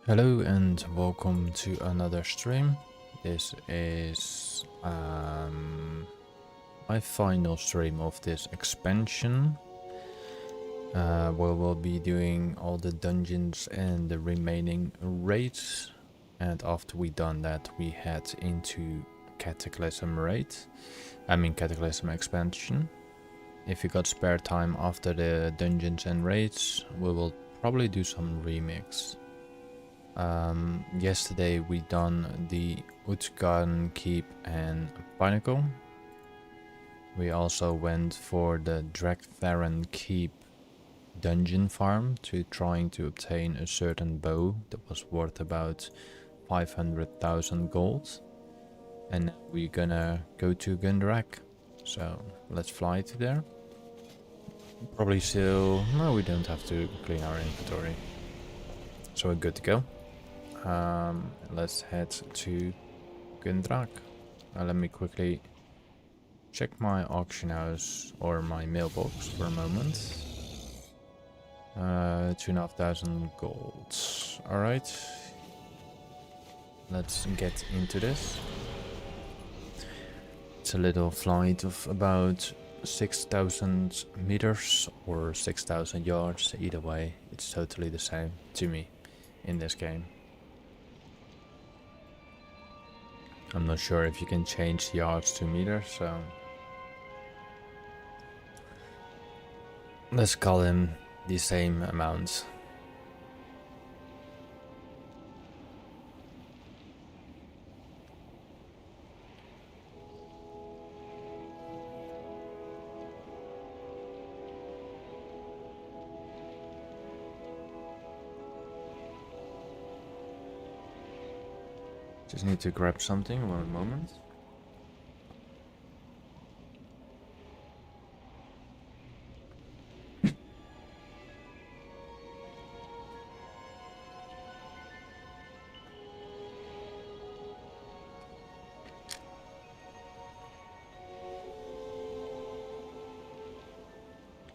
Hello and welcome to another stream. This is my final stream of this expansion, where we'll be doing all the dungeons and the remaining raids. And after we done that, we head into Cataclysm raid. Cataclysm expansion. If you got spare time after the dungeons and raids, we will probably do some remix. Yesterday we done the Utgarden Keep and Pinnacle. We also went for the Dragtheran Keep dungeon farm to trying to obtain a certain bow that was worth about 500,000 gold. And now we're gonna go to Gundrag. So let's fly to there. Probably still... no, we don't have to clean our inventory. So we're good to go. Let's head to Gundrag. Let me quickly check my auction house or my mailbox for a moment. 2,500 gold. Alright. Let's get into this. It's a little flight of about 6,000 meters or 6,000 yards. Either way, it's totally the same to me in this game. I'm not sure if you can change yards to meters, so let's call him the same amount. Just need to grab something, one moment.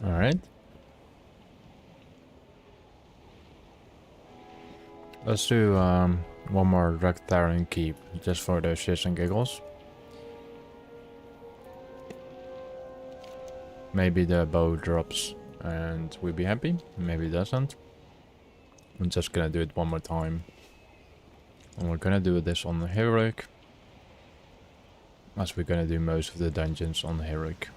All right. Let's do one more Dragtheran Keep, just for the shits and giggles. Maybe the bow drops and we'll be happy, maybe it doesn't. I'm just gonna do it one more time. And we're gonna do this on the Heroic, as we're gonna do most of the dungeons on the Heroic.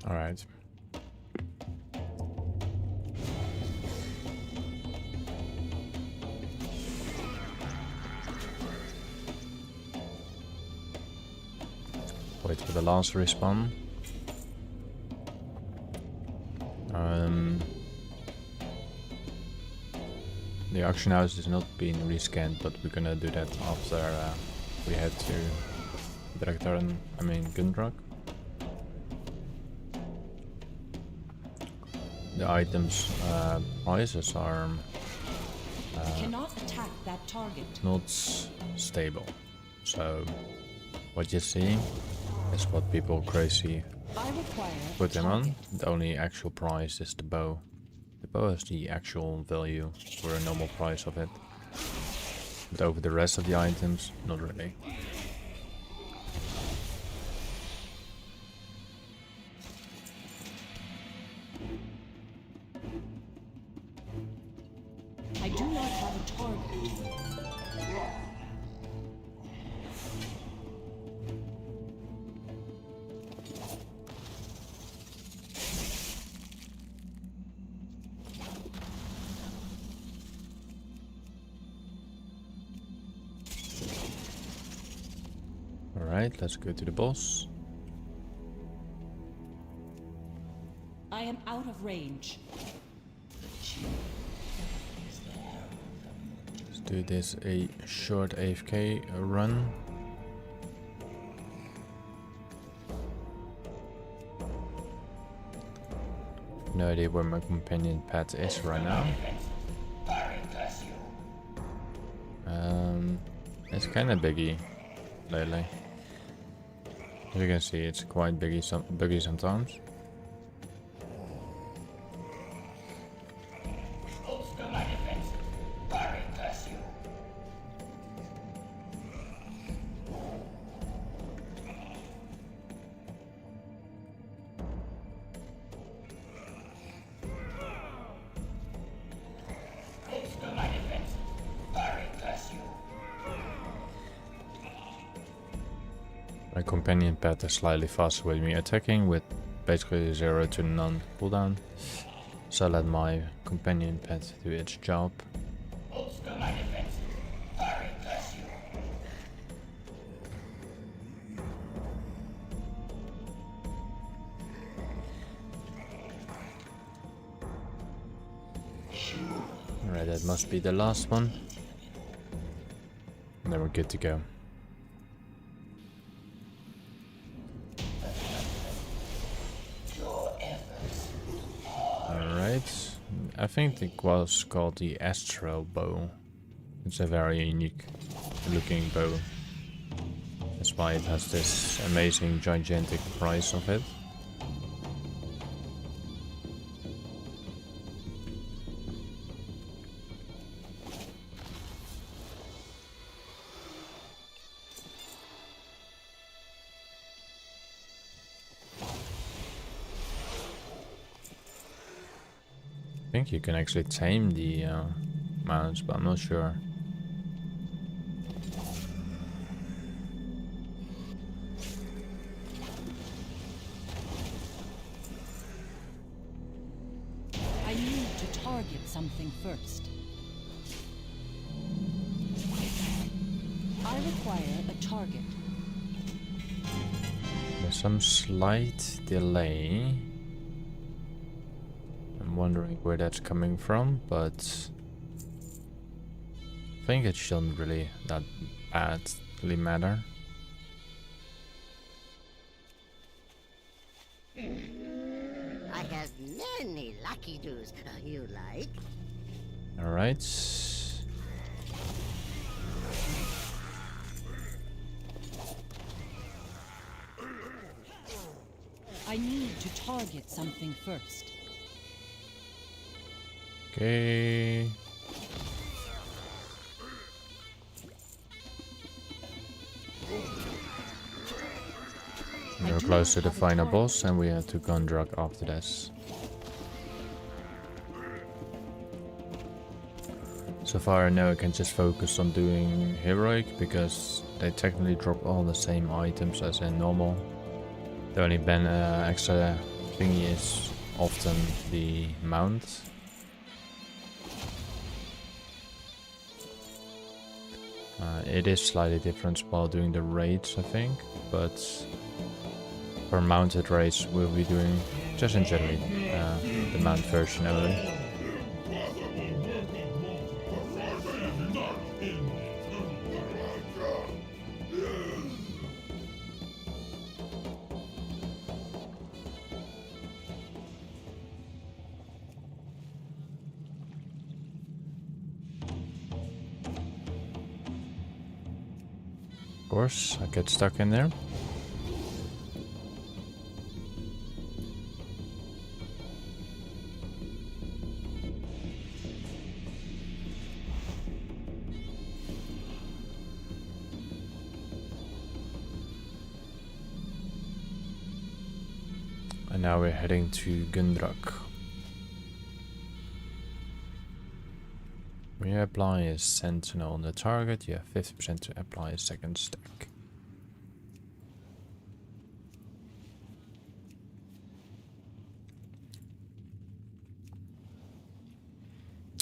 Alright. Wait for the last respawn. The auction house is not being rescanned, but we're gonna do that after we head to Gundrag. The items prices are cannot attack that target. not stable, so what you see is what people crazy put them on. The only actual price is the bow. The bow has the actual value for a normal price of it, but over the rest of the items, not really. I do not have a target. Alright, let's go to the boss. I am out of range. Let's do this a short AFK run. No idea where my companion pet is right now. It's kind of biggy lately. As you can see, it's quite biggy sometimes. My companion pet is slightly faster with me attacking with basically 0 to none cooldown. So I let my companion pet do its job. Alright, that must be the last one. And then we're good to go. Alright, I think it was called the Astro Bow. It's a very unique looking bow. That's why it has this amazing gigantic price of it. I think you can actually tame the mounts, but I'm not sure. I need to target something first. I require a target. There's some slight delay. I'm wondering where that's coming from, but I think it shouldn't really that badly matter. I have many lucky doos. You like? Alright. I need to target something first. Okay. We're close to the final boss, and we have to Gundrug after this. So far I know I can just focus on doing heroic, because they technically drop all the same items as in normal. The only extra thingy is often the mount. It is slightly different while doing the raids, I think, but for mounted raids we'll be doing just in general the mount version only. Of course, I get stuck in there. And now we're heading to Gundrug. When you apply a sentinel on the target, you have 50% to apply a second stack.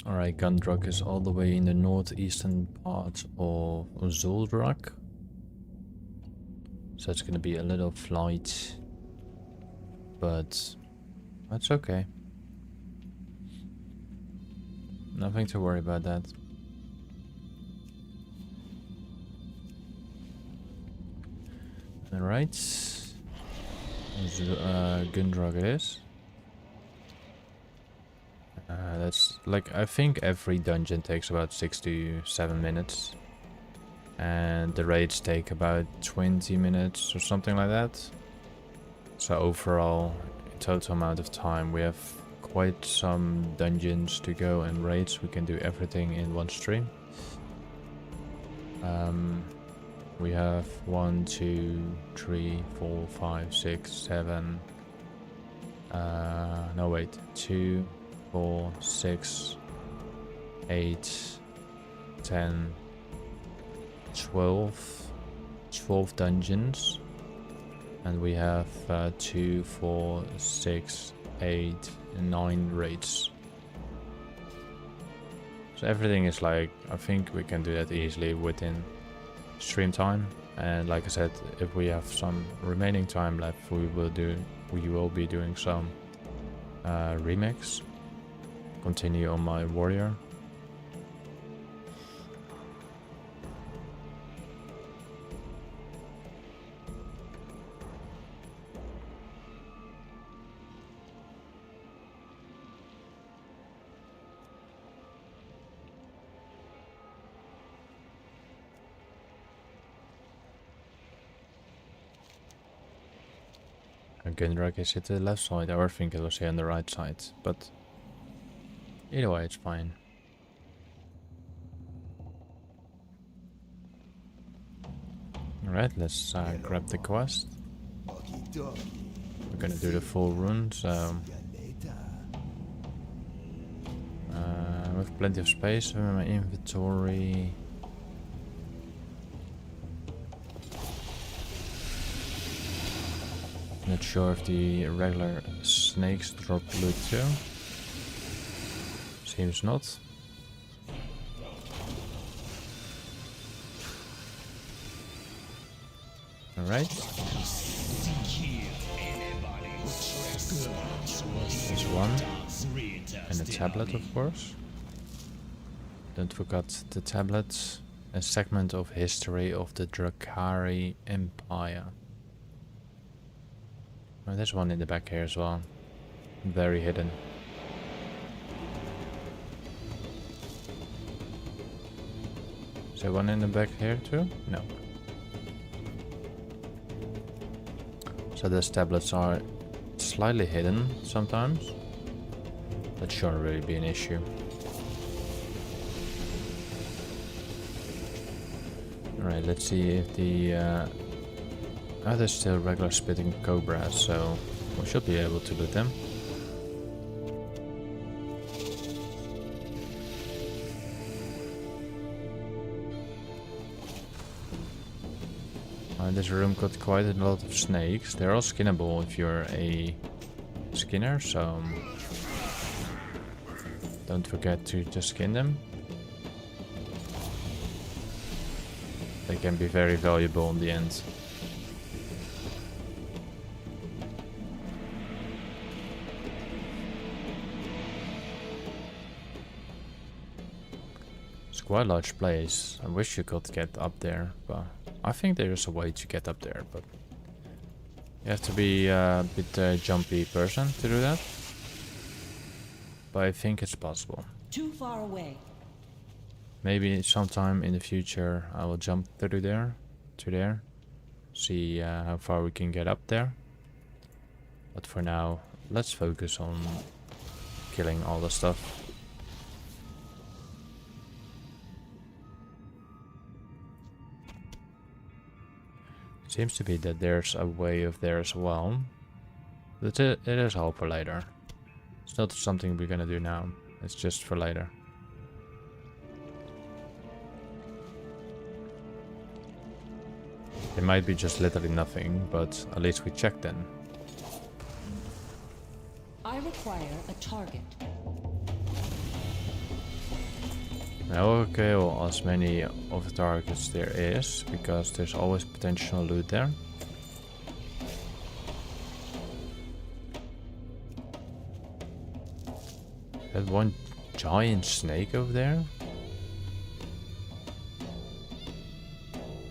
Alright, Gundrug is all the way in the northeastern part of Zul'Drak. So it's gonna be a little flight, but that's okay. Nothing to worry about that. Alright. Gundrug it is. That's like, I think every dungeon takes about 6 to 7 minutes. and the raids take about 20 minutes or something like that. So overall, in total amount of time, we have quite some dungeons to go and raids. We can do everything in one stream. We have 1, 2, 3, 4, 5, 6, 7. No wait, 2, 4, 6, 8, 10, 12 dungeons, and we have 2, 4, 6, 8, 9 raids. So everything is like, I think we can do that easily within stream time. And like I said, if we have some remaining time left, we will be doing some remix. Continue on my warrior. Gunrug is at the left side, I think it was here on the right side, but either way it's fine. Alright, let's grab the quest. We're gonna do the full run, so we have plenty of space in my inventory. Not sure if the regular snakes drop loot too. Seems not. Alright. There's one. And a tablet, of course. Don't forget the tablet. A segment of history of the Drakari Empire. Oh, there's one in the back here as well. Very hidden. Is there one in the back here too? No. So those tablets are slightly hidden sometimes. That shouldn't really be an issue. Alright, let's see if the there's still regular spitting cobras, so we should be able to loot them. This room got quite a lot of snakes. They're all skinnable if you're a skinner, so don't forget to just skin them. They can be very valuable in the end. Quite a large place. I wish you could get up there, but I think there's a way to get up there, but you have to be a bit jumpy person to do that. But I think it's possible. Too far away. Maybe sometime in the future I will jump through there, to there, see how far we can get up there. But for now, let's focus on killing all the stuff. Seems to be that there's a way up there as well. But it is all for later. It's not something we're gonna do now. It's just for later. It might be just literally nothing, but at least we checked then. I require a target. I will kill as many of the targets there is, because there's always potential loot there. That one giant snake over there.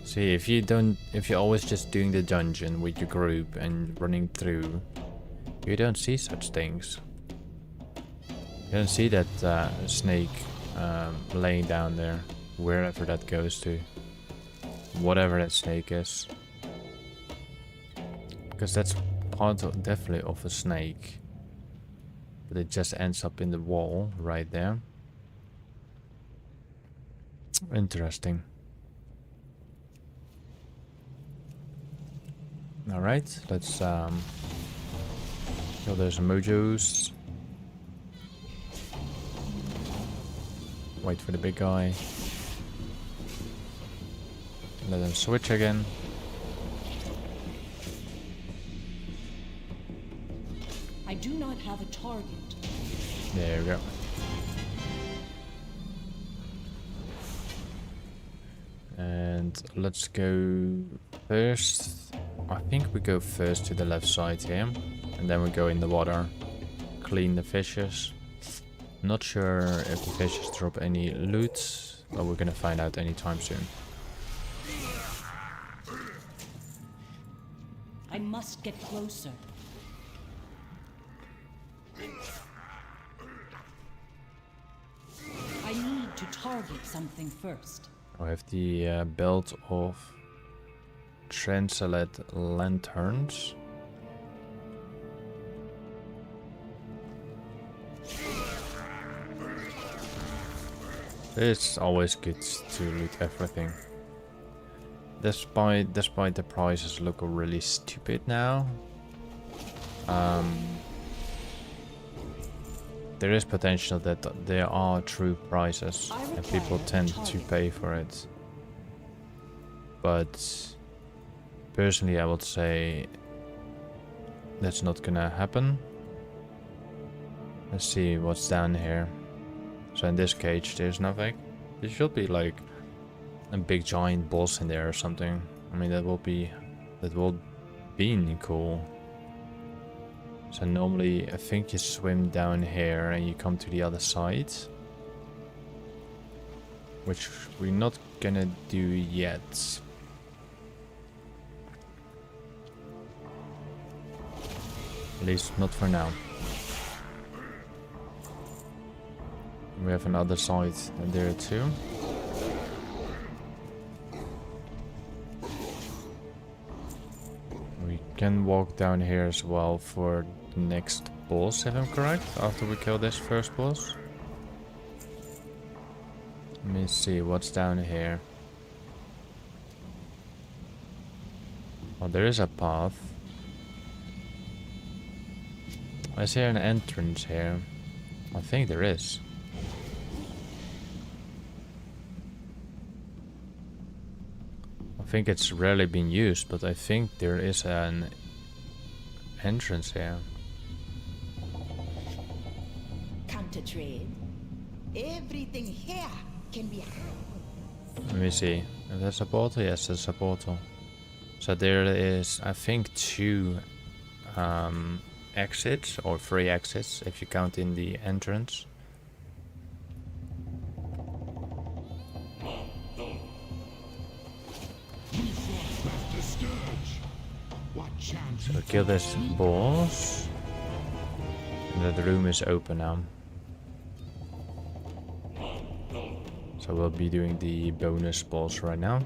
See, if you're always just doing the dungeon with your group and running through, you don't see such things. You don't see that snake laying down there, wherever that goes to. whatever that snake is. Because that's definitely of a snake. But it just ends up in the wall right there. Interesting. Alright, let's kill those mojos. Wait for the big guy. Let him switch again. I do not have a target. There we go. And let's go first. I think we go first to the left side here. And then we go in the water. Clean the fishes. Not sure if the fishes drop any loot. But we're gonna find out anytime soon. I must get closer. I need to target something first. I have the belt of translate lanterns. It's always good to loot everything. Despite the prices look really stupid now. There is potential that there are true prices and people tend to pay for it. But personally I would say that's not gonna happen. Let's see what's down here. So in this cage there's nothing. There should be like a big giant boss in there or something. I mean that will be cool. So normally I think you swim down here and you come to the other side. Which we're not gonna do yet. At least not for now. We have another side there too. We can walk down here as well for the next boss, if I'm correct, after we kill this first boss. Let me see what's down here. Oh, there is a path. I see an entrance here. I think there is. I think it's rarely been used, but I think there is an entrance here. Come to trade. Everything here can be. Let me see. If there's a portal? Yes, there's a portal. So there is, I think, 2 exits, or 3 exits, if you count in the entrance. So kill this boss. And the room is open now. So we'll be doing the bonus boss right now.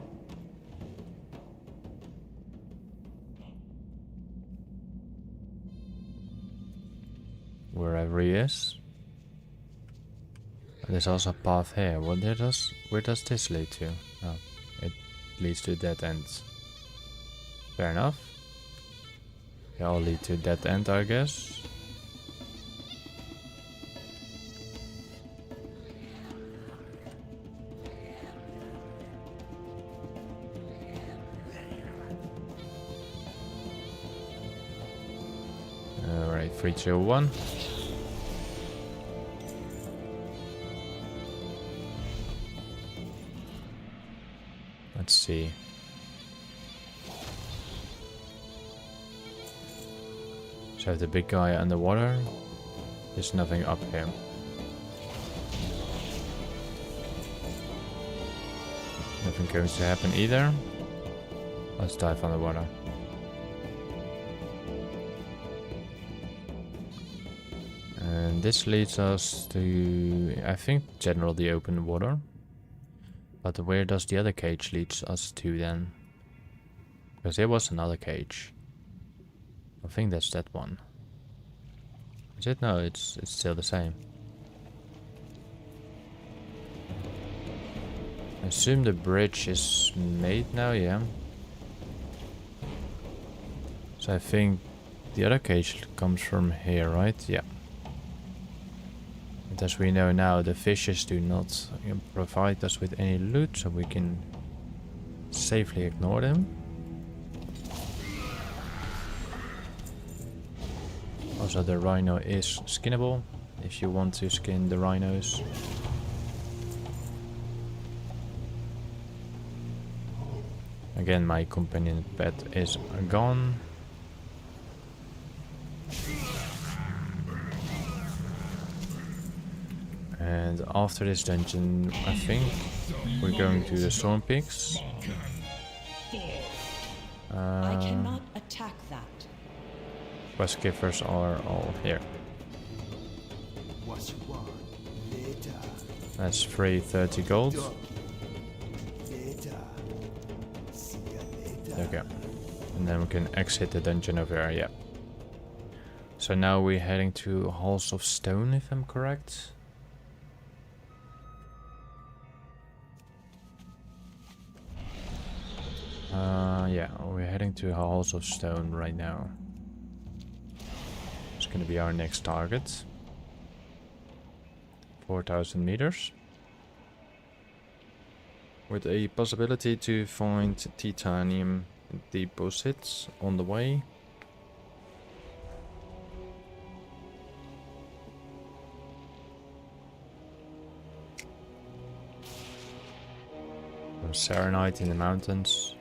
Wherever he is. And there's also a path here. Where does this lead to? Oh, it leads to dead ends. Fair enough. They all lead to dead end, I guess. Alright, 3, 2, 1. Let's see. So the big guy underwater. There's nothing up here. Nothing going to happen either. Let's dive underwater. And this leads us to, I think, generally open water. But where does the other cage lead us to then? Because there was another cage. I think that's that one. Is it? No, it's still the same. I assume the bridge is made now, yeah. So I think the other cage comes from here, right? Yeah. And as we know now, the fishes do not provide us with any loot, so we can safely ignore them. Also, the rhino is skinnable if you want to skin the rhinos. Again, my companion pet is gone. And after this dungeon, I think we're going to the Storm Peaks. I cannot attack that. Quest givers are all here. That's free 30 gold. There we go. And then we can exit the dungeon over there, yeah. So now we're heading to Halls of Stone, if I'm correct. Yeah, we're heading to Halls of Stone right now. It's gonna be our next target. 4,000 meters. With a possibility to find titanium deposits on the way. Some serenite in the mountains.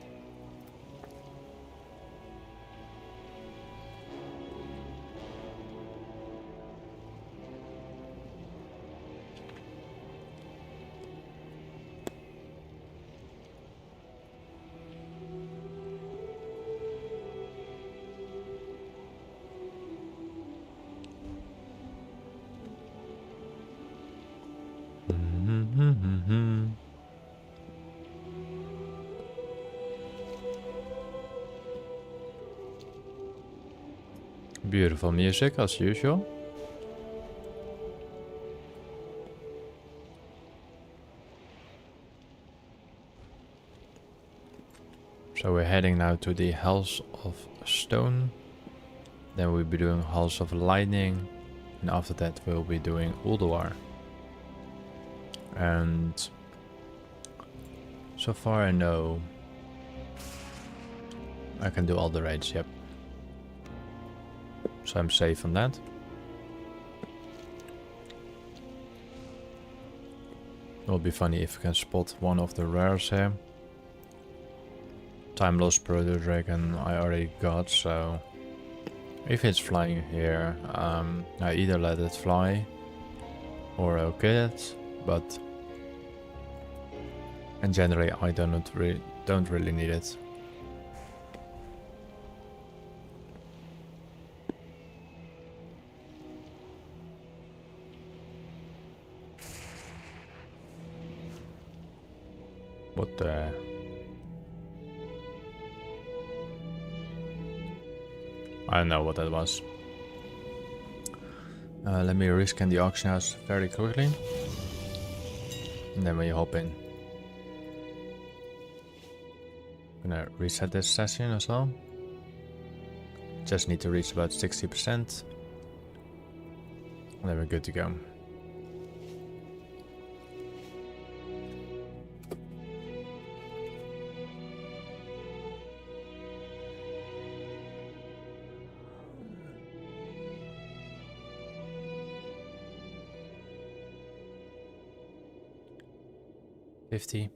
Beautiful music as usual. So we're heading now to the Halls of Stone. Then we'll be doing Halls of Lightning. And after that we'll be doing Ulduar. And so far I know I can do all the raids, yep. So I'm safe on that. It'll be funny if I can spot one of the rares here. Time Lost Proto Dragon I already got, so if it's flying here, I either let it fly or I'll kill it, but and generally I don't really need it. What the? I don't know what that was. Let me rescan the auction house very quickly. And then we hop in. Gonna reset this session as well. Just need to reach about 60%. And then we're good to go. $50.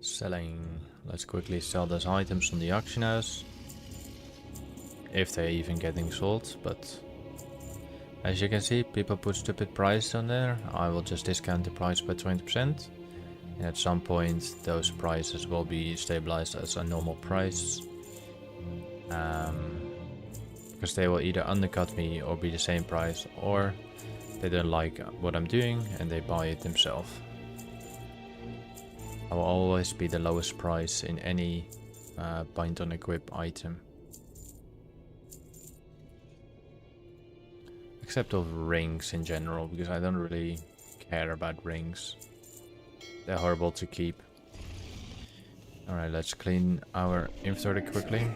Selling. Let's quickly sell those items on the auction house. If they're even getting sold, but as you can see, people put stupid prices on there. I will just discount the price by 20%. And at some point, those prices will be stabilized as a normal price. Because they will either undercut me or be the same price, or they don't like what I'm doing and they buy it themselves. I will always be the lowest price in any bind on equip item. Except of rings in general, because I don't really care about rings. They're horrible to keep. Alright, let's clean our inventory quickly.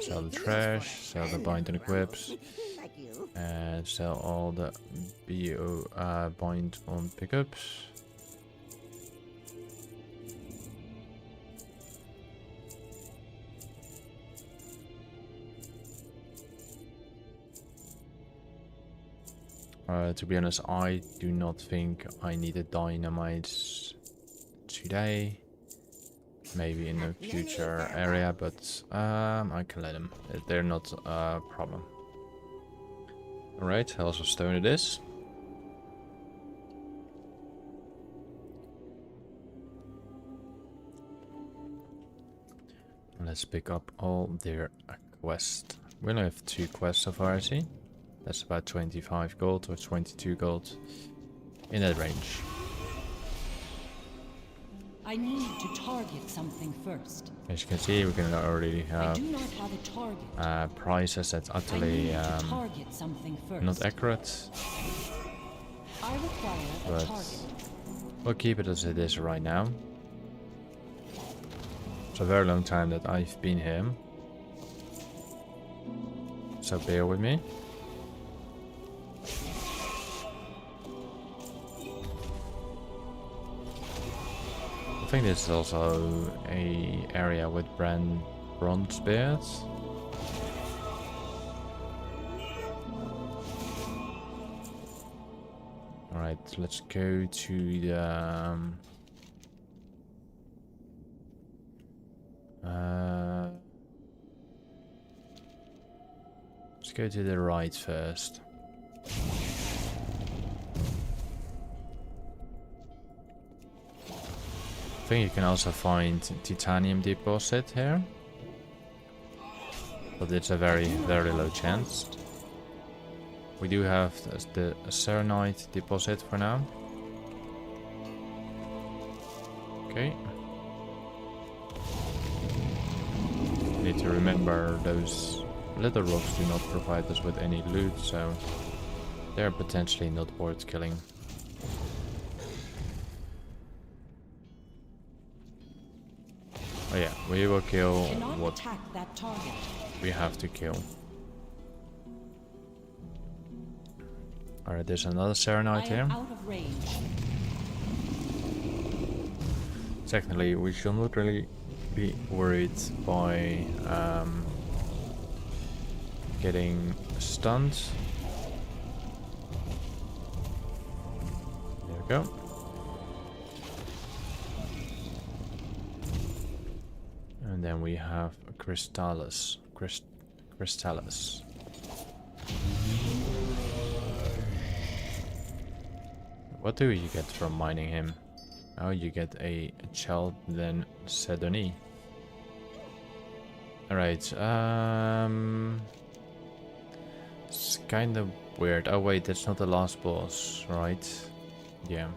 Sell the trash, sell the bind and equips, Like you. and sell all the BO bind on pickups. To be honest, I do not think I need a dynamite today. Maybe in the future area, but I can let them. They're not a problem. Alright, also stone it is. Let's pick up all their quests. We only have 2 quests so far, I see. That's about 25 gold or 22 gold. In that range. I need to target something first. As you can see, we can already I have do not have a target. prices that's I utterly need to target something first. not accurate. I require a But target. we'll keep it as it is right now. It's a very long time that I've been here. So bear with me. I think this is also a area with bronze bears. Alright, let's go to the let's go to the right first. I think you can also find titanium deposit here, but it's a very low chance. We do have the serenite deposit for now. Okay. Need to remember those little rocks do not provide us with any loot, so they're potentially not worth killing. Oh yeah, we will kill Cannot what attack that target. we have to kill. Alright, there's another I serenite here. am out of range. Technically, we should not really be worried by getting stunned. There we go. And then we have Crystallis. Crystallis. What do you get from mining him? Oh, you get a child, then Sedoni. Alright, it's kind of weird. Oh wait, that's not the last boss, right? Yeah.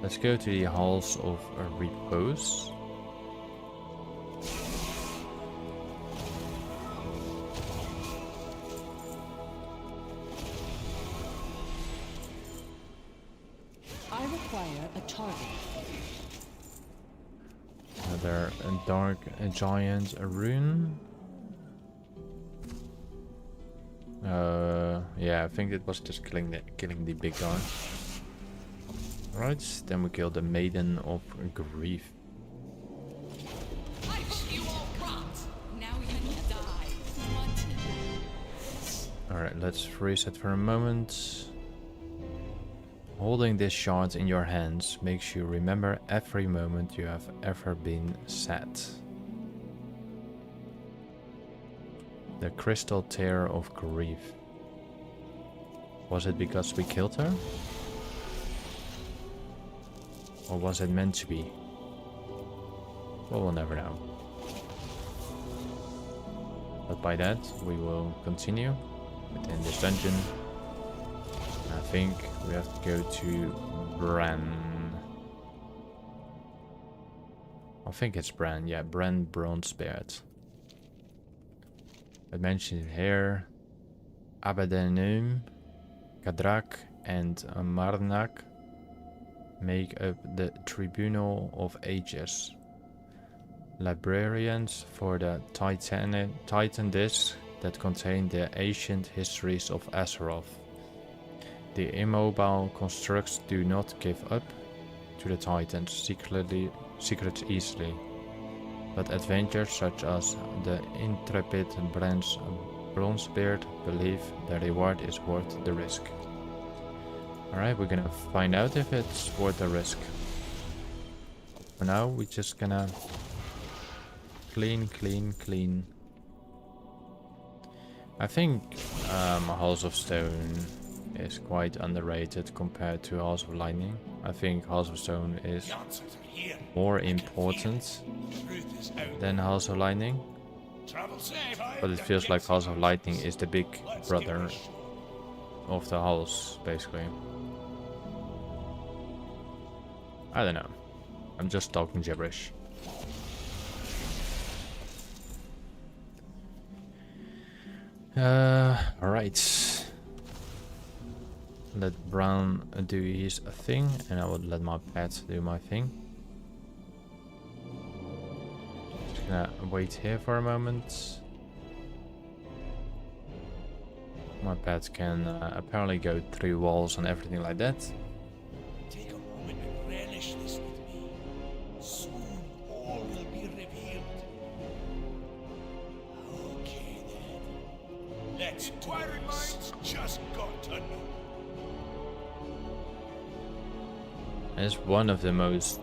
Let's go to the Halls of Repose. I require a target. Another dark giant rune. Yeah, I think it was just killing the big guy. Right, then we kill the Maiden of Grief. You all rot. Now you die. What? Alright, let's reset for a moment. Holding this shard in your hands makes you remember every moment you have ever been sad. The Crystal Tear of Grief. Was it because we killed her? Or was it meant to be? Well, we'll never know. But by that, we will continue within this dungeon. I think we have to go to Bran. I think it's Bran, yeah, Bran Bronzebeard. It mentioned here Abadenum, Kadrak, and Marnak make up the Tribunal of Ages. Librarians for the Titan discs that contain the ancient histories of Azeroth. The immobile constructs do not give up to the Titans secrets easily, but adventurers such as the intrepid Bronzebeard believe the reward is worth the risk. Alright, we're gonna find out if it's worth the risk. For now, we're just gonna clean. I think Halls of Stone is quite underrated compared to Halls of Lightning. I think Halls of Stone is more important than Halls of Lightning. But it feels like Halls of Lightning is the big brother of the Halls, basically. I don't know. I'm just talking gibberish. Alright. Let Brown do his thing, and I will let my pet do my thing. Just gonna wait here for a moment. My pet can apparently go through walls and everything like that. Take a moment and relish this with me. Soon all will be revealed. Okay then. Let's do this. Just got to know. It's one of the most,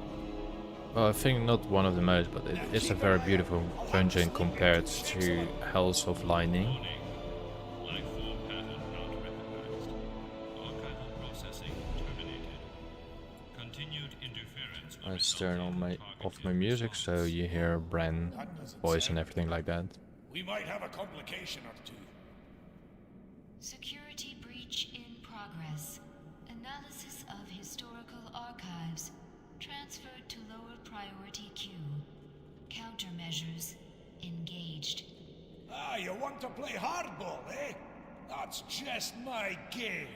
well, I think not one of the most, but it is a very beautiful dungeon compared to Hells of Lightning. Let's turn on off my music so you hear Bran voice and everything like that. We might have a complication or two. Security breach in progress. Analysis of historical archives. Transferred to lower priority queue. Countermeasures engaged. Ah, you want to play hardball, eh? That's just my game.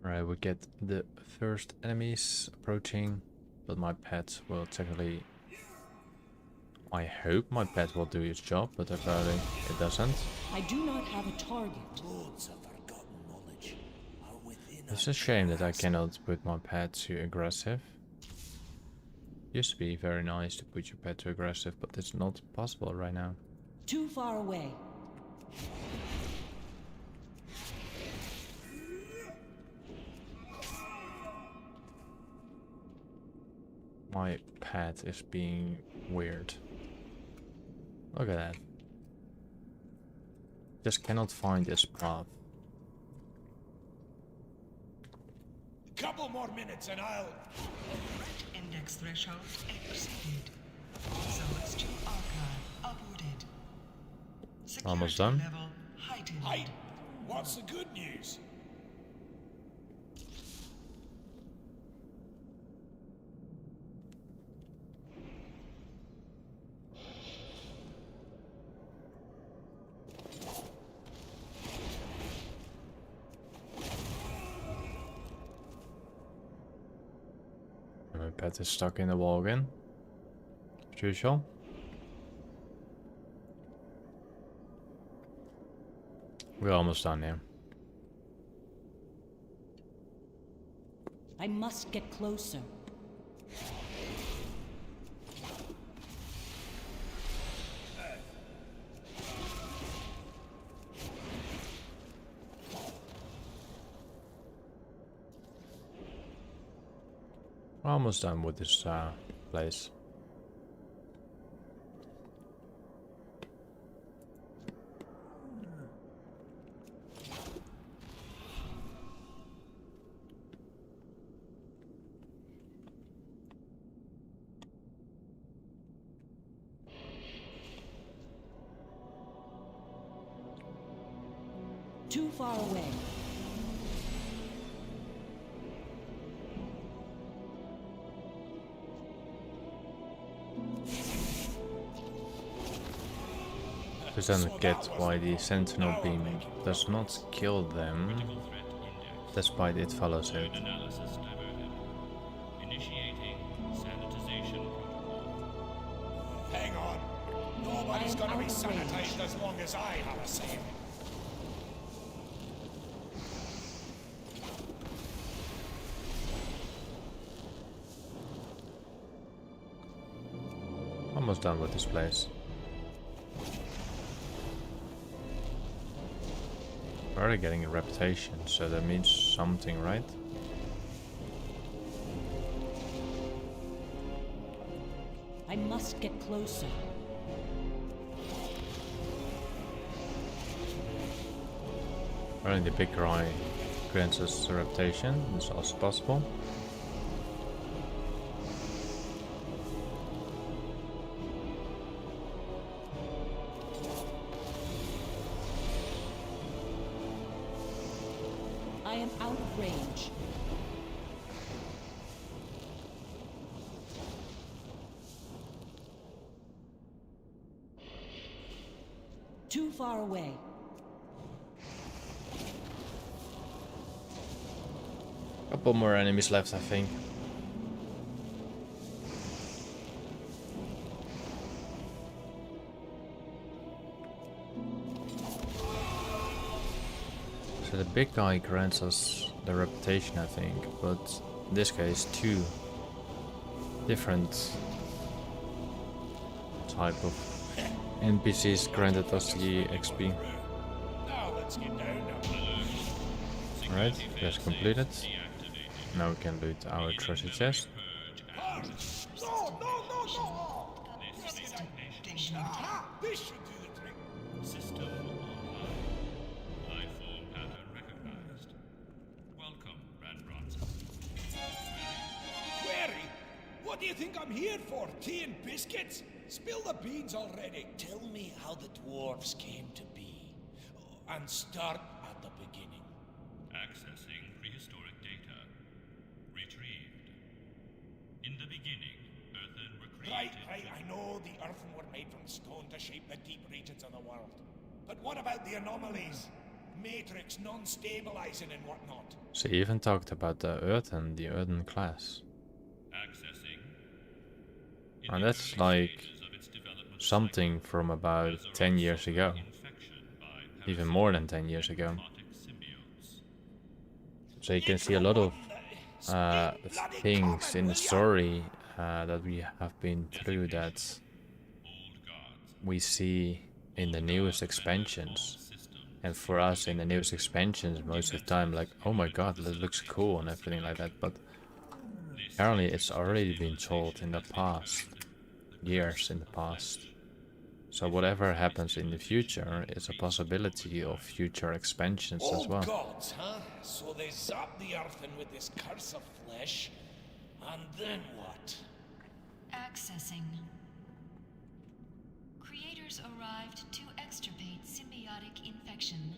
Alright, we get the first enemies approaching, but my pet will technically... I hope my pet will do its job, but apparently it doesn't. I do not have a target. Loads of forgotten knowledge are within It's a shame that I cannot put my pet to aggressive. Used to be very nice to put your pet to aggressive, but it's not possible right now. Too far away. My pet is being weird. Look at that. Just cannot find this path. Couple more minutes and I'll... Index threshold exceeded. Results to archive uploaded. Almost Security done. level heightened. Hey, what's the good news? My pet is stuck in the wall again. As usual. We're almost done here. I must get closer. We're almost done with this place. Too far away. I don't get why the sentinel beam does not kill them, despite it follows it. Analysis diverted. Initiating sanitization protocol. Hang on. Nobody's gonna be sanitized as long as I have a say. Almost done with this place. We're already getting a reputation, so that means something, right? I must get closer. Only the big eye grants us a reputation, it's also possible. I am out of range. Too far away. Couple more enemies left, I think. So the big guy grants us the reputation, I think, but in this case, two different type of NPCs granted us the XP. Now let's get down now. Alright, that's completed. Now we can loot our treasure chest. No, no, no, no! Aha! This should do the trick. System online. Life form pattern recognized. Welcome, Red Bronson. Query? What do you think I'm here for? Tea and biscuits? Spill the beans already. Tell me how the dwarves came to be. And start at the beginning. Accessing prehistoric data. Retrieved. In the beginning, earthen were created. Right, I know the earthen were made from stone to shape the deep regions of the world. But what about the anomalies? Matrix non-stabilizing and whatnot. She even talked about the earthen class. Accessing. And that's like something from about 10 years ago. Even more than 10 years ago. So you can see a lot of things in the story that we have been through that we see in the newest expansions. And for us in the newest expansions, most of the time, like, oh my god, that looks cool and everything like that. But apparently it's already been told in the past, years in the past. So whatever happens in the future is a possibility of future expansions as well. Gods, huh? So they zap the earthen with this curse of flesh, and then what? Accessing. Creators arrived to extirpate symbiotic infection.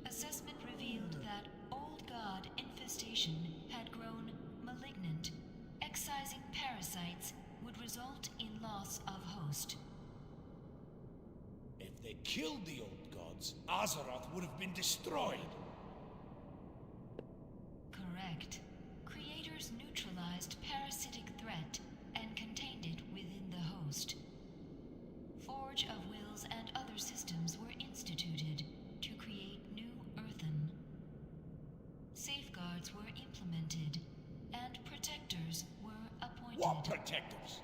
Assessment revealed that old god infestation had grown malignant. Excising parasites would result in loss of host. If they killed the old gods, Azeroth would have been destroyed. Correct. Creators neutralized parasitic threat and contained it within the host. Forge of Wills and other systems were instituted to create new earthen. Safeguards were implemented, and protectors were appointed. What protectors?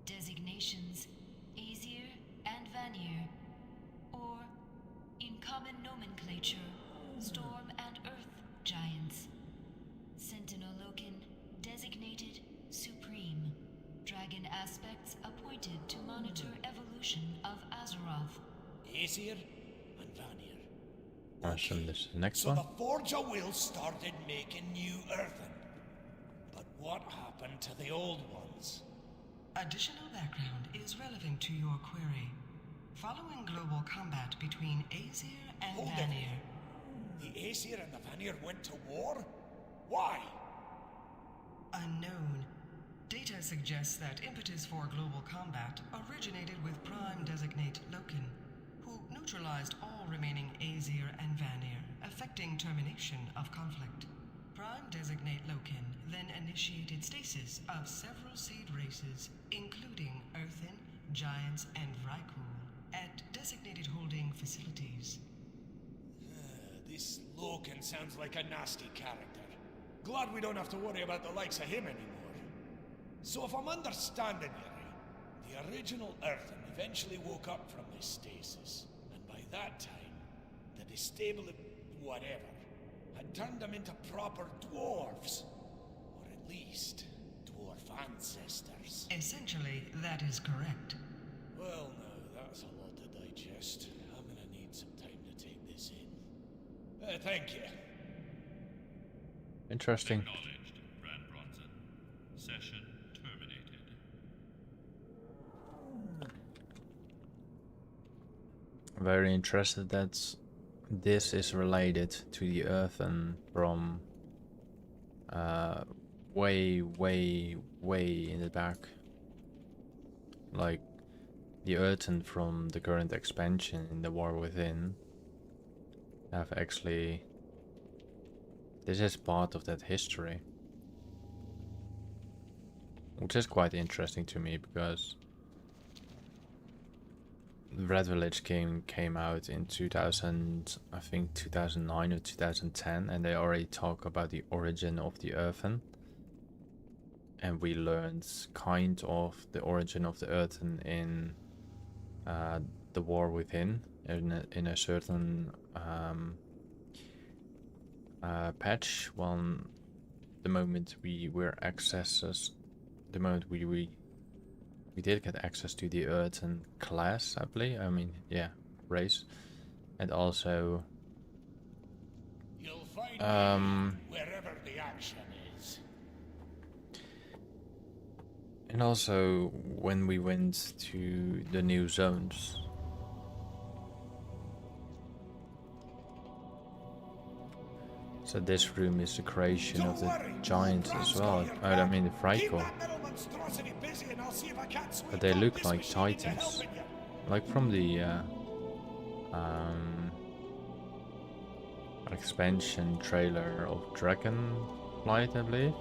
Designations Aesir and Vanir, or, in common nomenclature, Storm and Earth Giants. Sentinel-Loken designated Supreme. Dragon aspects appointed to monitor evolution of Azeroth. Aesir and Vanir. I assume this is the next So one. the Forge of Will started making new earthen. But what happened to the old ones? Additional background is relevant to your query. Following global combat between Aesir and Hold Vanir. The Aesir and the Vanir went to war? Why? Unknown. Data suggests that impetus for global combat originated with Prime Designate Loken, who neutralized all remaining Aesir and Vanir, effecting termination of conflict. Prime Designate Loken then initiated stasis of several seed races, including Earthen, Giants, and Vrykul, at designated holding facilities. This Loken sounds like a nasty character. Glad we don't have to worry about the likes of him anymore. So if I'm understanding you right, the original Earthen eventually woke up from this stasis, and by that time, the destabilized whatever had turned them into proper dwarves. Or at least, dwarf ancestors. Essentially, that is correct. Well, now, that's a lot to digest. I'm gonna need some time to take this in. Thank you. Interesting. Acknowledged, Brand Bronson. Session terminated. Very interested that this is related to the Earthen from way in the back. Like the Earthen from the current expansion in the War Within have actually... This is part of that history. Which is quite interesting to me because Red Village came out in 2000, I think 2009 or 2010, and they already talk about the origin of the Earthen. And we learned kind of the origin of the Earthen in the War Within, in a certain patch. The moment we did get access to the Earthen class, I believe. I mean, yeah, race, and also You'll find me wherever the action is. And also when we went to the new zones. So this room is the creation of the giants as well. I mean the Vrykul. But they look like titans. Like from the expansion trailer of Dragonflight, I believe.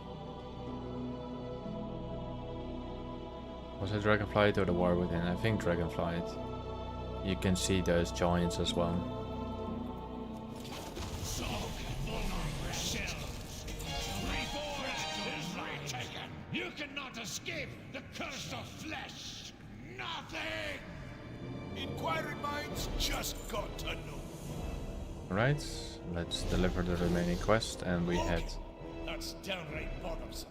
Was it Dragonflight or the War Within? I think Dragonflight. You can see those giants as well. You cannot escape the curse of flesh. Nothing. Inquiring minds just got to know. Alright, let's deliver the remaining quest and we head. That's downright bothersome.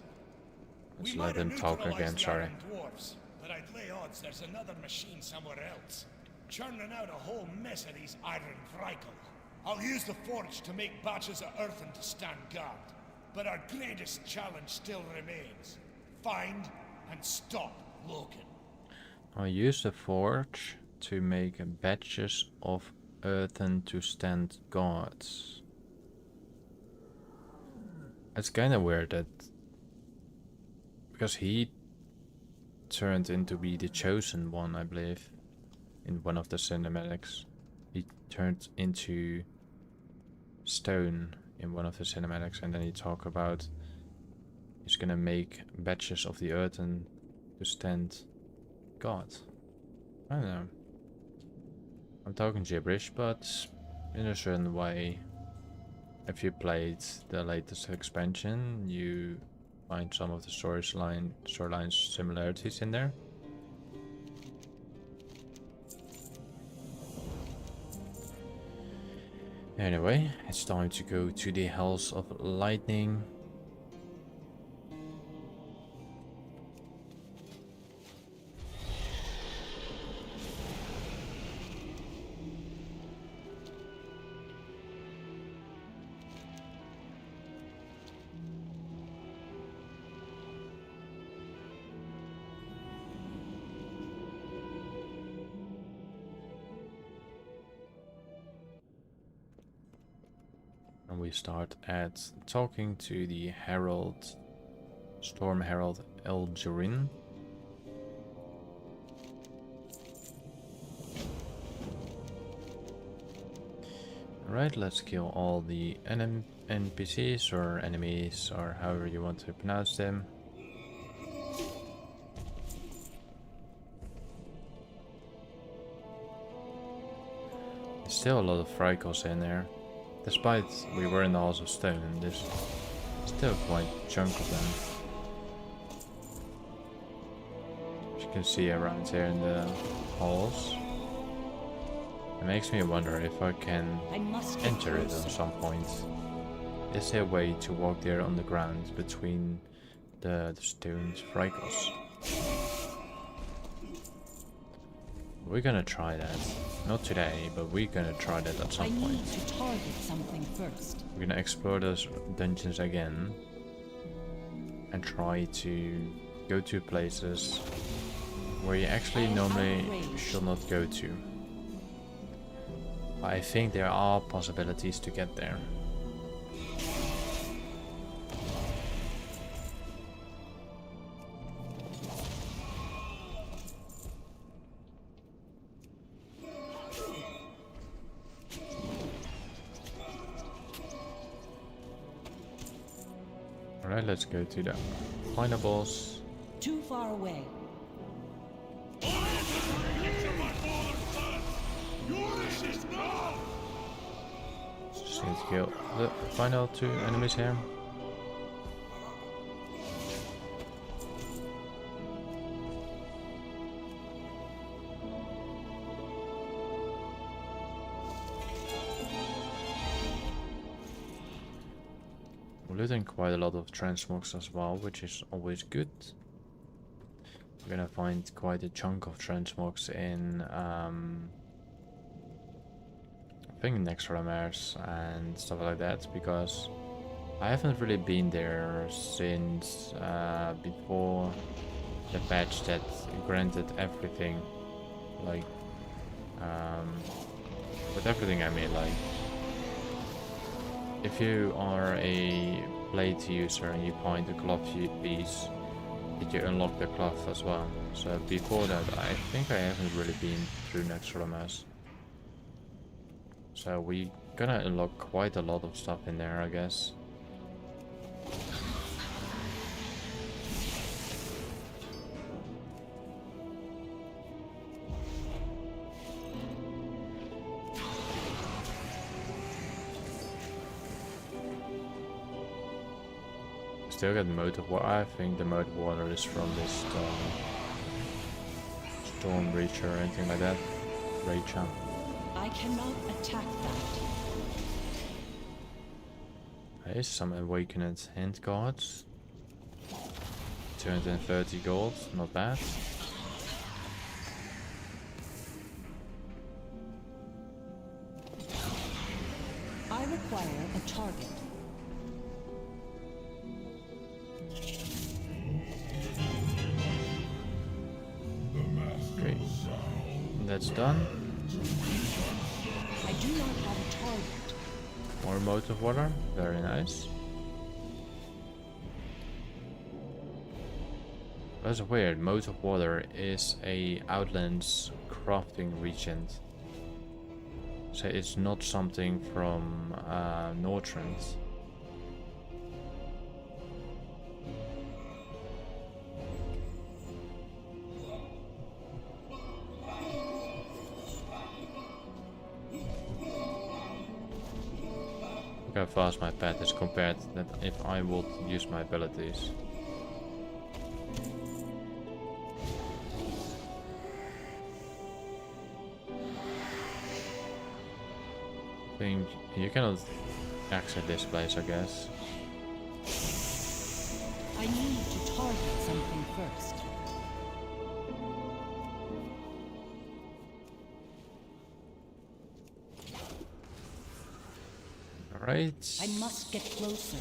Let's let them talk again, sorry. Dwarves, but I'd lay odds there's another machine somewhere else, churning out a whole mess of these iron Vrykul. I'll use the forge to make batches of earthen to stand guard, but our greatest challenge still remains. Find and stop Loken. I'll use the forge to make batches of earthen to stand guards. It's kinda weird that... Because he turned into be the chosen one, I believe, in one of the cinematics. He turned into stone in one of the cinematics, and then he talked about he's gonna make batches of the earthen to stand guard. I don't know. I'm talking gibberish, but in a certain way, if you played the latest expansion, you find some of the storyline similarities in there. Anyway, it's time to go to the Hells of Lightning. And we start at talking to the Herald, Storm Herald Eldurin. Alright, let's kill all the NPCs or enemies or however you want to pronounce them. There's still a lot of Frykos in there. Despite we were in the Halls of Stone, there's still quite a chunk of them. As you can see around here in the halls. It makes me wonder if I can enter it at some point. Is there a way to walk there on the ground between the stones Frykos? We're gonna try that. Not today, but we're gonna try that at some point. I need to target something first. We're gonna explore those dungeons again and try to go to places where you actually normally should not go to. But I think there are possibilities to get there. Alright, let's go to the final boss. Too far away. Just need to kill the final two enemies here. We're looting quite a lot of transmogs as well, which is always good. We're gonna find quite a chunk of transmogs in I think Nextramers and stuff like that, because I haven't really been there since before the patch that granted everything. Like with everything I mean, like if you are a plate user and you find a cloth piece, did you unlock the cloth as well? So before that, I think I haven't really been through Nextramers. So we gonna unlock quite a lot of stuff in there, I guess. Still got mode of water. I think the mode of water is from this storm breacher or anything like that. Rachel. I cannot attack that. There is some awakened hand cards. 230 gold, not bad. I require a target. Okay, that's done. I do not have a target. More mode of water, very nice. That's weird. Mode of water is a Outlands crafting regent, so it's not something from Northrend. Look how fast my path is compared to that if I would use my abilities. I think you cannot exit this place, I guess. I need to target something first. Alright. I must get closer.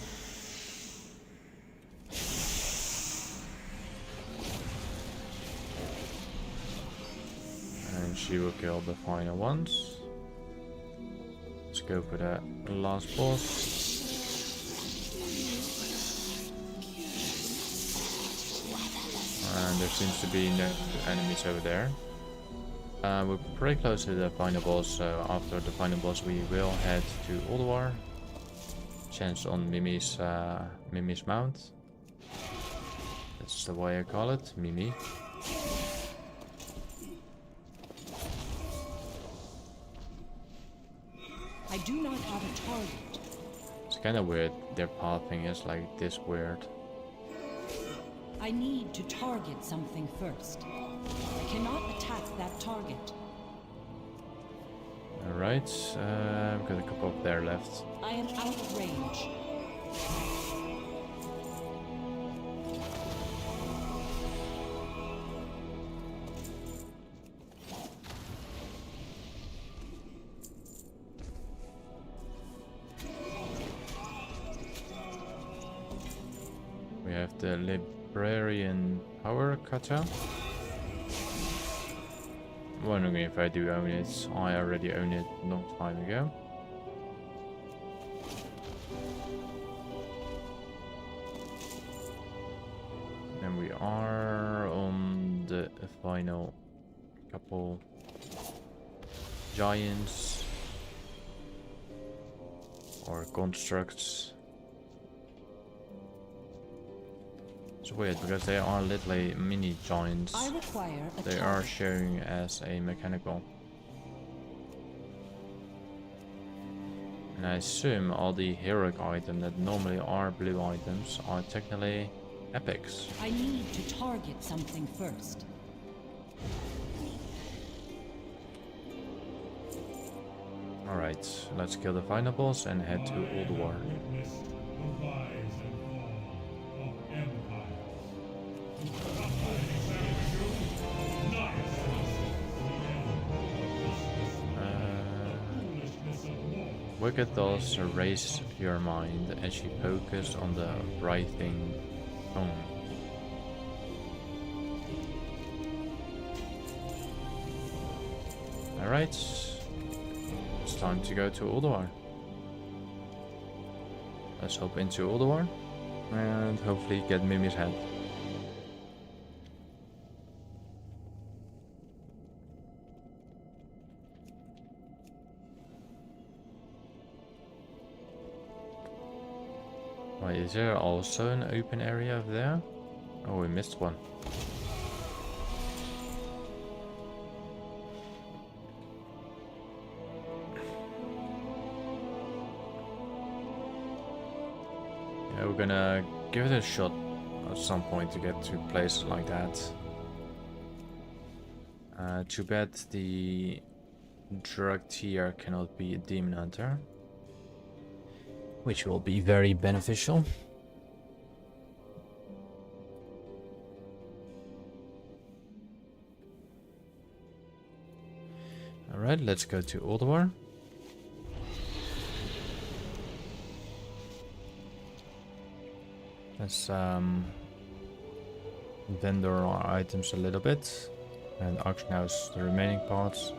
And she will kill the final ones. Let's go for the last boss. And there seems to be no enemies over there. We're pretty close to the final boss, so after the final boss we will head to Ulduar. Chance on Mimi's mount. That's the way I call it, Mimi. I do not have a target. It's kind of weird, their pathing is like this weird. I need to target something first. I cannot attack that target. Alright, I've got a couple up there left. I am out of range. We have the Librarian Power Kata. I'm wondering if I do own it. I already owned it a long time ago. And we are on the final couple giants or constructs. It's weird because they are literally mini giants. I require a They are showing as a mechanical. And I assume all the heroic items that normally are blue items are technically epics. I need to target something first. Alright, let's kill the final boss and head to Ulduar. Wicked thoughts erase your mind as you focus on the right thing. Alright, it's time to go to Ulduar. Let's hop into Ulduar and hopefully get Mimi's head. Wait, is there also an open area over there? Oh, we missed one. Yeah, we're gonna give it a shot at some point to get to places like that. Too bad the drug tier cannot be a demon hunter, which will be very beneficial. Alright, let's go to Ulduar. Let's vendor our items a little bit and auction house the remaining parts.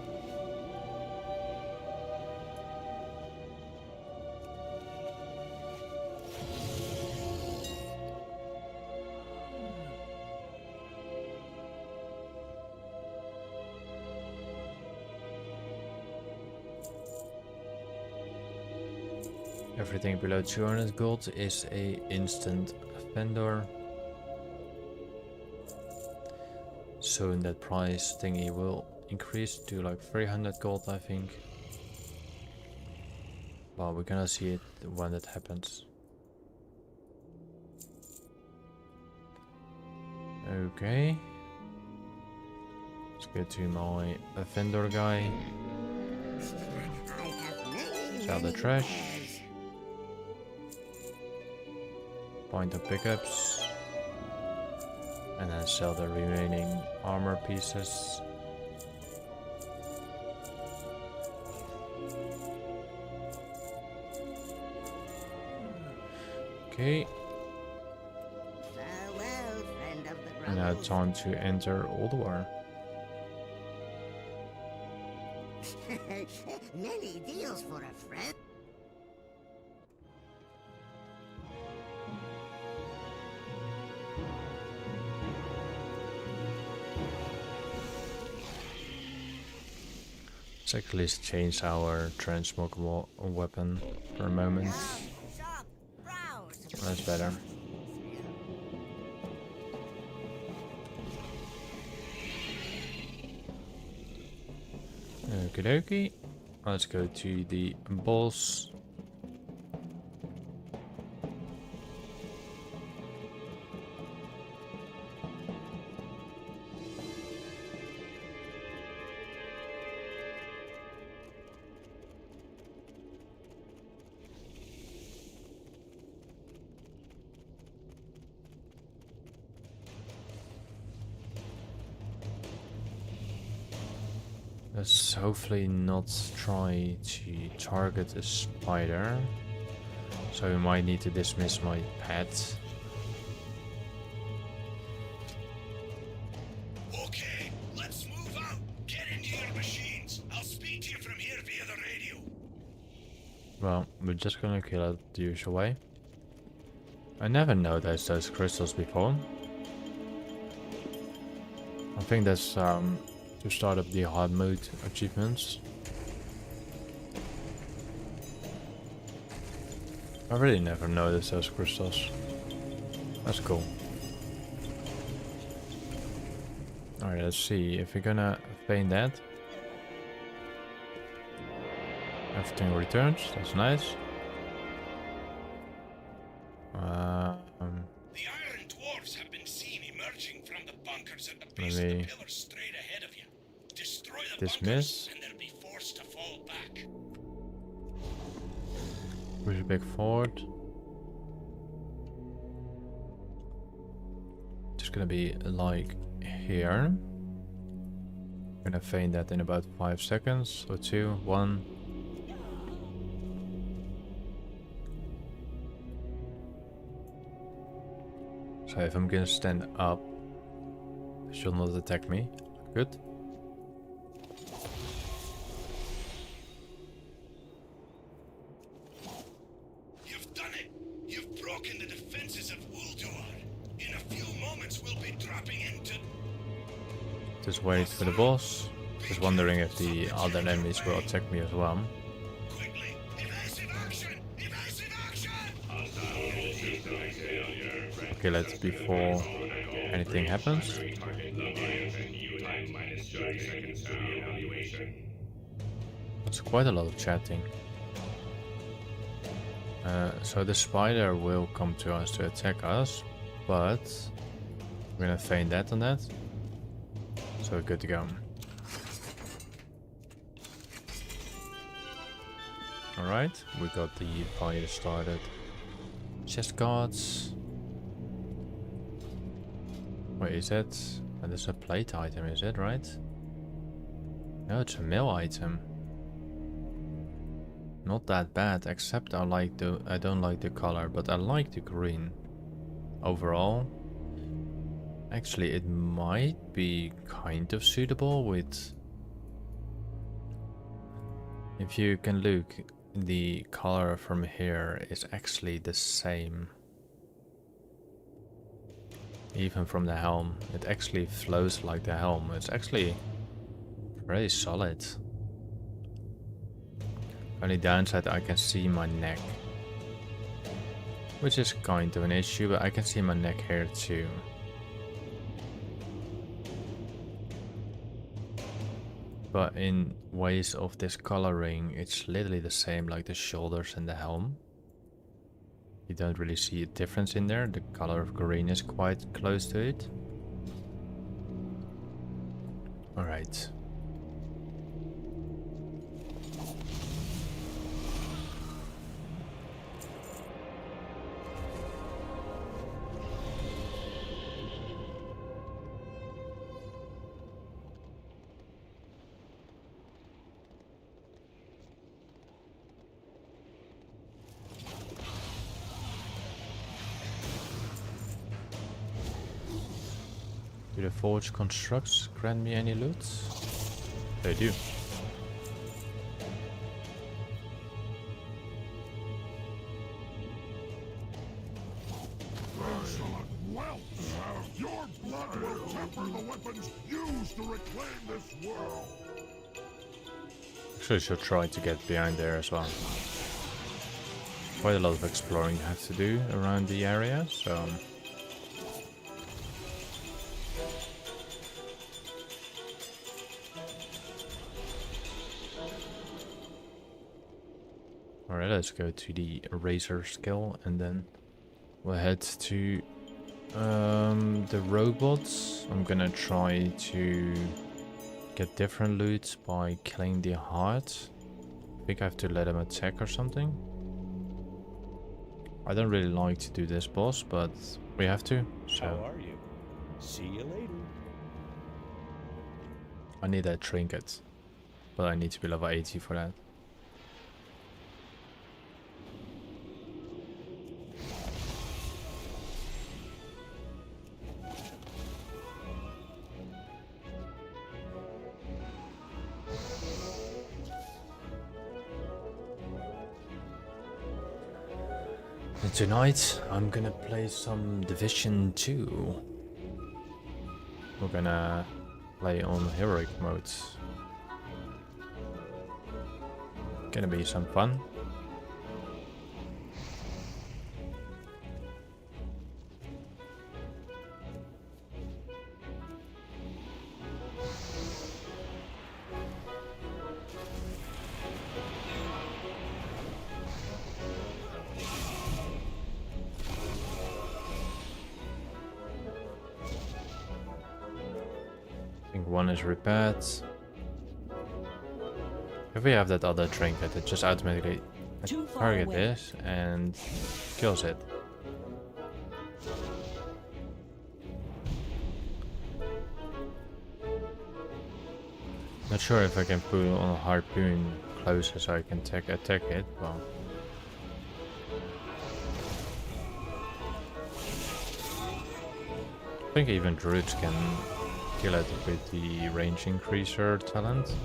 Everything below 200 gold is a instant vendor. Soon that price thingy will increase to like 300 gold, I think. Well, we're gonna see it when that happens. Okay. Let's go to my vendor guy. Sell the trash. Point of pickups. And then sell the remaining armor pieces. Okay. Farewell, friend of the And now time to enter Ulduar. Many deals for a friend. Let's actually change our transmogable weapon for a moment. Shop, browse. That's better. Okie dokie. Let's go to the boss. Let's hopefully not try to target a spider. So we might need to dismiss my pet. Okay, let's move out. Get into your machines. I'll speak to you from here via the radio. Well, we're just gonna kill it the usual way. I never noticed those crystals before. I think that's to start up the hard mode achievements. I really never noticed those crystals. That's cool. Alright, let's see if we're gonna feign that. Everything returns, that's nice. The Iron Dwarves have been seen emerging from the bunkers at the Let base of me the pillars straight ahead of you. Destroy the dismiss. bunkers and they'll be forced to fall back. Push back forward. Just gonna be like here. Gonna feign that in about 5 seconds. So 2, 1. So if I'm gonna stand up, it should not attack me. Good. You've done it! You've broken the defenses of Ulduar. In a few moments we'll be dropping into... Just wait for the boss. Just wondering if the other enemies will attack me as well. Quickly! Evasive action! Evasive action! Kill it before anything happens. It's quite a lot of chatting. So the spider will come to us to attack us, but we're gonna feign that on that. So we're good to go. Alright, we got the fire started. Chest guards. Wait, is that... Oh, this is a plate item, is it, right? No, it's a mill item. Not that bad, except I don't like the color, but I like the green. Overall, actually it might be kind of suitable with... If you can look, the color from here is actually the same. Even from the helm, it actually flows like the helm. It's actually very solid. Only downside, I can see my neck, which is kind of an issue, but I can see my neck here too. But in ways of this coloring, it's literally the same like the shoulders and the helm. You don't really see a difference in there. The color of green is quite close to it. Alright. Do the forge constructs grant me any loot? They do. will temper the weapons used to reclaim this world. Actually, should try to get behind there as well. Quite a lot of exploring I have to do around the area, so. Alright, let's go to the Razor skill and then we'll head to the robots. I'm gonna try to get different loot by killing the heart. I think I have to let him attack or something. I don't really like to do this boss, but we have to. So How are you? See you later. I need that trinket, but I need to be level 80 for that. And tonight I'm gonna play some Division 2. We're gonna play on heroic modes. Gonna be some fun. I think one is repaired. If we have that other trinket, it just automatically target this and kills it. Not sure if I can put on a harpoon closer so I can attack it, but I think even druids can kill it with the range increaser talent.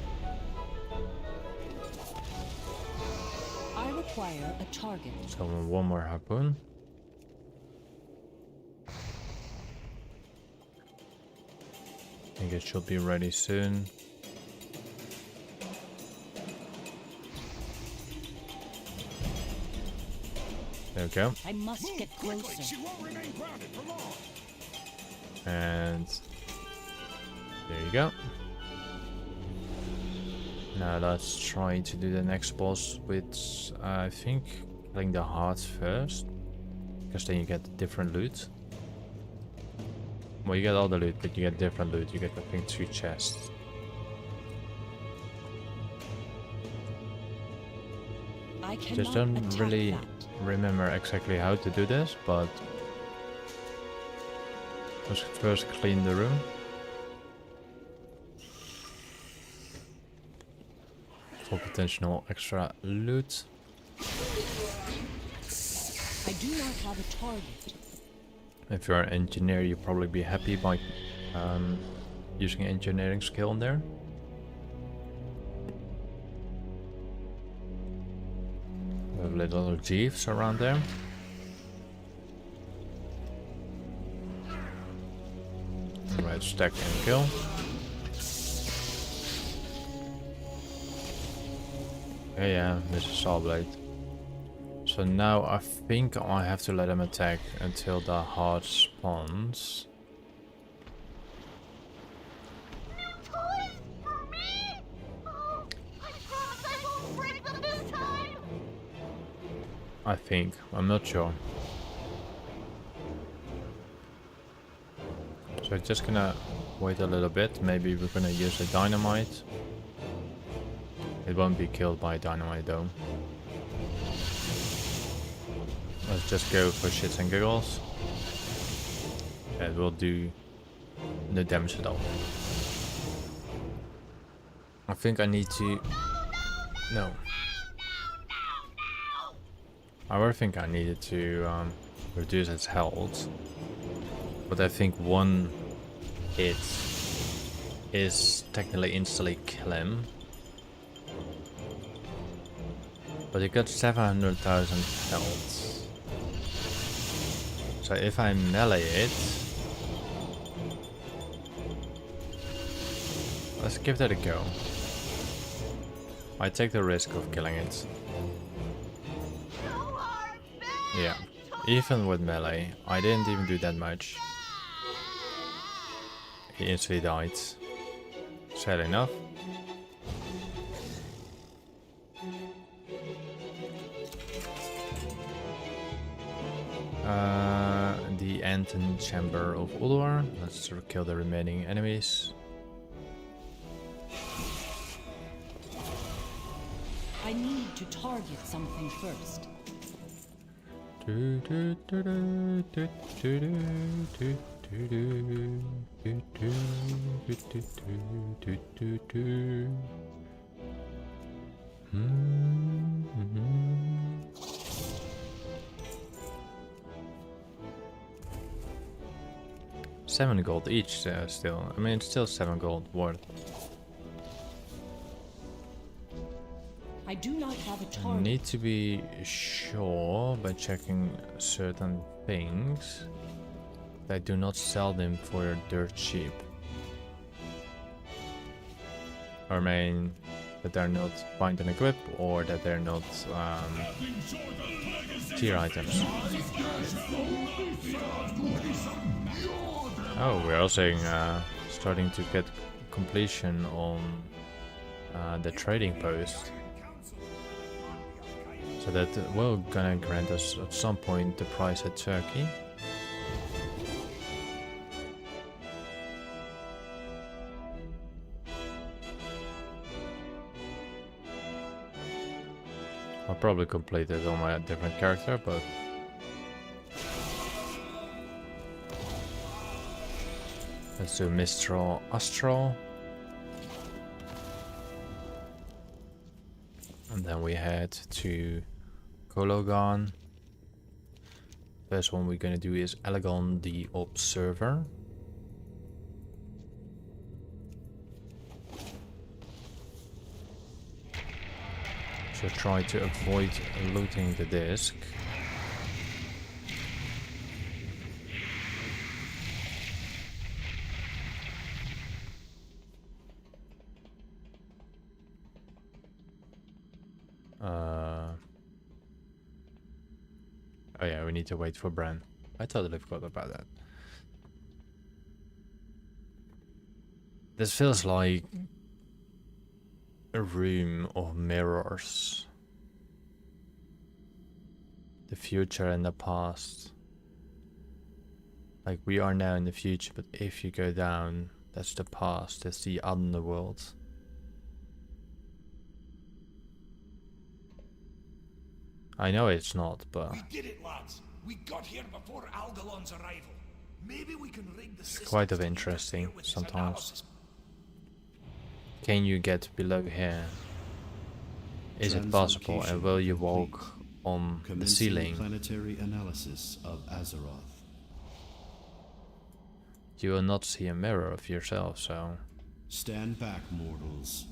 I require a target. So one more harpoon. I think it should be ready soon. There we go. I must get closer. She won't remain grounded for long. And there you go. Now let's try to do the next boss with, I think, killing the hearts first. Because then you get different loot. Well, you get all the loot, but you get different loot. You get, I think, 2 chests. I Just cannot don't attack really that. remember exactly how to do this, but let's first clean the room. For potential extra loot. I do not have a target. If you're an engineer, you'll probably be happy by using engineering skill in there. We have little jeeves around there. Right, stack and kill. Yeah, this is saw blade. So now I think I have to let him attack until the heart spawns. I think. I'm not sure. So I'm just gonna wait a little bit. Maybe we're gonna use a dynamite. It won't be killed by dynamite though. Let's just go for shits and giggles. It will do no damage at all. I think I need to... No. I think I needed to reduce its health. But I think one hit is technically instantly kill him. But he got 700,000 health. So if I melee it, Let's give that a go. I take the risk of killing it. Yeah, even with melee, I didn't even do that much. He instantly died. Sad enough. The Anton Chamber of Ulor. Let's kill the remaining enemies. I need to target something first. $7 gold each still. I mean, it's still 7 gold worth. I do not have a I target. need to be sure by checking certain things that I do not sell them for dirt cheap. Or I mean, that they're not bind and equip, or that they're not tier items. Oh, we're also starting to get completion on the trading post. So that will gonna grant us at some point the price at Turkey. I'll probably complete it on my different character, but let's do Mistral Astral. And then we head to Kologan. First one we're gonna do is Elegon the Observer. So try to avoid looting the disc. Oh yeah, we need to wait for Bran. I totally forgot about that. This feels like a room of mirrors. The future and the past. Like we are now in the future, but if you go down, that's the past, that's the underworld. I know it's not, but We did it, lads. We got here before Algalon's arrival. Maybe we can rig the system. it's quite of interesting sometimes. Can you get below here? Is it possible? And will you walk on the ceiling? Planetary analysis of Azeroth. You will not see a mirror of yourself, so Stand back, mortals.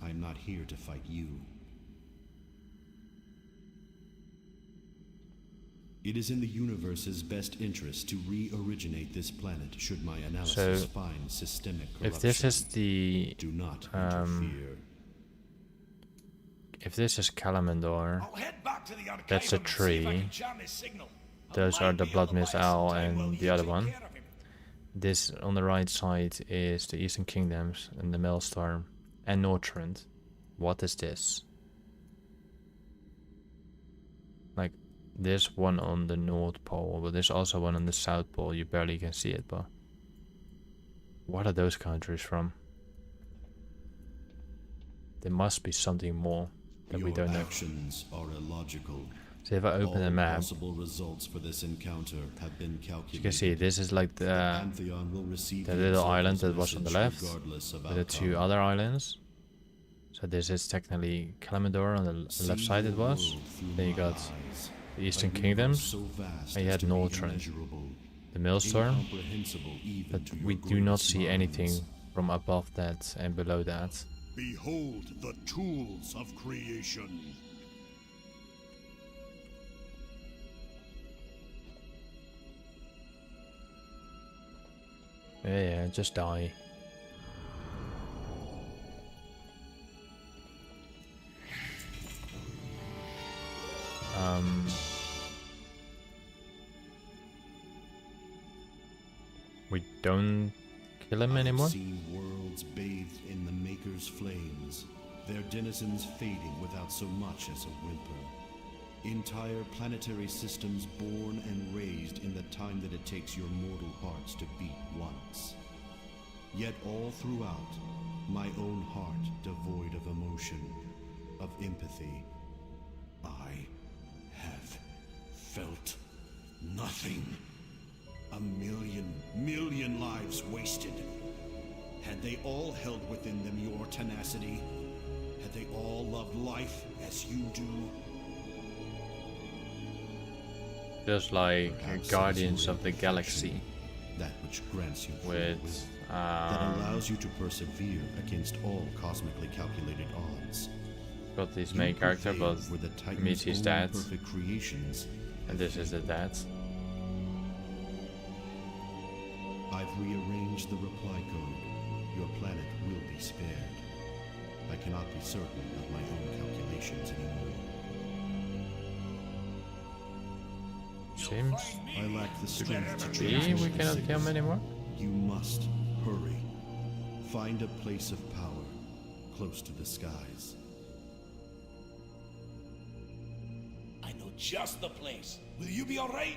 I'm not here to fight you. It is in the universe's best interest to re-originate this planet should my analysis find systemic corruption. if this is the Do not interfere. if this is Kalimdor, I'll head back to the archive that's a and see if I tree. can jam his signal. Those I are might the be Blood able to Mist buy some Owl time while and you the other take one. care of him. This on the right side is the Eastern Kingdoms and the Maelstrom and Northrend. What is this? Like, there's one on the North Pole, but there's also one on the South Pole. You barely can see it, but what are those countries from? There must be something more that we don't know. Actions are illogical. So if I open the map, Possible results for this encounter have been calculated. you can see this is like the Pantheon will receive little Exalt's island that was on the message left, regardless of with the two outcome. other islands. So this is technically Kalimdor on the left side it was. Then you got the Eastern Kingdoms, and you had Northrend, the Maelstrom, but we do not see anything from above that and below that. Behold the tools of creation. Yeah, just die. We don't kill him anymore? I've seen worlds bathed in the Maker's flames, their denizens fading without so much as a whimper. Entire planetary systems born and raised in the time that it takes your mortal hearts to beat once. Yet all throughout, my own heart devoid of emotion, of empathy, I have felt nothing. A million lives wasted. Had they all held within them your tenacity? Had they all loved life as you do? Just like Guardians of the Galaxy. That which grants you with that allows you to persevere against all cosmically calculated odds. Got this main character, but meets his dad. Perfect creations, and this is the dad. I've rearranged the reply code. Your planet will be spared. I cannot be certain of my own calculations anymore. Seems I lack the strength to be we cannot kill him anymore. You must hurry. Find a place of power close to the skies. I know just the place. Will you be alright?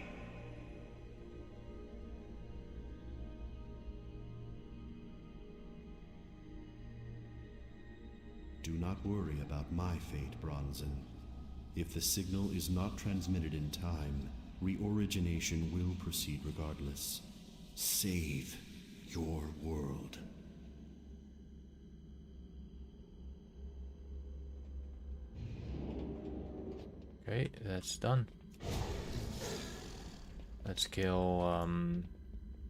Do not worry about my fate, Bronzen. If the signal is not transmitted in time, reorigination will proceed regardless. Save your world. Okay, that's done. Let's kill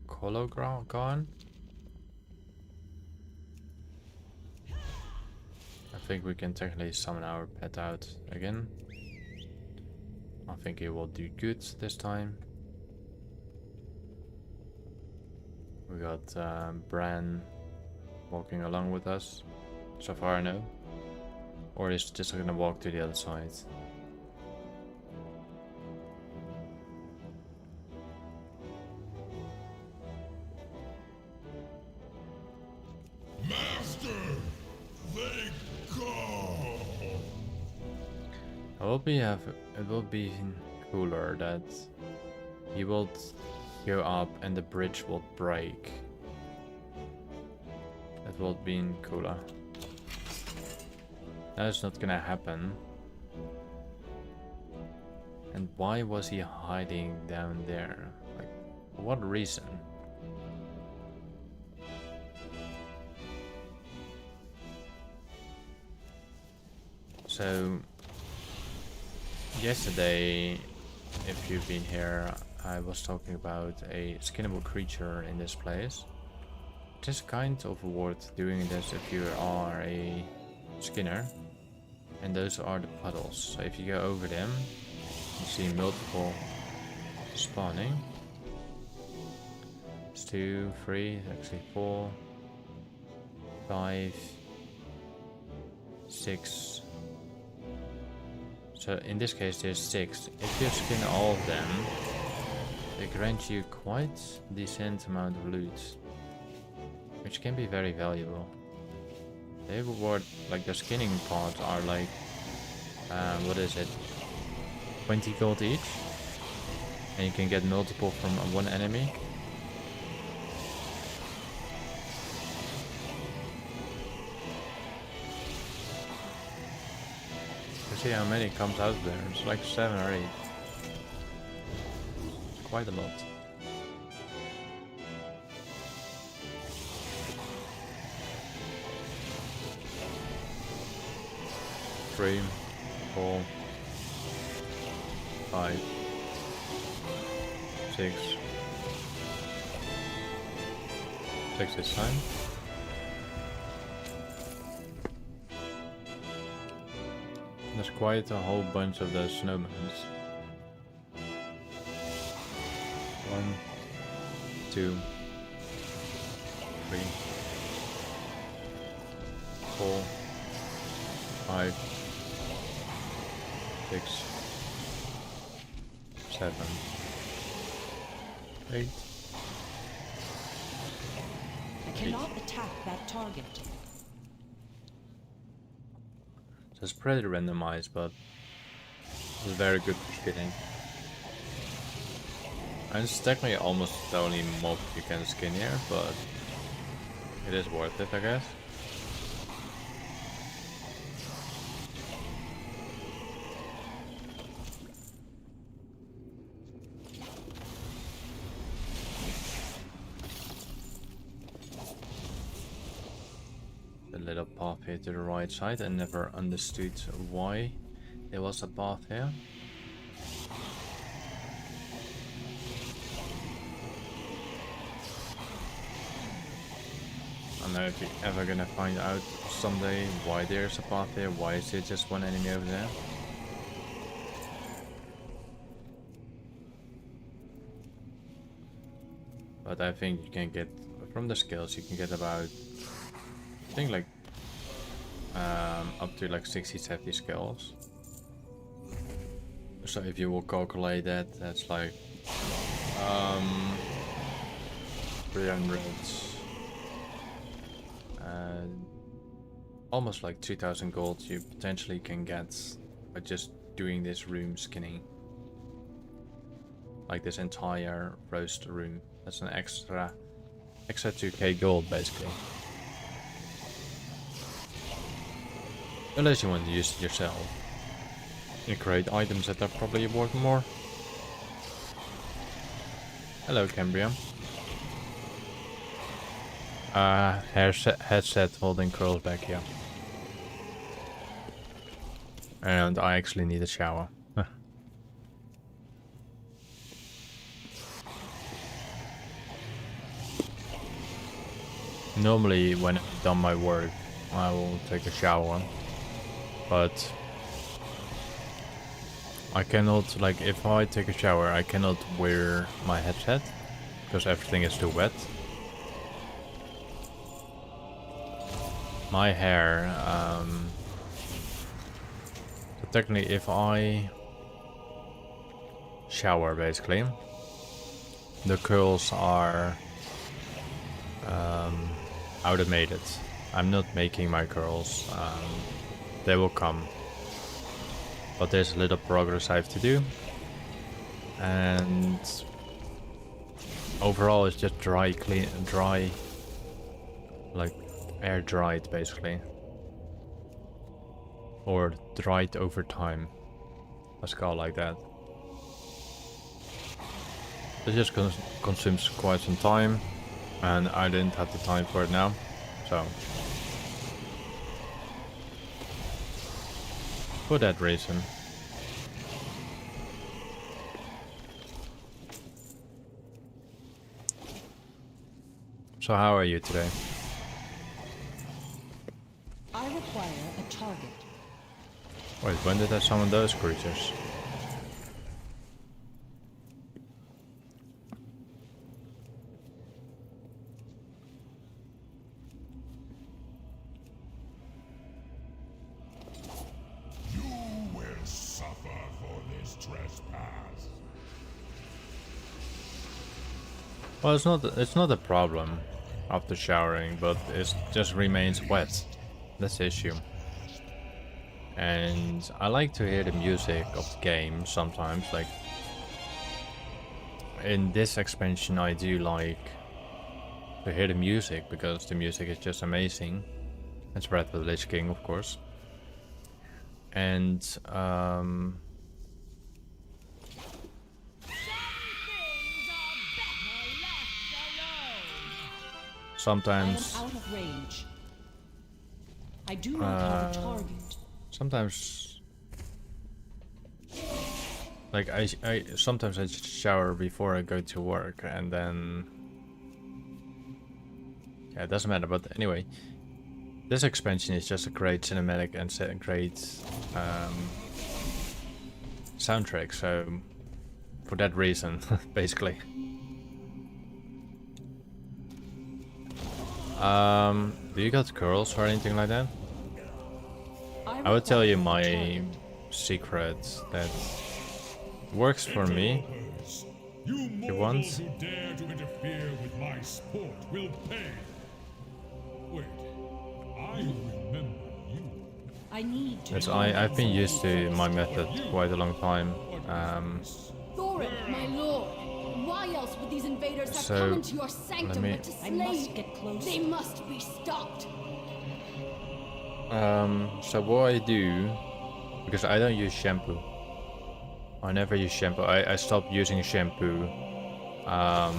Kologon. I think we can technically summon our pet out again. I think it will do good this time. We got Bran walking along with us, so far I know. Or is just gonna walk to the other side. Master, they go. It will be cooler that he will go up and the bridge will break. That will be cooler. That's not gonna happen. And why was he hiding down there? Like, for what reason? So yesterday, if you've been here, I was talking about a skinnable creature in this place. It is kind of worth doing this if you are a skinner. And those are the puddles. So if you go over them, you see multiple spawning. It's 2, 3, actually 4, 5, 6. So in this case there's 6. If you skin all of them, they grant you quite a decent amount of loot, which can be very valuable. They reward, like the skinning parts are like, what is it, 20 gold each, and you can get multiple from one enemy. See how many comes out there. It's like 7 or 8. Quite a lot. Three, 4, 5, 6. 6 this time. There's quite a whole bunch of those snowmans. 1, 2, 3, 4, 5, 6, 7, 8. I cannot attack that target. So it's pretty randomized, but it's very good for skinning. And it's technically almost the only mob you can skin here, but it is worth it, I guess. The little path here to the right side. I never understood why there was a path here. I don't know if you're ever gonna find out someday why there's a path there. Why is there just one enemy over there? But I think you can get, from the skills, you can get about, I think like, up to like 60-70 skills. So if you will calculate that, that's like 300, almost like 2000 gold you potentially can get by just doing this room skinning. Like this entire roast room. That's an extra 2k gold basically. Unless you want to use it yourself. You create items that are probably worth more. Hello Cambrium. Headset holding curls back here. And I actually need a shower. Normally when I've done my work I will take a shower, but I cannot, like if I take a shower I cannot wear my headset because everything is too wet. My hair, so technically if I shower basically, the curls are automated. I'm not making my curls, they will come. But there's a little progress I have to do. And overall it's just dry, like air dried basically. Or dried over time. Let's call it like that. It just consumes quite some time. And I didn't have the time for it now. So for that reason. So how are you today? I require a target. Wait, when did I summon those creatures? Well, it's not a problem after showering, but it just remains wet. That's the issue. And I like to hear the music of the game sometimes, like in this expansion I do like to hear the music because the music is just amazing. It's Breath of the Lich King, of course. And sometimes I am out of range. I do not have a target. Sometimes, like sometimes I just shower before I go to work, and then yeah, it doesn't matter. But anyway, this expansion is just a great cinematic and great soundtrack. So for that reason, basically. Do you got curls or anything like that? I would tell you my secret that works for me. You You want? mortals who dare to interfere with my sport will pay. Wait, I remember you. I need to. Yes, I've been used to my method quite a long time. Thorin, my lord, why else would these invaders have So, come into your sanctum me- but to I slay must you? get closer. They must be stopped. So what I do, because I don't use shampoo. I never use shampoo. I stopped using shampoo I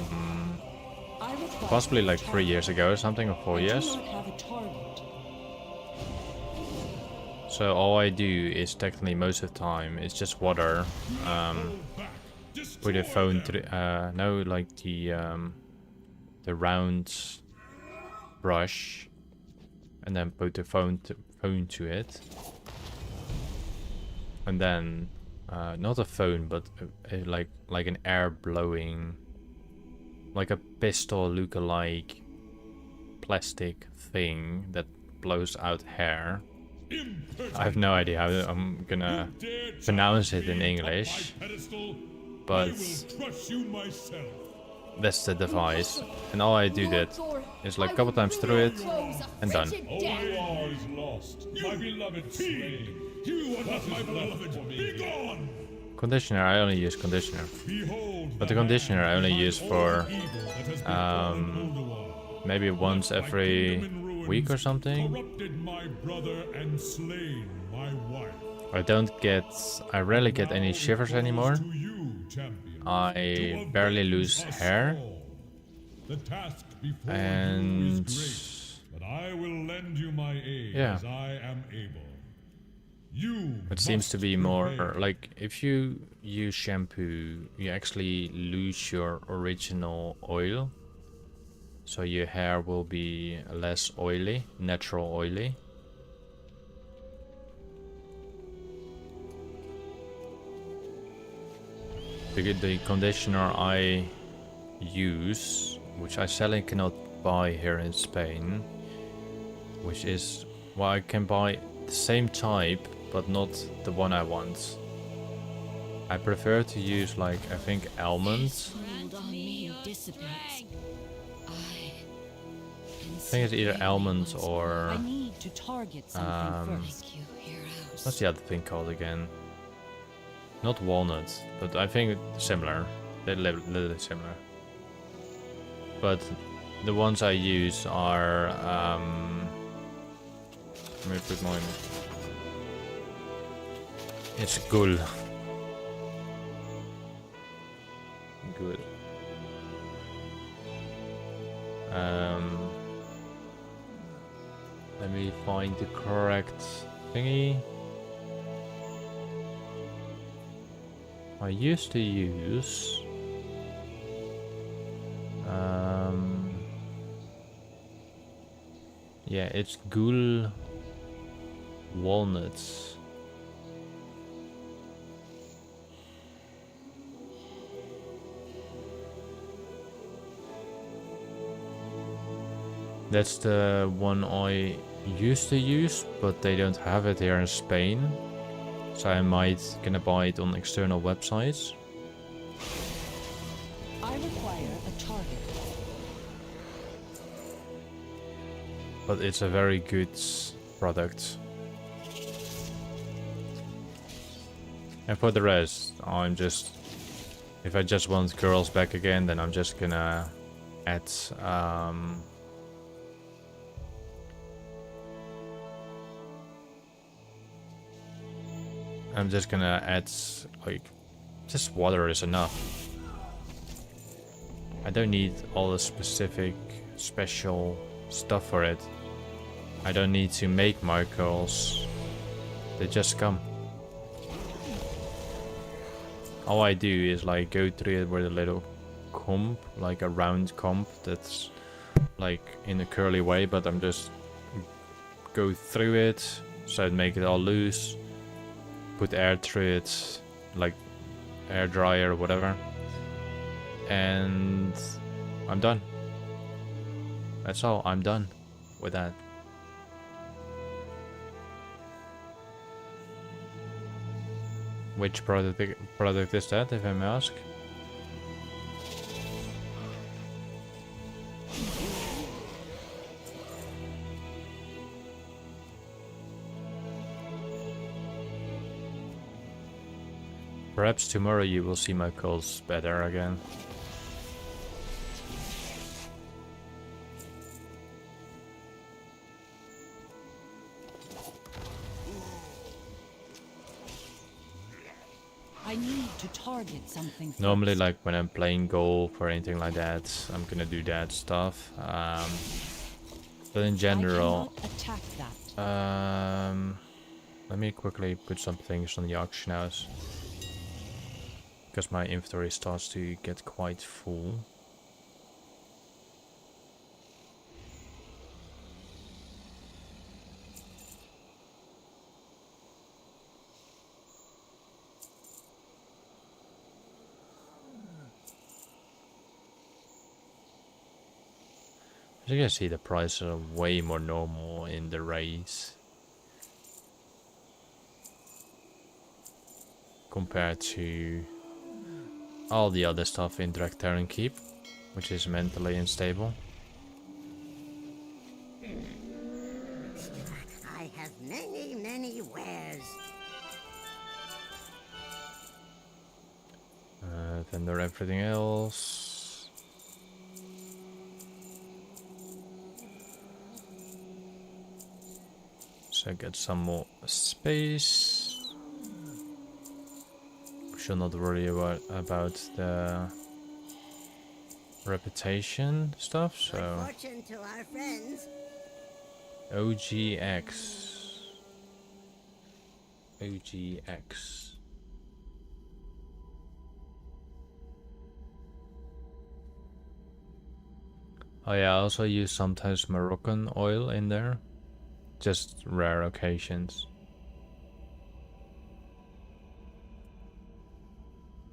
require possibly like a 3 target. years ago or something, or 4 I years. do not have a target. So all I do is technically most of the time it's just water. Put a phone through, no, like the round brush, and then put the phone to it, and then not a phone, but like an air blowing, like a pistol look-alike plastic thing that blows out hair. I have no idea how I'm gonna pronounce it in English, but that's the device. And all I do that is like a couple times through it and done. All is lost. My beloved slain. You are not my beloved. Be gone. Conditioner, I only use conditioner. Behold, But the conditioner I only use for maybe once every week or something. corrupted my brother and slain my wife. I rarely get any shivers anymore. To you, champion. I barely lose hair. The task before And you is great, but I will lend you my aid yeah. as I am able. You It seems must to be more prevail. like if you use shampoo, you actually lose your original oil. So your hair will be less oily, natural oily. The conditioner I use, which I sadly cannot buy here in Spain, which is, well, I can buy the same type, but not the one I want. I prefer to use, like, I think almonds. Hold on me and dissipates. I think it's either almonds or I need to target something first. what's the other thing called again? Not walnut, but I think similar. They're little similar. But the ones I use are let me put mine. It's gul. Good. Let me find the correct thingy. I used to use yeah, it's ghoul walnuts. That's the one I used to use, but they don't have it here in Spain. So I might gonna buy it on external websites. I require a target. But it's a very good product. And for the rest, I'm just... If I just want girls back again, then I'm just gonna add... I'm just gonna add, like, just water is enough. I don't need all the specific, special stuff for it. I don't need to make my girls. They just come. All I do is like go through it with a little comb, like a round comb that's like in a curly way, but I'm just go through it, so I'd make it all loose. Put air through it, like air dryer or whatever, and I'm done. That's all, I'm done with that. Which product is that, if I may ask? Perhaps tomorrow you will see my calls better again. I need to target something first. Normally, like when I'm playing golf or anything like that, I'm gonna do that stuff. But in general, I cannot attack that. let me quickly put some things on the auction house, because my inventory starts to get quite full. As you can see, the prices are way more normal in the race compared to all the other stuff in Draktharen Keep, which is mentally unstable. I have many, many wares. Vendor everything else. So get some more space. We should not worry about the reputation stuff. So Good fortune to our friends. OGX. OGX. Oh yeah, I also use sometimes Moroccan oil in there. Just rare occasions.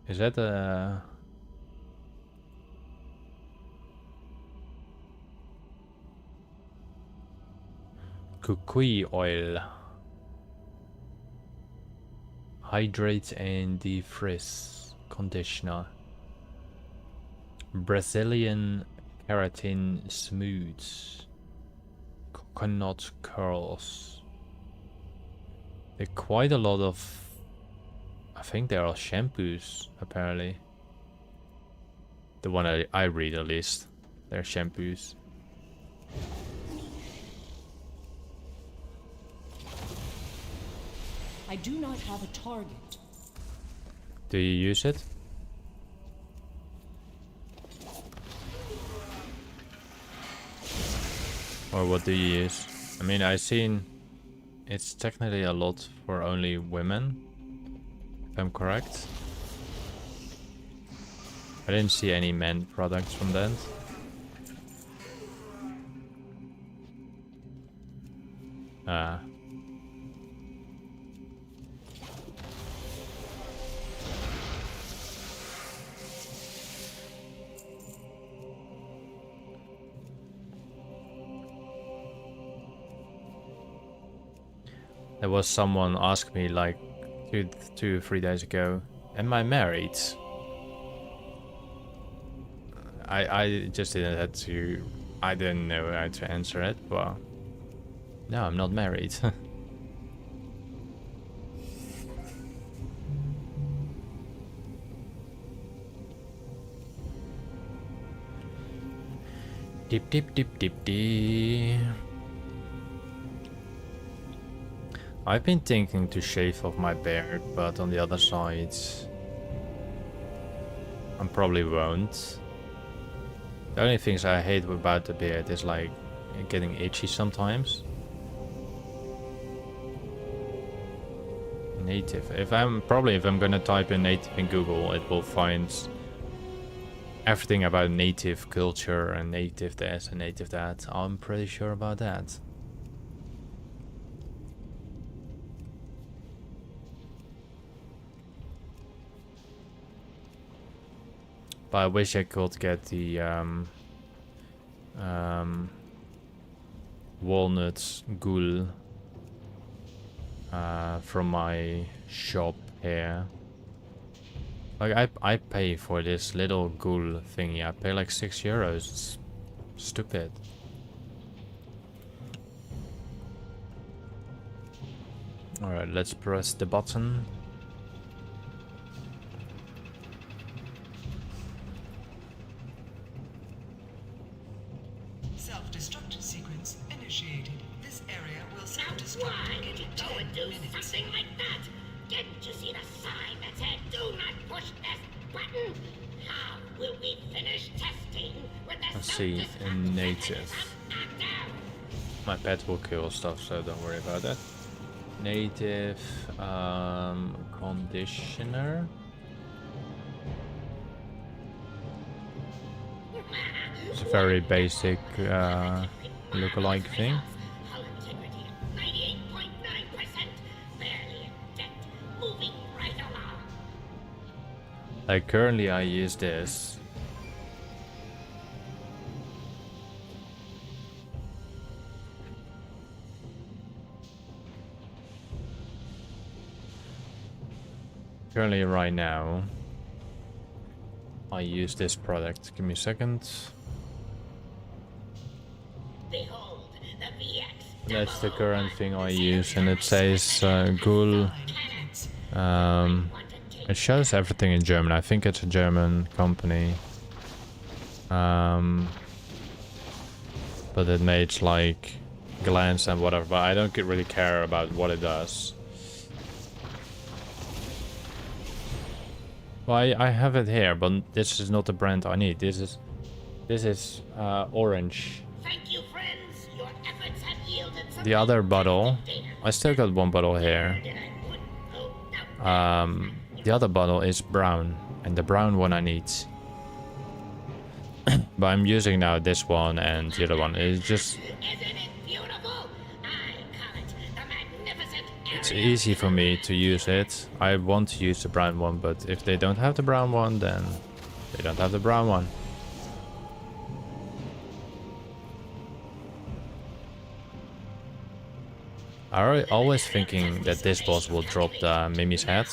Is that a... Kukui oil. Hydrate and defrizz conditioner. Brazilian keratin smooths. Coconut curls. There are quite a lot of... I think there are shampoos, apparently. The one I read at least. They're shampoos. I do not have a target. Do you use it? Or what do you use? I mean, I've seen it's technically a lot for only women, if I'm correct. I didn't see any men products from that. Ah. There was someone asked me like 2 or 3 days ago, am I married? I just didn't have to, I didn't know how to answer it, but no, I'm not married. Dip dip dip dip dip. I've been thinking to shave off my beard, but on the other side, I probably won't. The only things I hate about the beard is like getting itchy sometimes. Native. If I'm gonna type in native in Google, it will find everything about native culture and native this and native that. I'm pretty sure about that. But I wish I could get the walnut ghoul from my shop here. Like I pay for this little ghoul thingy. I pay like €6. It's stupid. Alright, let's press the button. Self-destruct sequence initiated. This area will self-destruct Why did you in go 10 and do minutes. something like that? Didn't you see the sign that said, "Do not push this button"? How will we finish testing with the Let's see, self-destruct in native. mechanism active? My pet will kill stuff, so don't worry about that. Native conditioner. It's a very basic lookalike thing. Hull integrity at 98.9%. Barely a dent. Moving right along. Like currently I use this. Currently right now I use this product. Give me a second. Behold, the VX. That's the current thing I use, and it says ghoul. It shows everything in German. I think it's a German company. But it makes like glands and whatever, but I don't really care about what it does. Well, I have it here, but this is not the brand I need. This is orange. Thank you, friends. Your efforts have yielded some The other bottle, I still got one bottle here. The other bottle is brown, and the brown one I need. But I'm using now this one and the other one. It's just... It's easy for me to use it. I want to use the brown one, but if they don't have the brown one, then they don't have the brown one. I'm always thinking that this boss will drop the Mimi's head.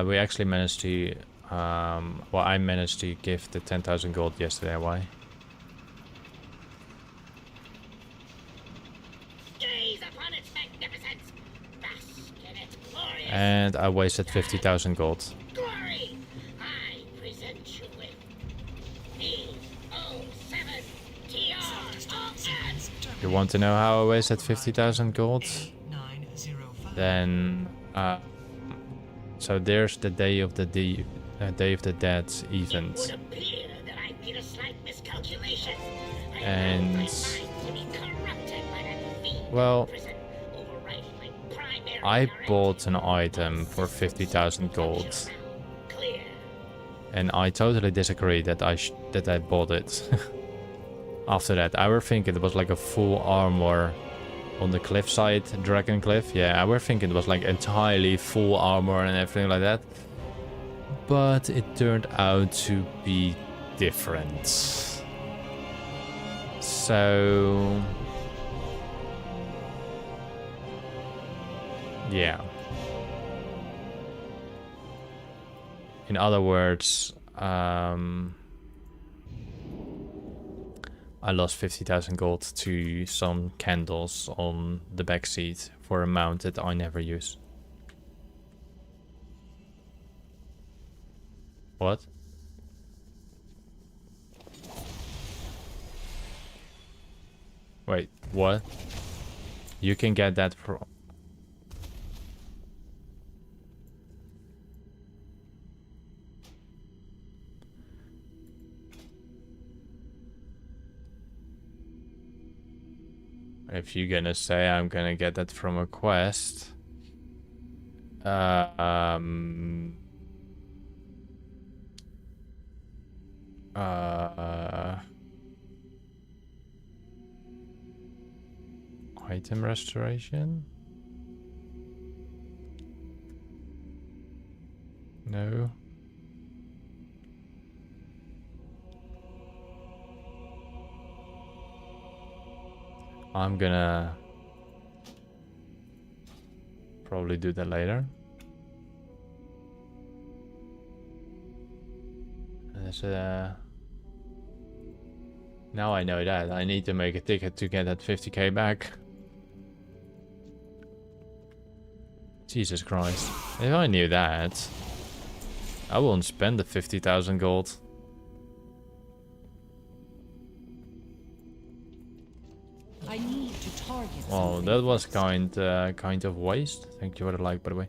We actually managed to... well, I managed to give the 10,000 gold yesterday, why? And I wasted 50,000 gold. Glory! I present you with You want to know how I wasted 50,000 gold? Then, so there's the Day of the Dead event. It would appear that I made a slight miscalculation. And well, I bought an item for 50,000 gold, and I totally disagree that I bought it. After that, I were thinking it was like a full armor on the cliffside, dragon cliff. Yeah, I were thinking it was like entirely full armor and everything like that. But it turned out to be different. So yeah. In other words, I lost 50,000 gold to some candles on the back seat for a mount that I never use. What? Wait, what? You can get that from... If you're gonna say I'm gonna get that from a quest, item restoration? No. I'm gonna probably do that later. There's now I know that. I need to make a ticket to get that 50k back. Jesus Christ. If I knew that, I wouldn't spend the 50,000 gold. I need to target. Well, that was kind of waste. Thank you for the like, by the way.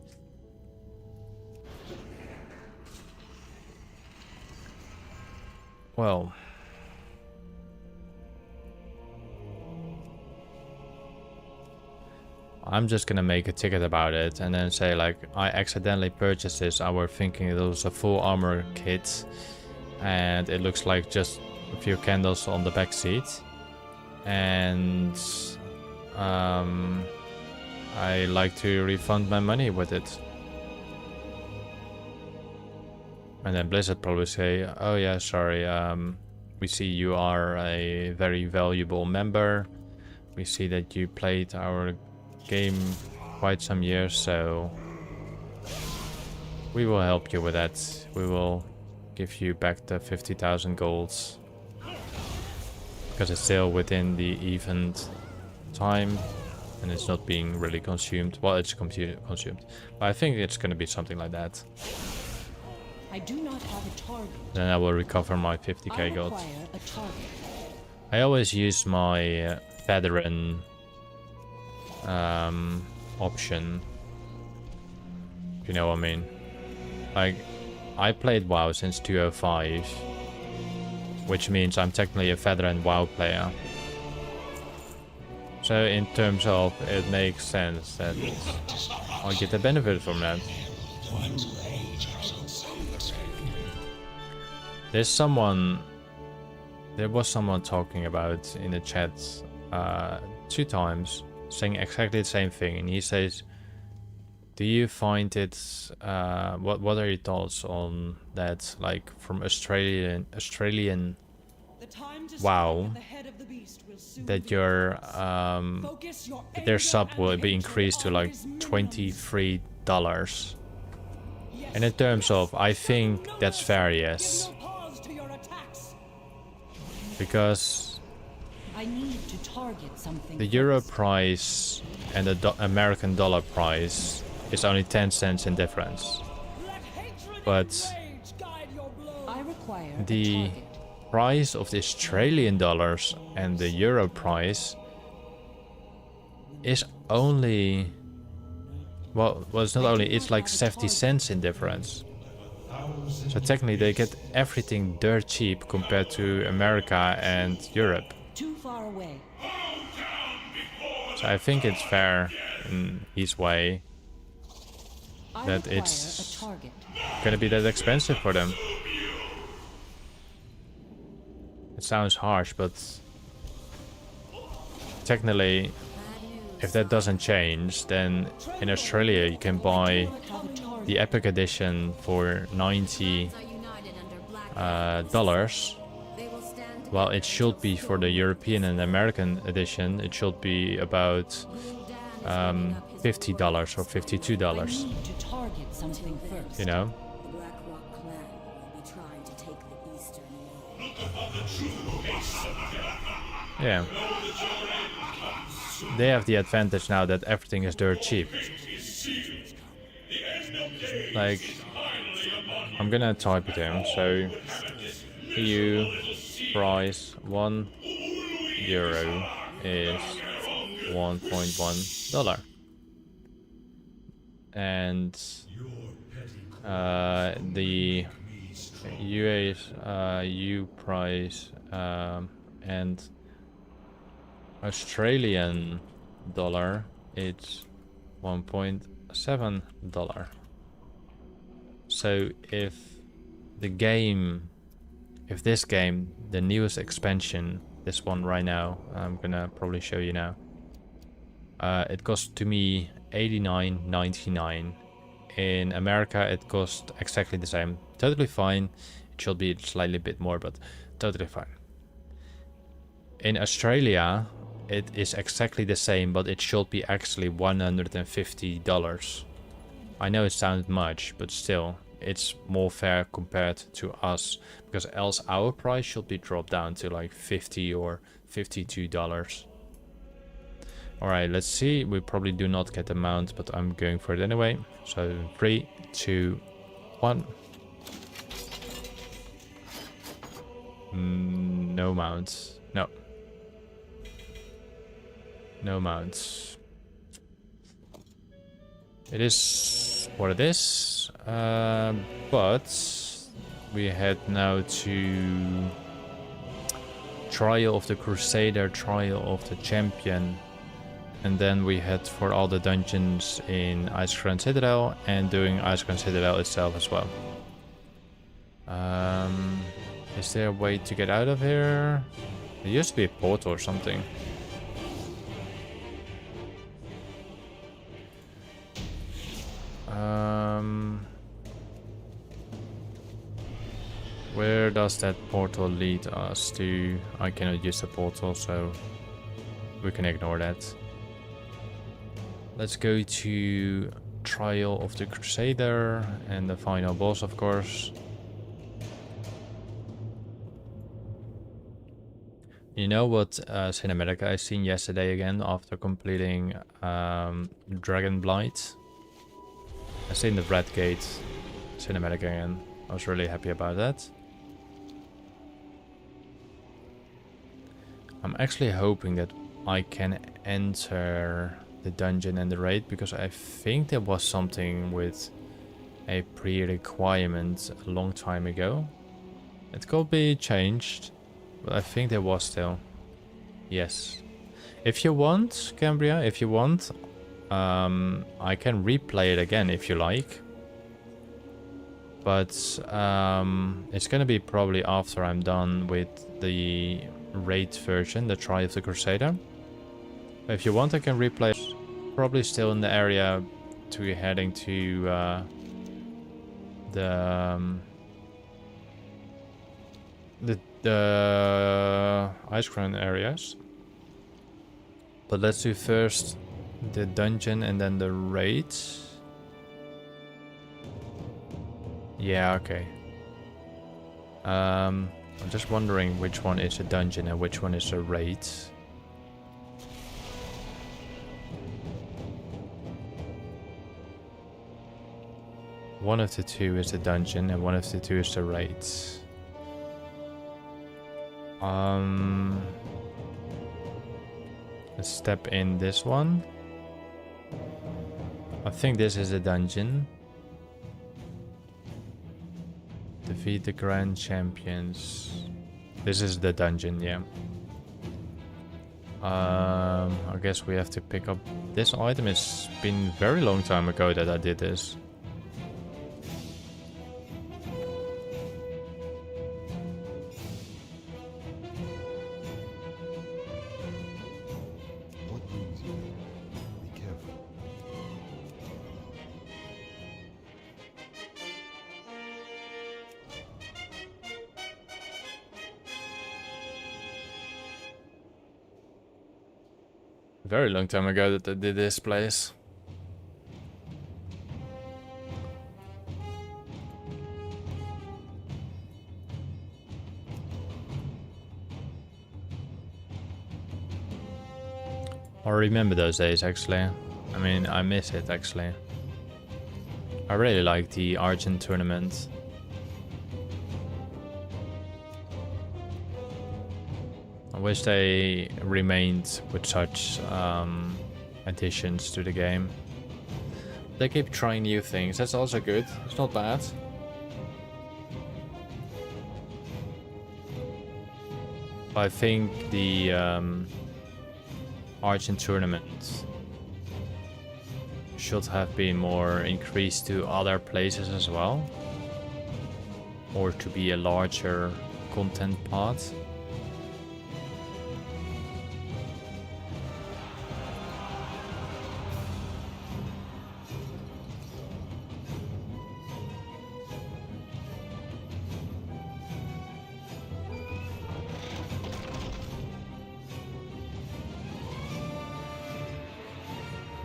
Well, I'm just gonna make a ticket about it and then say like, I accidentally purchased this. I was thinking it was a full armor kit and it looks like just a few candles on the back seat. And I like to refund my money with it. And then Blizzard probably say, oh yeah, sorry, we see you are a very valuable member. We see that you played our game quite some years, so we will help you with that. We will give you back the 50,000 golds. Because it's still within the event time and it's not being really consumed. Well, it's consumed. But I think it's going to be something like that. I do not have a target. Then I will recover my 50k gold. I always use my veteran option. If you know what I mean. Like, I played WoW since 2005. Which means I'm technically a veteran WoW player. So in terms of, it makes sense that I get the benefit from that. There was someone talking about in the chat 2 times, saying exactly the same thing, and he says, do you find it, what are your thoughts on that, like from Australian WoW, that your their sub will be increased to like $23. And in terms of, I think that's fair, yes. Because the euro price and the American dollar price is only 10 cents in difference. But the price of the Australian dollars and the euro price is only, well, it's not only, it's like 70 cents in difference. So technically they get everything dirt cheap compared to America and Europe. Too far away. So I think it's fair in his way that it's gonna be that expensive for them. It sounds harsh, but technically, if that doesn't change, then in Australia you can buy the Epic Edition for $90. Well, it should be for the European and American edition, it should be about $50 or $52. You know? Yeah. They have the advantage now that everything is dirt cheap. Like, I'm gonna type it in, so EU price €1 is $1.1. And the EU price and Australian dollar, it's $1.7. So if this game, the newest expansion, this one right now, I'm gonna probably show you now, it cost to me $89.99. In America it cost exactly the same. Totally fine. It should be slightly bit more, but totally fine. In Australia, it is exactly the same, but it should be actually $150. I know it sounds much, but still, it's more fair compared to us, because else our price should be dropped down to like $50 or $52. Alright, let's see. We probably do not get the mount, but I'm going for it anyway. So 3, 2, 1. No mounts. No. No mounts. It is what it is. But we head now to Trial of the Crusader, Trial of the Champion. And then we head for all the dungeons in Icecrown Citadel and doing Icecrown Citadel itself as well. Is there a way to get out of here? There used to be a portal or something. Where does that portal lead us to? I cannot use the portal, so we can ignore that. Let's go to Trial of the Crusader and the final boss, of course. You know what cinematic I seen yesterday again after completing Dragon Blight? I seen the Red Gate cinematic again. I was really happy about that. I'm actually hoping that I can enter the dungeon and the raid, because I think there was something with a pre-requirement a long time ago. It could be changed, but I think there was still. Yes. If you want, Cambria, if you want, I can replay it again if you like. But it's gonna be probably after I'm done with the raid version, the Trial of the Crusader. But if you want, I can replay it. Probably still in the area to heading to the Icecrown areas. But let's do first the dungeon and then the raid. Yeah, okay. I'm just wondering which one is a dungeon and which one is a raid. One of the two is a dungeon and one of the two is the raid. Let's step in this one. I think this is a dungeon. Defeat the Grand Champions. This is the dungeon, yeah. I guess we have to pick up this item. It's been a very long time ago that I did this. Very long time ago that I did this place. I remember those days actually. I mean, I miss it actually. I really like the Argent tournament. I wish they remained with such additions to the game. They keep trying new things, that's also good, it's not bad. I think the Argent tournament should have been more increased to other places as well. Or to be a larger content part.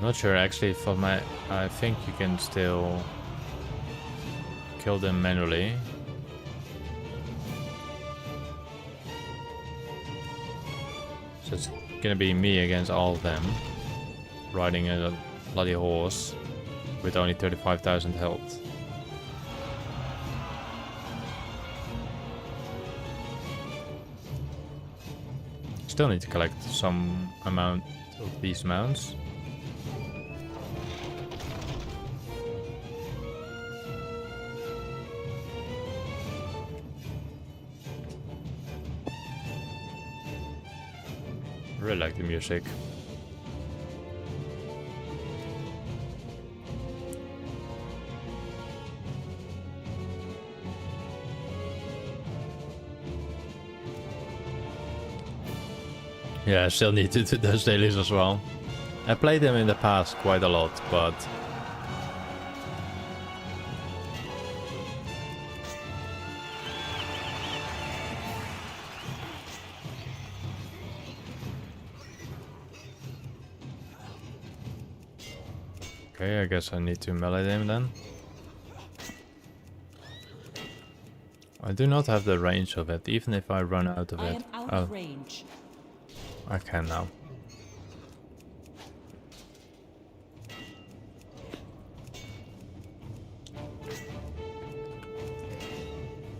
Not sure actually. For my, I think you can still kill them manually. So it's gonna be me against all of them, riding a bloody horse with only 35,000 health. Still need to collect some amount of these mounts. Really like the music. Yeah, I still need to do those dailies as well. I played them in the past quite a lot, but okay, I guess I need to melee them then. I do not have the range of it, even if I run out of it. I am out of range. I can now.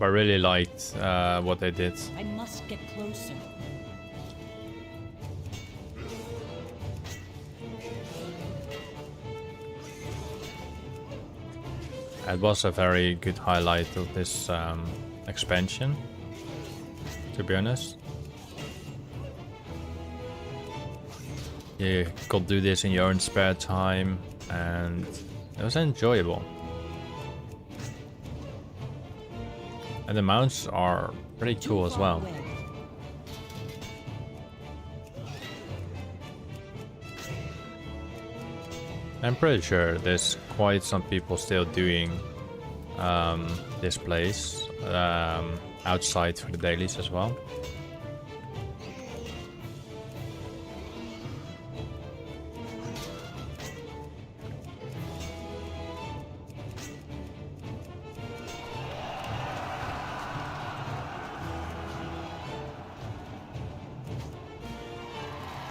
But I really liked what they did. I must get closer. It was a very good highlight of this expansion, to be honest. You could do this in your own spare time, and it was enjoyable. And the mounts are pretty cool as well. I'm pretty sure there's quite some people still doing this place outside for the dailies as well.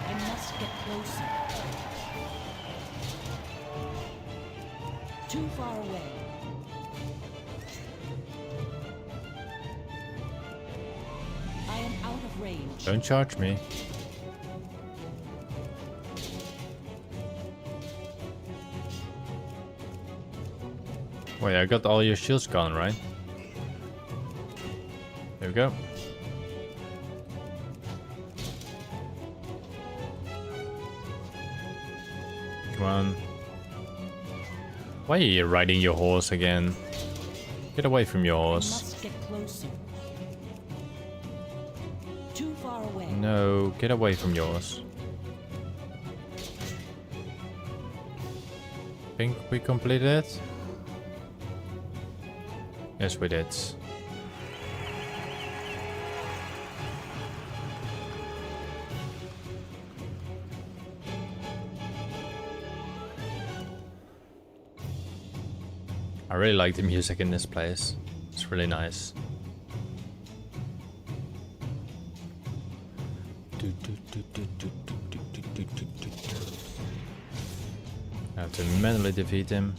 I must get closer. Too far away. I am out of range. Don't charge me. Wait, I got all your shields gone, right? There we go. Come on. Why are you riding your horse again? Get away from your I horse. must get closer. Too far away. No, get away from yours. Think we completed it? Yes, we did. I really like the music in this place. It's really nice. I have to manually defeat him.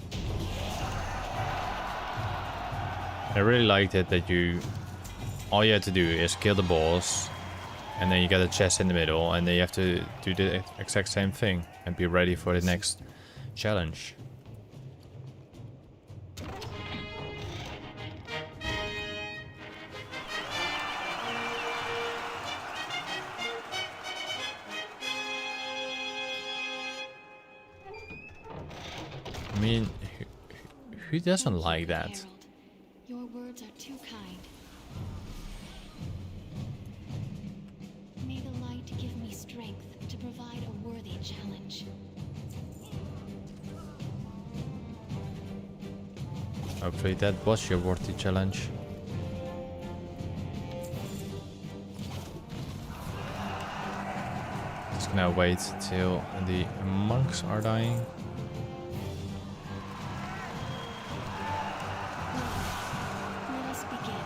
I really liked it that all you have to do is kill the boss, and then you get a chest in the middle, and then you have to do the exact same thing and be ready for the next challenge. I mean, who doesn't like that? Harold, your words are too kind. May the light give me strength to provide a worthy challenge. Hopefully that was your worthy challenge. Let's gonna wait till the monks are dying. Let us begin.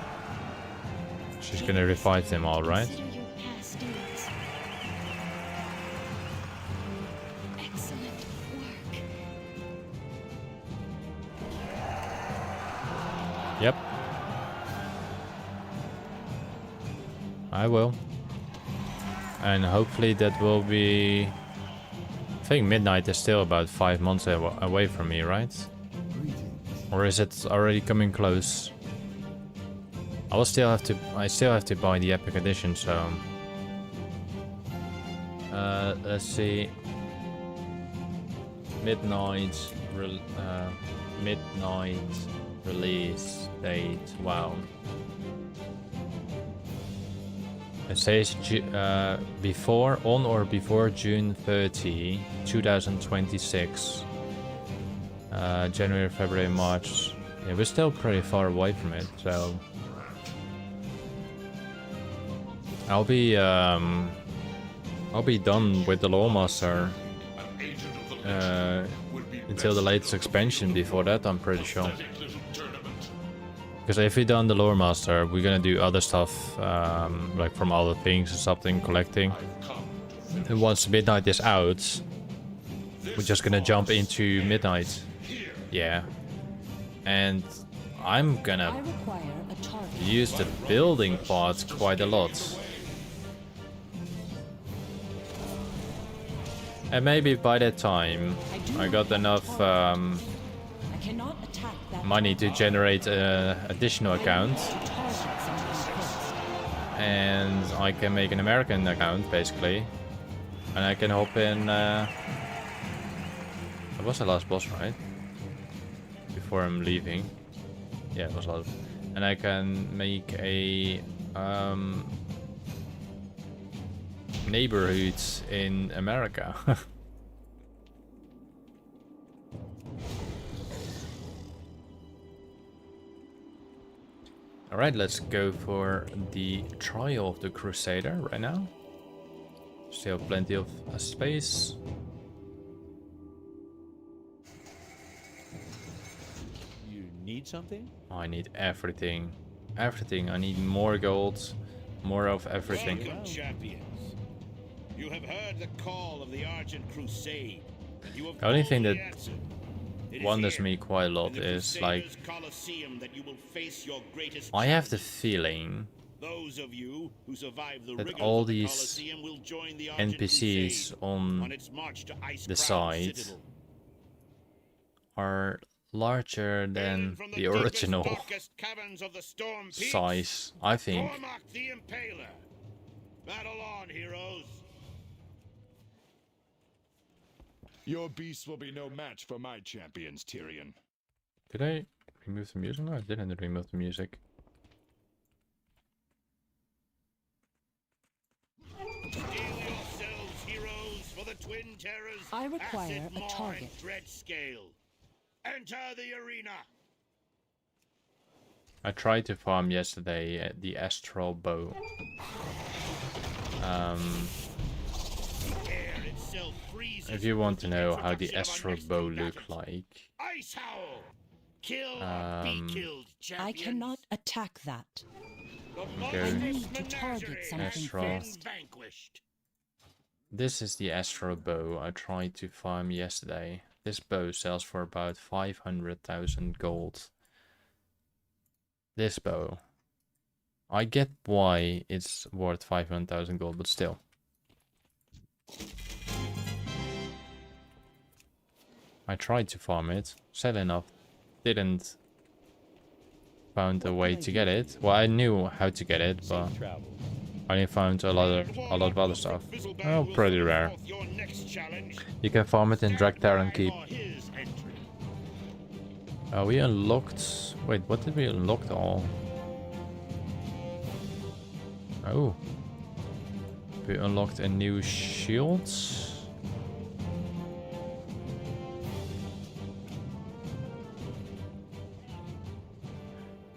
She's gonna revive them all, right? Consider your past deeds. Excellent work. Yep. I will. And hopefully that will be... I think midnight is still about 5 months away from me, right? Or is it already coming close? I still have to buy the Epic Edition, so... let's see... Midnight release date, wow. It says on or before June 30, 2026. January, February, March. Yeah, we're still pretty far away from it, so I'll be done with the Loremaster until the latest expansion. Before that, I'm pretty sure. Because if we done the Loremaster, we're gonna do other stuff, like from other things or something, collecting. And once Midnight is out, we're just gonna jump into Midnight. Yeah. And I'm gonna use the building part quite a lot. And maybe by that time, I got enough money to generate an additional account, and I can make an American account basically, and I can hop in. That was the last boss, right? Before I'm leaving. Yeah, it was last. And I can make a neighborhood in America. Alright, let's go for the Trial of the Crusader right now. Still plenty of space. You need something? I need everything. Everything. I need more gold. More of everything. Welcome, champions. You have heard the call of the Argent Crusade. You have The only thing that answered. wonders me quite a lot is like, I have the feeling that all these NPCs on the side are larger than the original size, I think. Battle on, heroes. Your beasts will be no match for my champions, Tyrion. Did I remove the music? No, I didn't remove the music. Steel yourselves, heroes, for the Twin Terrors. I require a target. Dread scale. Enter the arena. I tried to farm yesterday the Astral Bow. If you want to know how the Astral Bow look like, Ice Howl. Kill or be killed, I cannot attack that. go I need to target something Astral. first. This is the Astral Bow I tried to farm yesterday. This bow sells for about 500,000 gold. This bow. I get why it's worth 500,000 gold, but still. I tried to farm it, sadly enough, didn't found a way to get it. Well, I knew how to get it, but I only found a lot of other stuff. Oh, pretty rare. You can farm it in Dragtaran Keep. We unlocked... Wait, what did we unlock all? Oh. We unlocked a new shield.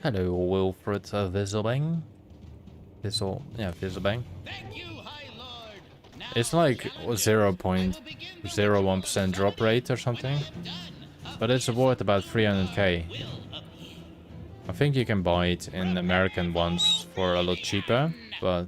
Hello, Wilfred Visselbang. Visselbang. Thank you, High Lord. Now It's like 0.01% drop rate or something. But it's worth about 300k. I think you can buy it in American ones for a lot cheaper, but...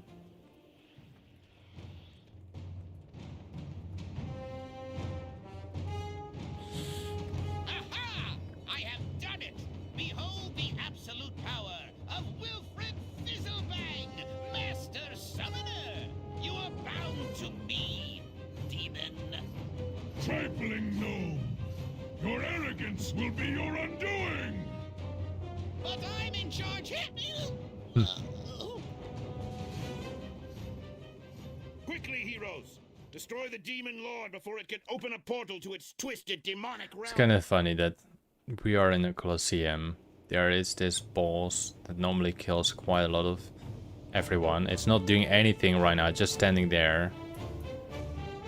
Aha! I have done it! Behold the absolute power of Wilfred Fizzlebang, Master Summoner! You are bound to me, demon. Trifling gnome! Your arrogance will be your undoing! But I'm in charge here! Quickly, heroes! Destroy the demon lord before it can open a portal to its twisted demonic realm! It's kind of funny that we are in a Colosseum. There is this boss that normally kills quite a lot of everyone. It's not doing anything right now, just standing there,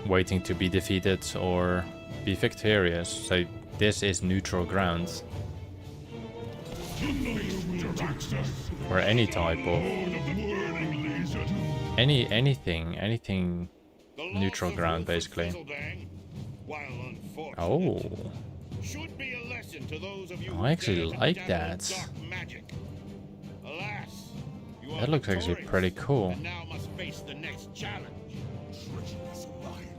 waiting to be defeated or be victorious. So this is neutral ground. Or any type of... anything neutral ground, basically. Oh. I actually like that. That looks actually pretty cool.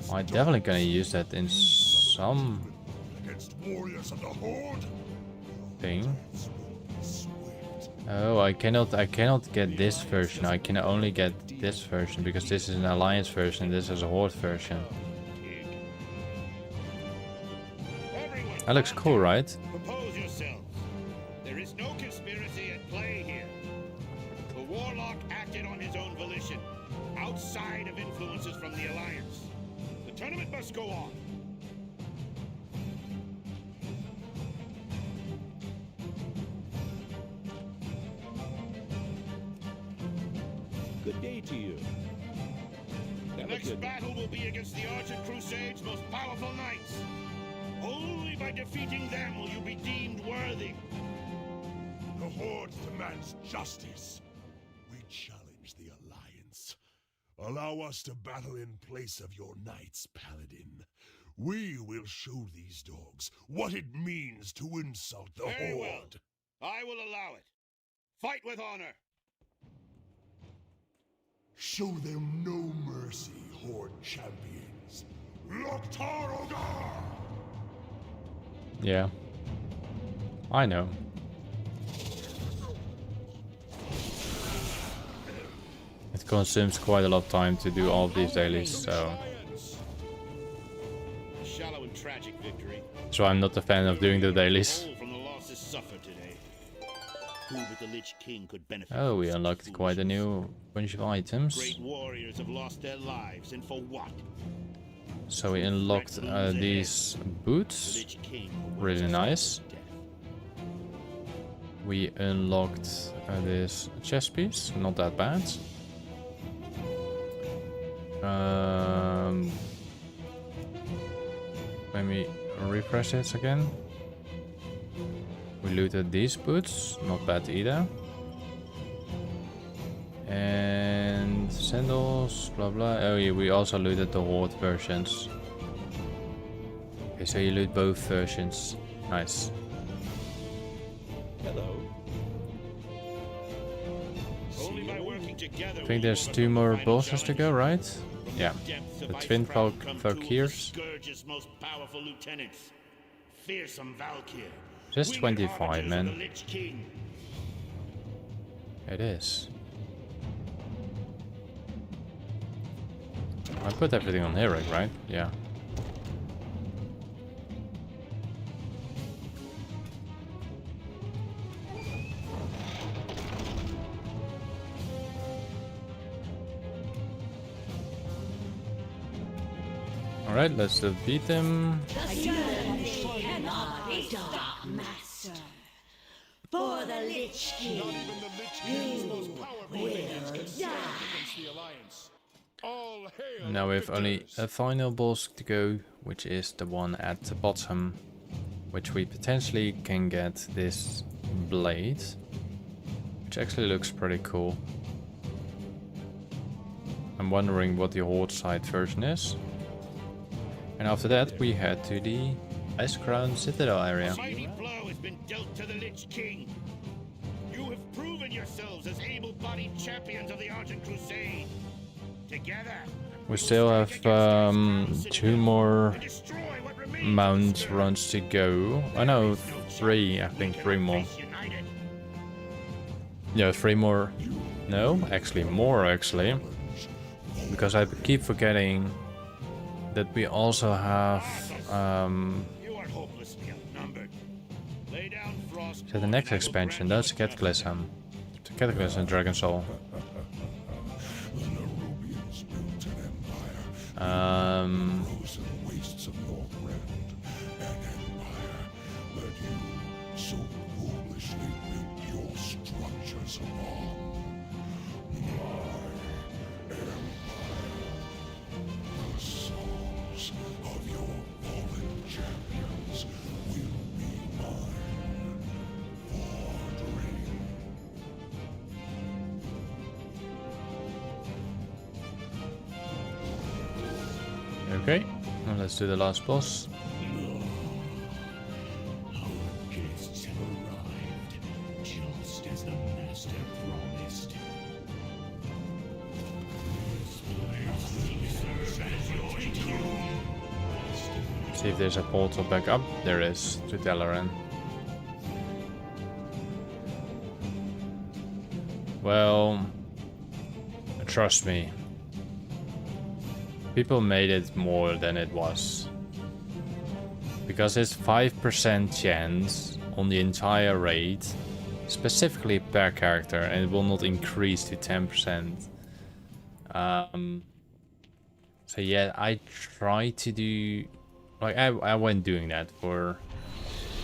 I'm definitely gonna use that in some thing. Oh, I cannot get this version. I can only get this version because this is an alliance version. This is a horde version. That looks cool, right? Compose yourselves. There is no conspiracy at play here. The warlock acted on his own volition, outside of influences from the alliance. The tournament must go on. Good day to you. The next battle will be against the Argent Crusade's most powerful knights. Only by defeating them will you be deemed worthy. The Horde demands justice. We challenge the Alliance. Allow us to battle in place of your knights, Paladin. We will show these dogs what it means to insult the Very well. Horde. I will allow it. Fight with honor. Show them no mercy, Horde champions. Loktar Ogar! Yeah. I know. It consumes quite a lot of time to do all of these dailies, so... A shallow and tragic victory. So I'm not a fan of doing the dailies. From the losses suffered today. Who but the Lich King could benefit? Oh, we unlocked quite a new bunch of items. Great warriors have lost their lives, and for what? So we unlocked these boots. Really nice. We unlocked this chest piece. Not that bad. Let me refresh this again. We looted these boots. Not bad either. And sandals, blah blah. Oh yeah, we also looted the Horde versions. Okay, so you loot both versions. Nice. Hello. I think there's 2 more bosses to go, right? Yeah. The twin Valkyries. Just 25, man. It is. I put everything on Herrick, right? Yeah. Alright, let's defeat him. Master. For the Lich King. Not even the Lich King's most powerful minions can stand against the Alliance. All hail. Now we have only a final boss to go, which is the one at the bottom, which we potentially can get this blade, which actually looks pretty cool. I'm wondering what the Horde side version is. And after that, we head to the Ice Crown Citadel area. A mighty blow has been dealt to the Lich King. You have proven yourselves as able-bodied champions of the Argent Crusade. Together, We still have 2 more mount runs to go. Oh no, 3. I think 3 more. Yeah, 3 more. No, actually more actually. Because I keep forgetting that we also have so the next expansion, that's Cataclysm. Cataclysm Dragon Soul. Okay, now let's do the last boss. Our guests have arrived, just as the Master promised. See if there's a portal back up. There is, to Dalaran. Well, trust me. People made it more than it was. Because it's 5% chance on the entire raid, specifically per character, and it will not increase to 10%. So yeah, I tried to do... Like, I went doing that for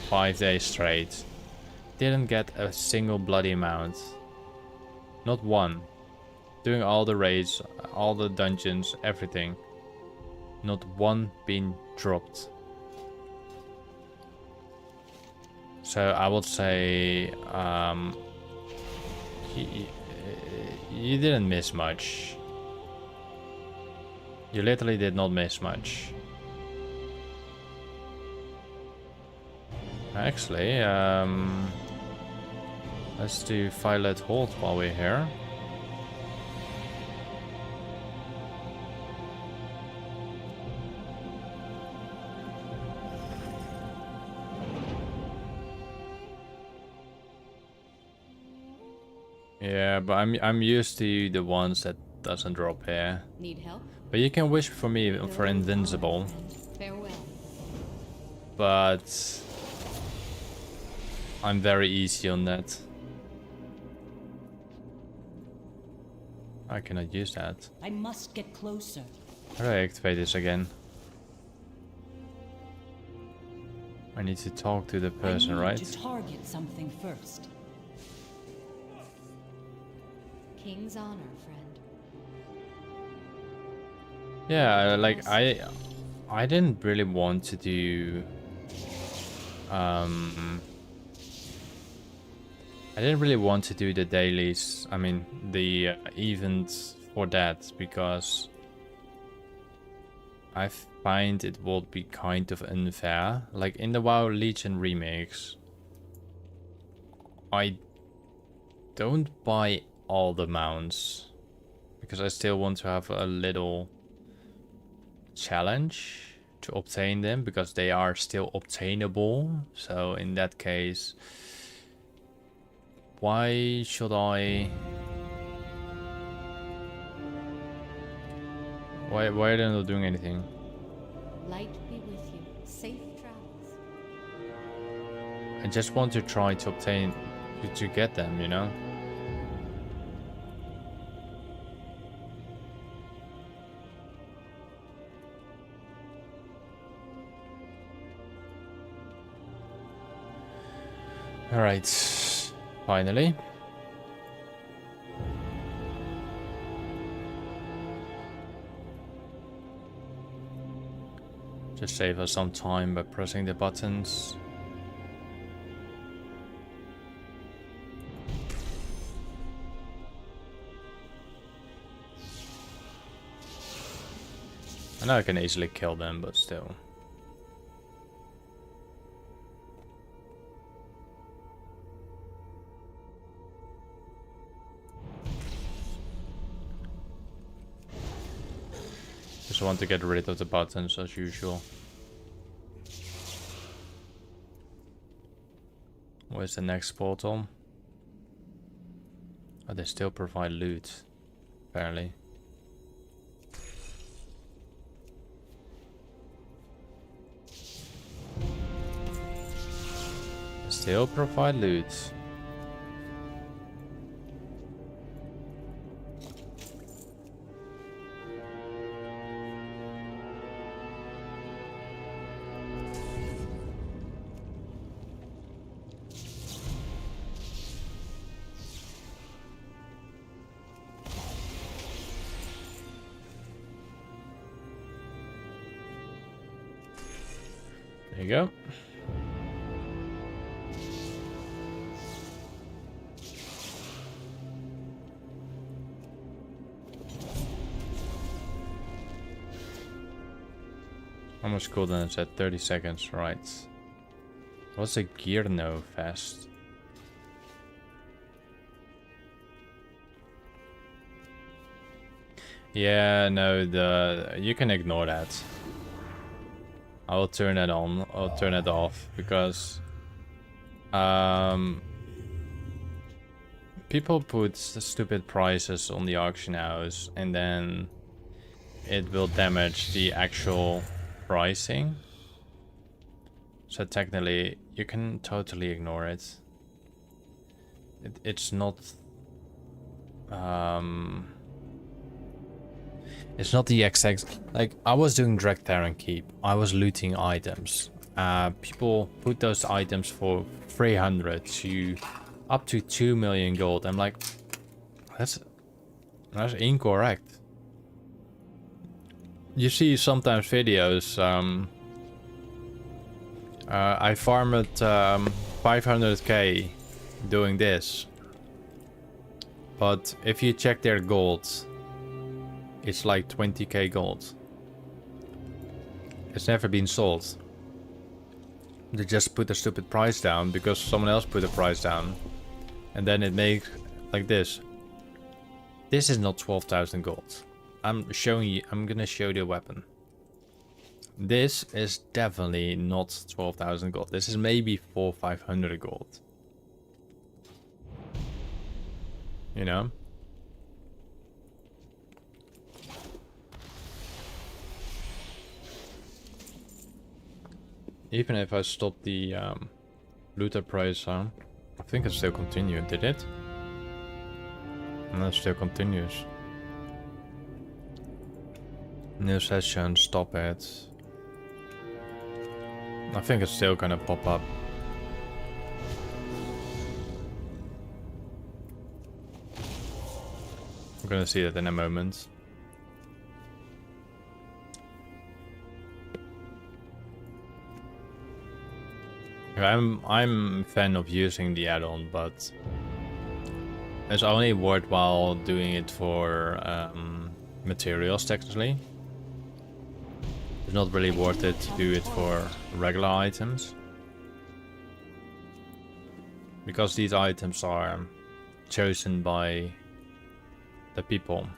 5 days straight. Didn't get a single bloody mount. Not one. Doing all the raids, all the dungeons, everything. Not one being dropped. So I would say you didn't miss much. You literally did not miss much. Actually, let's do Violet Hold while we're here. Yeah, but I'm used to the ones that doesn't drop here. Need help? But you can wish for me for invincible. Farewell. But I'm very easy on that. I cannot use that. I must get closer. How do I activate this again? I need to talk to the person, right? To target something first. King's honor, friend. Yeah, like I didn't really want to do I didn't really want to do the dailies, I mean the events for that, because I find it would be kind of unfair. Like in the WoW Legion remakes, I don't buy all the mounts because I still want to have a little challenge to obtain them, because they are still obtainable. So in that case, why should I... Why are they not doing anything? Light be with you. Safe travels. I just want to try to obtain... to get them, you know? Alright, finally. Just save us some time by pressing the buttons. I know I can easily kill them, but still. Just want to get rid of the buttons as usual. Where's the next portal? Oh, they still provide loot, apparently. They still provide loot. There you go. How much cooldown is that? 30 seconds, right. What's a gear no fast? Yeah, no, you can ignore that. I will turn it on. I'll turn it off because people put stupid prices on the auction house and then it will damage the actual pricing. So technically you can totally ignore it. It's not it's not the exact, like I was doing Drag Terran Keep, I was looting items. People put those items for 300 to up to 2 million gold. I'm like, that's incorrect. You see sometimes videos, I farmed 500k doing this. But if you check their gold, it's like 20k gold. It's never been sold. They just put a stupid price down because someone else put a price down. And then it makes like this. This is not 12,000 gold. I'm showing you, I'm gonna show the weapon. This is definitely not 12,000 gold. This is maybe 400-500 gold. You know? Even if I stop the looter price, I think it still continued, did it? No, it still continues. New session, stop it. I think it's still gonna pop up. We're gonna see that in a moment. I'm a fan of using the add-on, but it's only worthwhile doing it for materials technically. It's not really worth it to do it for regular items, because these items are chosen by the people.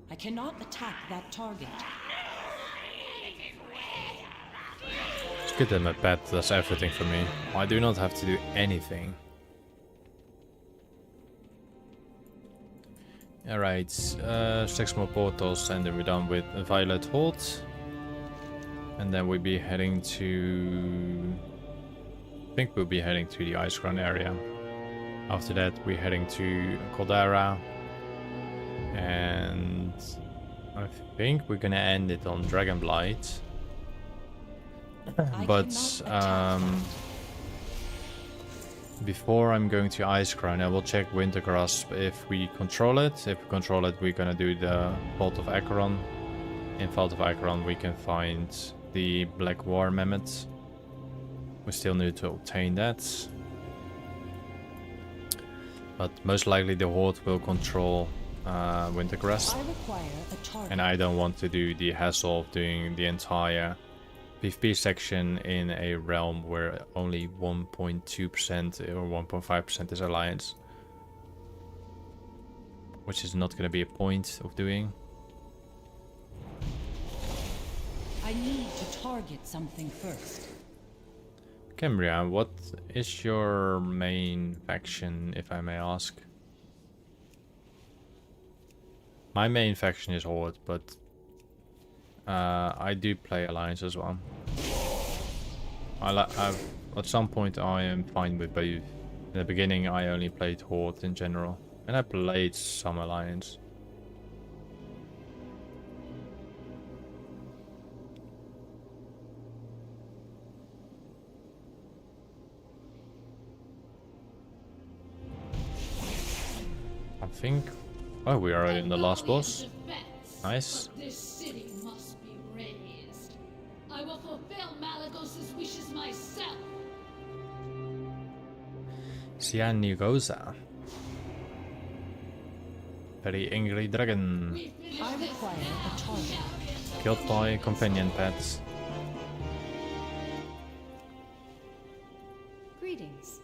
I cannot attack that target. It's good that my pet does everything for me. I do not have to do anything. Alright, 6 more portals and then we're done with Violet Hold. And then we'll be heading to... I think we'll be heading to the Icecrown area. After that we're heading to Caldera. And I think we're gonna end it on Dragonblight. But before I'm going to Icecrown, I will check Wintergrasp if we control it. If we control it, we're gonna do the Vault of Acheron. In Vault of Acheron, we can find the Black War Mammoth. We still need to obtain that. But most likely the Horde will control Wintergrasp. And I don't want to do the hassle of doing the entire PvP section in a realm where only 1.2% or 1.5% is Alliance. Which is not going to be a point of doing. I need to target something first. Cambria, what is your main faction, if I may ask? My main faction is Horde, but I do play Alliance as well. At some point I am fine with both. In the beginning I only played Horde in general, and I played some Alliance. I think... Oh, we are in the last boss. Nice. This city must be raised. I will fulfill Malagos's wishes myself. Sianigosa. Very angry dragon. I require a target. Killed by companion pets. Greetings.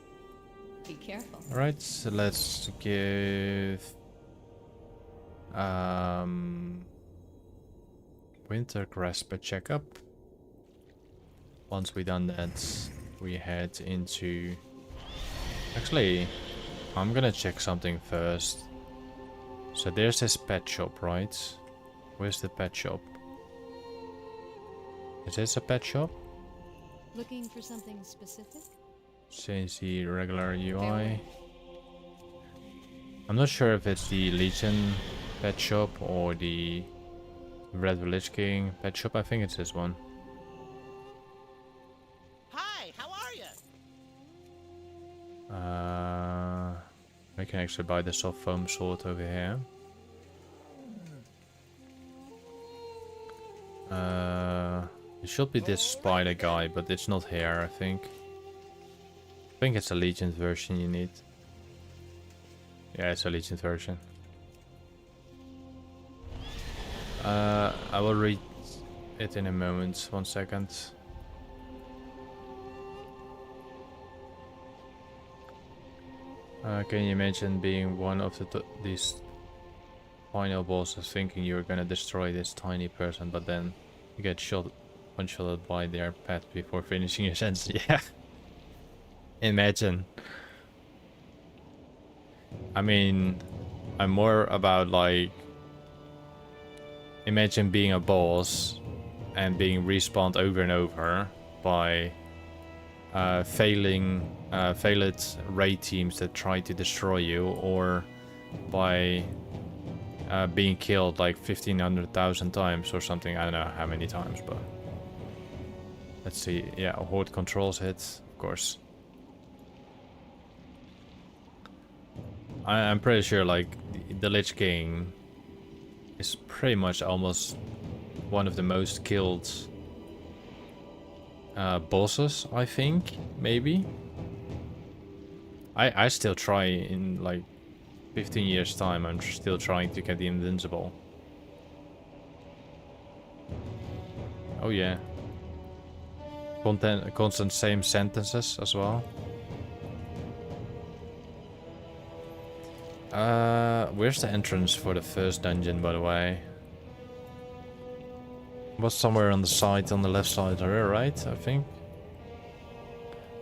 Be careful. Alright, so let's give Wintergrasp a checkup. Once we done that, we head into... Actually, I'm gonna check something first. So there's this pet shop, right? Where's the pet shop? Is this a pet shop? Looking for something specific? Change the regular UI. I'm not sure if it's the Legion pet shop or the Red Lich King pet shop. I think it's this one. Hi, how are you? I can actually buy the soft foam sword over here. It should be this spider guy, but it's not here, I think. I think it's a Legion version you need. Yeah, it's a Legion version. I will read it in a moment. 1 second. Can you imagine being one of these final bosses, thinking you're gonna destroy this tiny person, but then you get one-shotted by their pet before finishing your sentence? Yeah. Imagine. I mean, I'm more about like, imagine being a boss and being respawned over and over by failed raid teams that try to destroy you, or by being killed like 1,500,000 times or something. I don't know how many times, but let's see. Yeah, Horde controls it, of course. I'm pretty sure like the Lich King is pretty much almost one of the most killed bosses, I think, maybe. I still try in like 15 years time, I'm still trying to get the invincible. Oh yeah. Constant same sentences as well. Where's the entrance for the first dungeon, by the way? It was somewhere on the side, on the left side here, right? I think.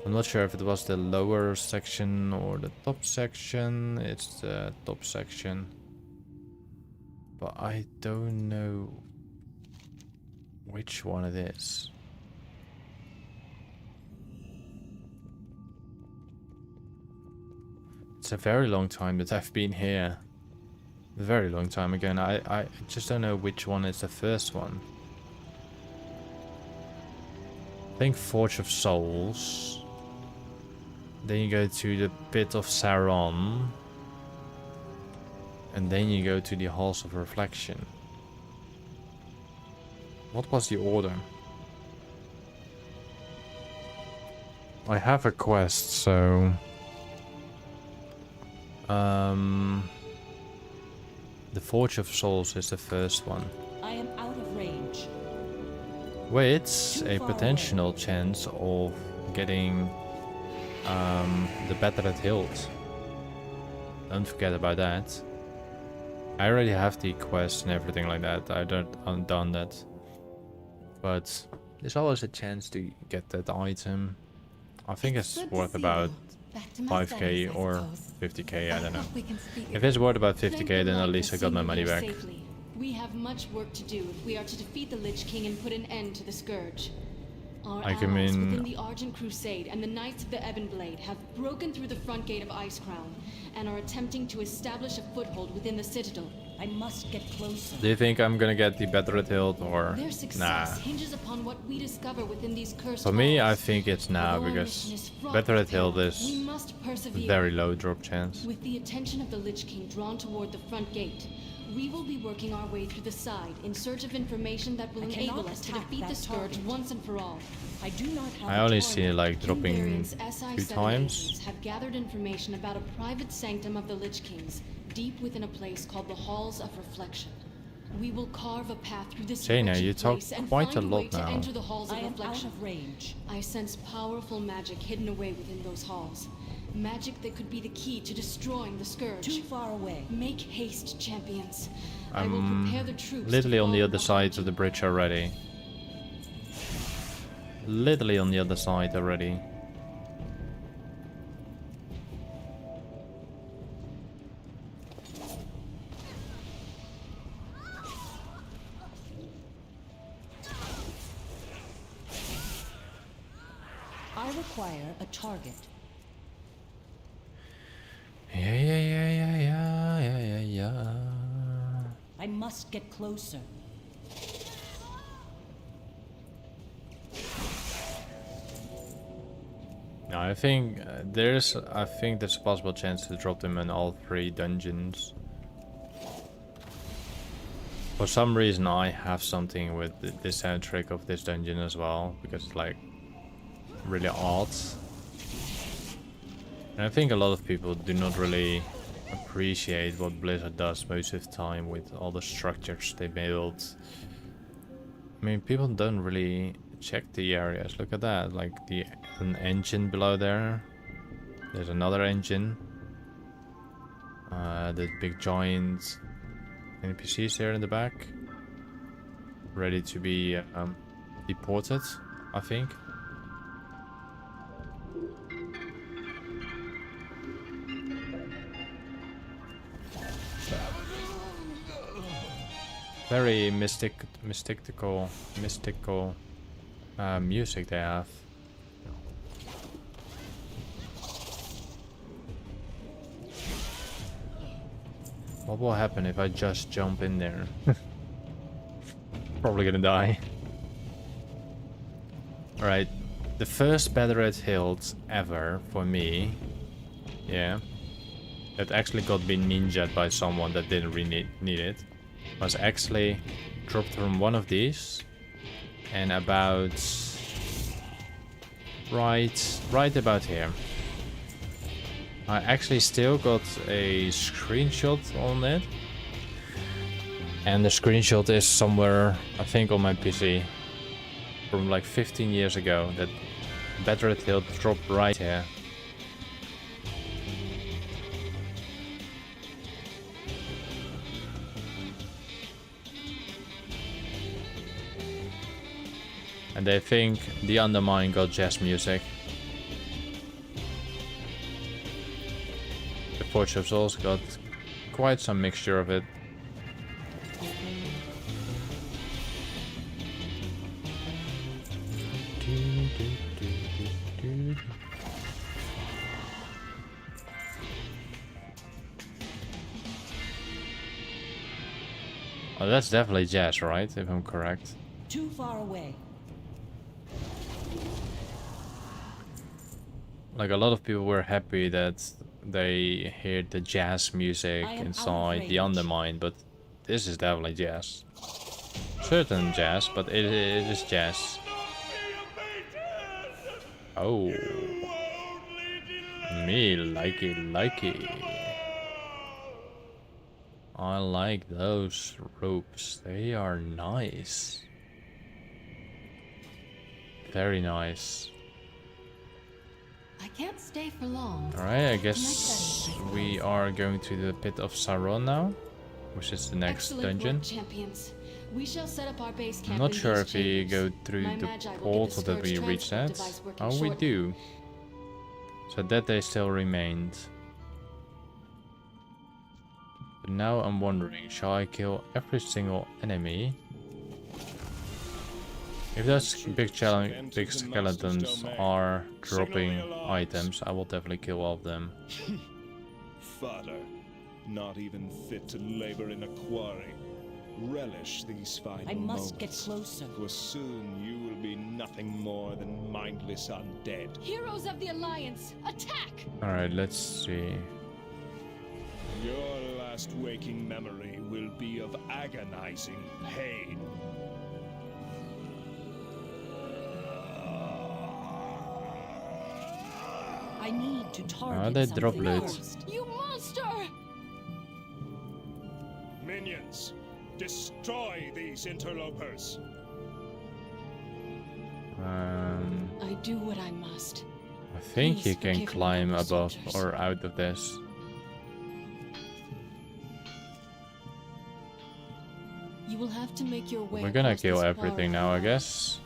I'm not sure if it was the lower section or the top section. It's the top section. But I don't know which one it is. It's a very long time that I've been here. A very long time again. I just don't know which one is the first one. I think Forge of Souls. Then you go to the Pit of Sauron. And then you go to the Halls of Reflection. What was the order? I have a quest, so... The Forge of Souls is the first one. I am out of range. With a potential chance of getting the Battered Hilt. Don't forget about that. I already have the quest and everything like that. I've done that. But there's always a chance to get that item. I think it's worth about 5k or 50k, I don't know. If it's worth about 50k, then at least I got my money back. We have much work to do if we are to defeat the Lich King and put an end to the Scourge. Our I allies mean... within the Argent Crusade and the Knights of the Ebon Blade have broken through the front gate of Icecrown and are attempting to establish a foothold within the Citadel. I must get closer. Do you think I'm gonna get the Battered Hilt or... Their success Nah. hinges upon what we discover within these cursed For me, I halls. think it's now, Although our because mission is fraught Battered with Hilt peril, is we must persevere. very low drop chance. With the attention of the Lich King drawn toward the front gate, we will be working our way through the side in search of information that will I enable cannot us to attack defeat that the Scourge target. once and for all. I do not have I a only target. see it like dropping Variant's 2 SI-7 times. agents have gathered information about a private sanctum of the Lich Kings, deep within a place called the Halls of Reflection. We will carve a path through this Jaina, wretched you talk place and quite find a a way lot to now. enter the Halls of I am Reflection. out of range. I sense powerful magic hidden away within those halls. Magic that could be the key to destroying the Scourge. Too far away. Make haste, champions. I will prepare the troops. Literally to on the follow other behind side of the bridge already. Literally on the other side already. I require a target. Yeah. I must get closer. No, I think there's a possible chance to drop them in all 3 dungeons. For some reason I have something with this sound trick of this dungeon as well, because it's like really odd. And I think a lot of people do not really appreciate what Blizzard does most of the time with all the structures they build. I mean, people don't really check the areas. Look at that, like an engine below there. There's another engine. The big giant NPCs here in the back, ready to be deported, I think. Very mystical music they have. What will happen if I just jump in there? Probably gonna die. Alright, the first Battered Hilt ever for me, yeah, that actually got me ninja'd by someone that didn't really need it, was actually dropped from one of these, and about right about here. I actually still got a screenshot on it, and the screenshot is somewhere, I think, on my PC from like 15 years ago. That Battered Hilt dropped right here. And they think the Undermine got jazz music. The Forge of Souls got quite some mixture of it. Oh, that's definitely jazz, right? If I'm correct. Too far away. like a lot of people were happy that they heard the jazz music inside the Undermine, but this is definitely jazz. Certain jazz, but it is jazz. Oh, me likey. I like those ropes. They are nice. Very nice. I can't stay for long. Alright, I guess we are going to the Pit of Sauron now, which is the next dungeon. Work, champions. We shall set up our base camp. I'm not in sure these if we chambers. go through My the magi will get portal the that we Scourge reached transport at. device working Oh, we shortly. do. So that they still remained. But now I'm wondering, shall I kill every single enemy? If those big skeletons are dropping items, I will definitely kill all of them. Fodder, not even fit to labor in a quarry. Relish these final I must get moments, closer. for soon you will be nothing more than mindless undead. Heroes of the Alliance, attack! Alright, let's see. Your last waking memory will be of agonizing pain. I need to target they something drop loot. first. You monster! Minions, destroy these interlopers. I do what I must. I think Please you can forgive me, climb fellow above soldiers. or out of this. You will have to make your way. We're gonna across kill this everything quarry. now, I guess.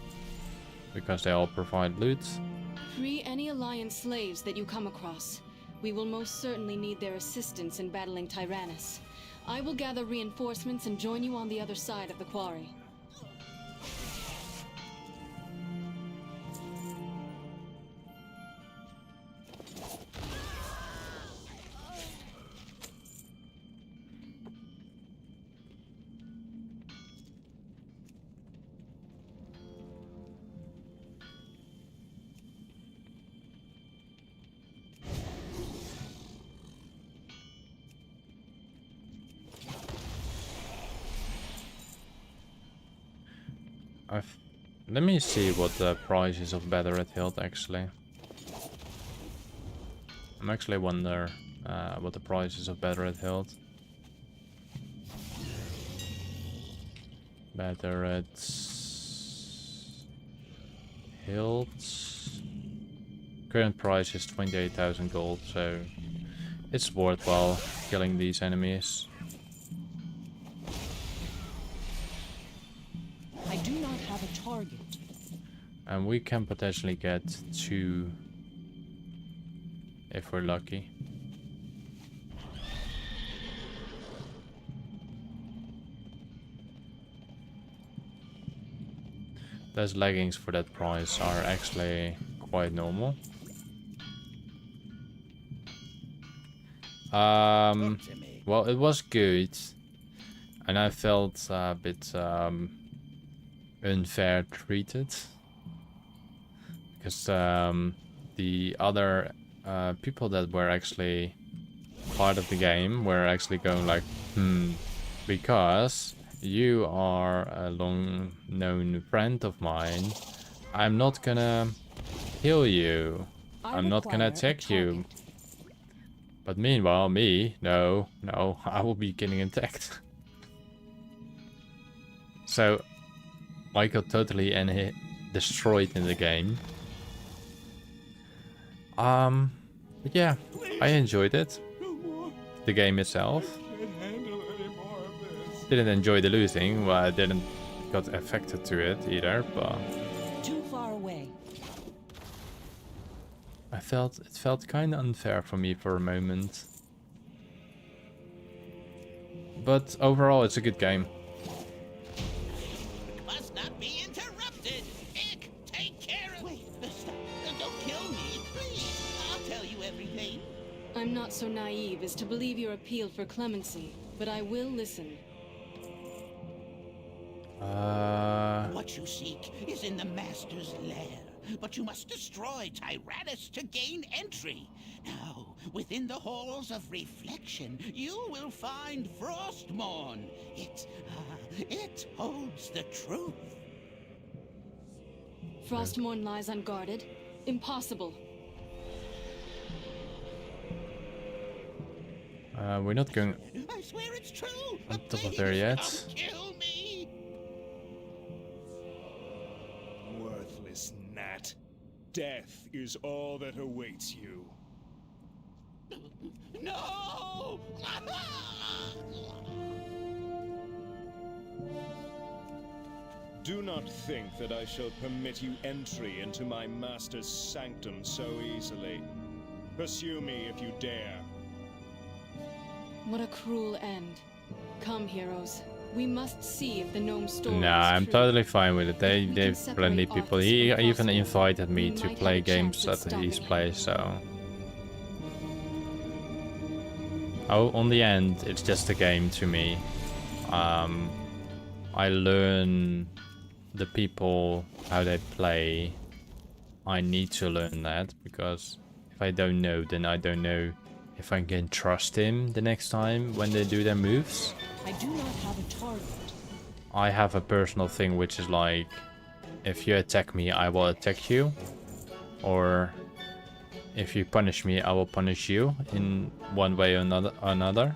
Because they all provide loot. Free any Alliance slaves that you come across. We will most certainly need their assistance in battling Tyrannus. I will gather reinforcements and join you on the other side of the quarry. Let me see what the price is of Better at Hilt actually. I'm actually wonder what the price is of Better at Hilt. Better at Hilt. Current price is 28,000 gold, so it's worthwhile killing these enemies. I do not have a target. And we can potentially get 2 if we're lucky. Those leggings for that price are actually quite normal. Well, it was good, and I felt a bit unfair treated, because the other people that were actually part of the game were actually going like, because you are a long-known friend of mine, I'm not gonna heal you, I'm not gonna attack you. But meanwhile, no, I will be getting attacked. So I got totally destroyed in the game. But yeah, I enjoyed it. The game itself. Didn't enjoy the losing, well, I didn't got affected to it either, but Too far away. it felt kind of unfair for me for a moment. But overall, it's a good game. Must not be interrupted. Ick, take care of. Wait, stop. Don't kill me, please. I'll tell you everything. I'm not so naive as to believe your appeal for clemency, but I will listen. What you seek is in the Master's lair. but you must destroy Tyrannus to gain entry. Now, within the halls of reflection, you will find Frostmourne. It holds the truth. Frostmourne lies unguarded. Impossible. We're not going I swear it's true. on top of there yet. Kill me. Worthless gnat. Death is all that awaits you. No! Do not think that I shall permit you entry into my master's sanctum so easily. Pursue me if you dare. What a cruel end. Come, heroes. We must see if the gnome story Nah, is I'm true. totally fine with it. They've plenty separate people. arcs He from even Frostmourne, invited me we to might play have a chance games at at his stopping place, so... Oh, on the end, it's just a game to me. I learn the people, how they play. I need to learn that, because if I don't know, then I don't know if I can trust him the next time when they do their moves. I do not have a target. I have a personal thing which is like, if you attack me, I will attack you. Or if you punish me, I will punish you in one way or another.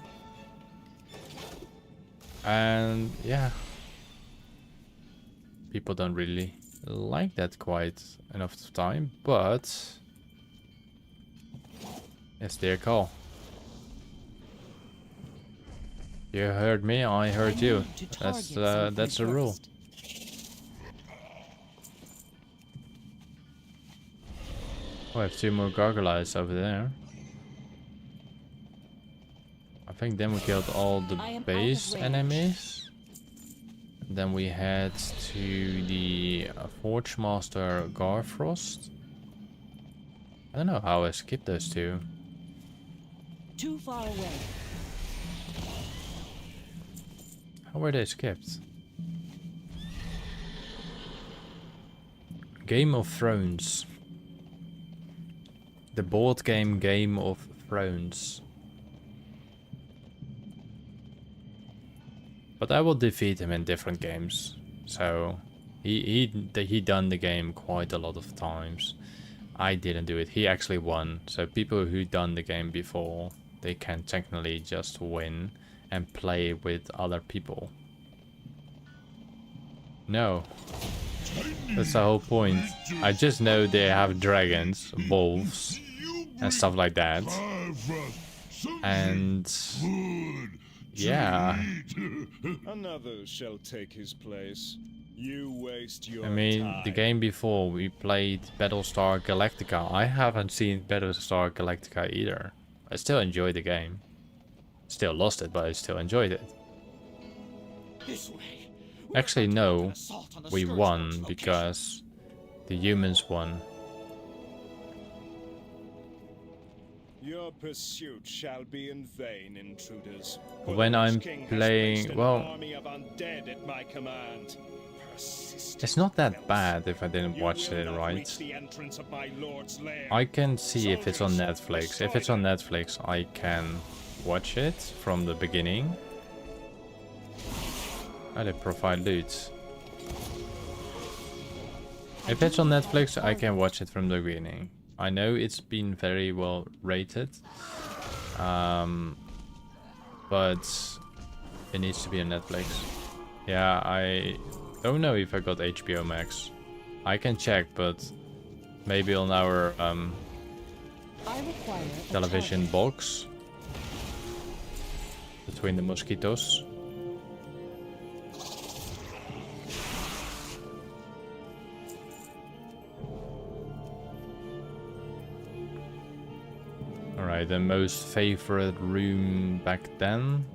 And yeah, people don't really like that quite enough time, but it's their call. You heard me, I heard you. That's a rule. Oh, I have 2 more gargoyles over there. I think then we killed all the base enemies. Then we head to the Forge Master Garfrost. I don't know how I skipped those 2. Too far away. How were they skipped? Game of Thrones. The board game Game of Thrones. But I will defeat him in different games. So he done the game quite a lot of times. I didn't do it. He actually won. So people who done the game before, they can technically just win and play with other people. No. That's the whole point. I just know they have dragons, wolves, and stuff like that. And yeah. Another shall take his place. You waste your I mean, time. the game before we played Battlestar Galactica. I haven't seen Battlestar Galactica either. I still enjoy the game. Still lost it, but I still enjoyed it. This way. Actually, no. We won because the humans won. Your pursuit shall be in vain, intruders. When I'm playing, well, Army of undead at my command. it's not that bad if I didn't watch it right. I can see if it's on Netflix. If it's on Netflix, I can watch it from the beginning. Oh, they provide loot. If it's on Netflix, I can watch it from the beginning. I know it's been very well rated, but it needs to be on Netflix. Yeah, I don't know if I got HBO Max. I can check, but maybe on our television box between the mosquitoes. Alright, the most favorite room back then.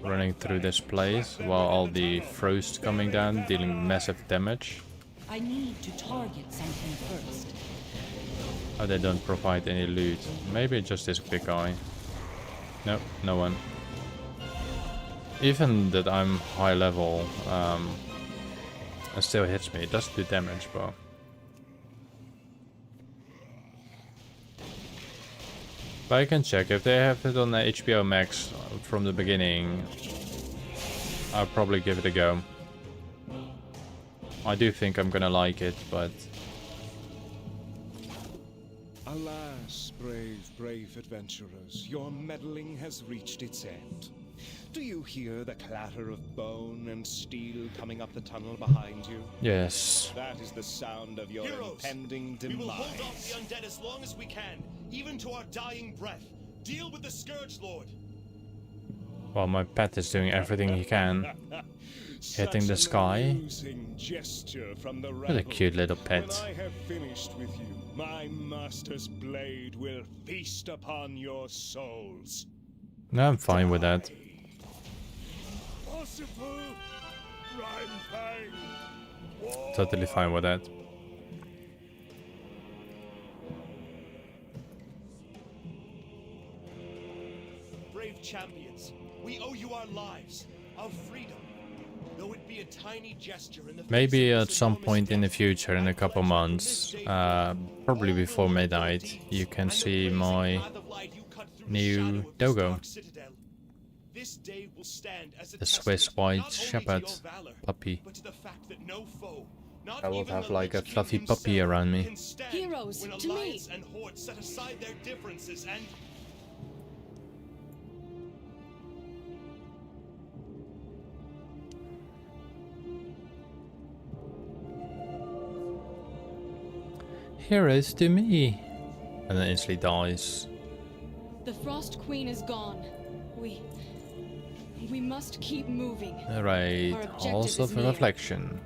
Running through this place while all the frost coming down, dealing massive damage. I need to target something first. Oh, they don't provide any loot. Maybe just this big guy. Nope, no one. Even that I'm high level, it still hits me. It doesn't do damage, but But I can check. If they have it on the HBO Max from the beginning, I'll probably give it a go. I do think I'm gonna like it, but... Alas, brave adventurers, your meddling has reached its end. Do you hear the clatter of bone and steel coming up the tunnel behind you? Yes. That is the sound of your impending demise. We will hold off the undead as long as we can, even to our dying breath. Deal with the Scourge Lord. Well, my pet is doing everything he can. Hitting the sky. What a cute little pet. When I have finished with you, my master's blade will feast upon your souls. No, I'm fine with that. Totally fine with that. Brave champions, we owe you our lives, our freedom. Though it be a tiny gesture in the Maybe at some point in the future, in a couple months, probably before midnight, you can see my new doggo. This day will stand as a The Swiss White Shepherd puppy. I will have like a fluffy puppy around me. Heroes, to me! And hordes set aside their differences and Heroes to me! And then instantly dies. The Frost Queen is gone. We must keep moving. Alright, also for reflection.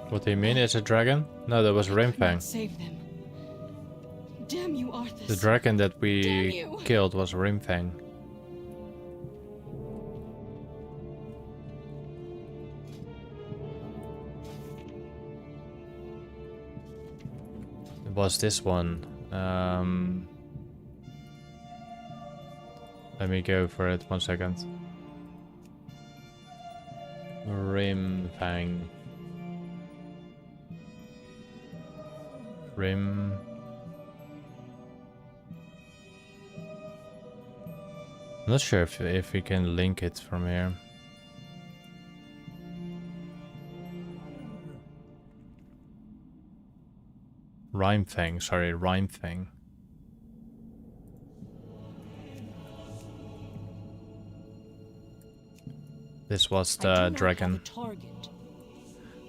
What do you mean, it's a dragon? No, that was Rimfang. Save them. Damn you, Arthas. The dragon that we killed was Rimfang. It was this one. Let me go for it, 1 second. Rimfang. I'm not sure if we can link it from here. Rimefang, sorry, Rimefang. This was the dragon.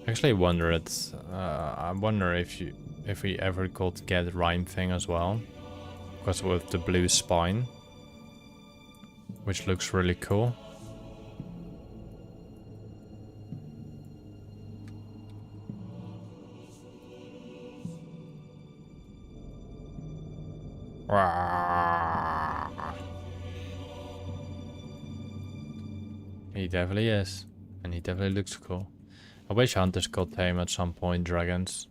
Actually, I wonder if we ever could get Rimefang as well, because with the blue spine, which looks really cool. He definitely is, and he definitely looks cool. I wish hunters could tame at some point dragons.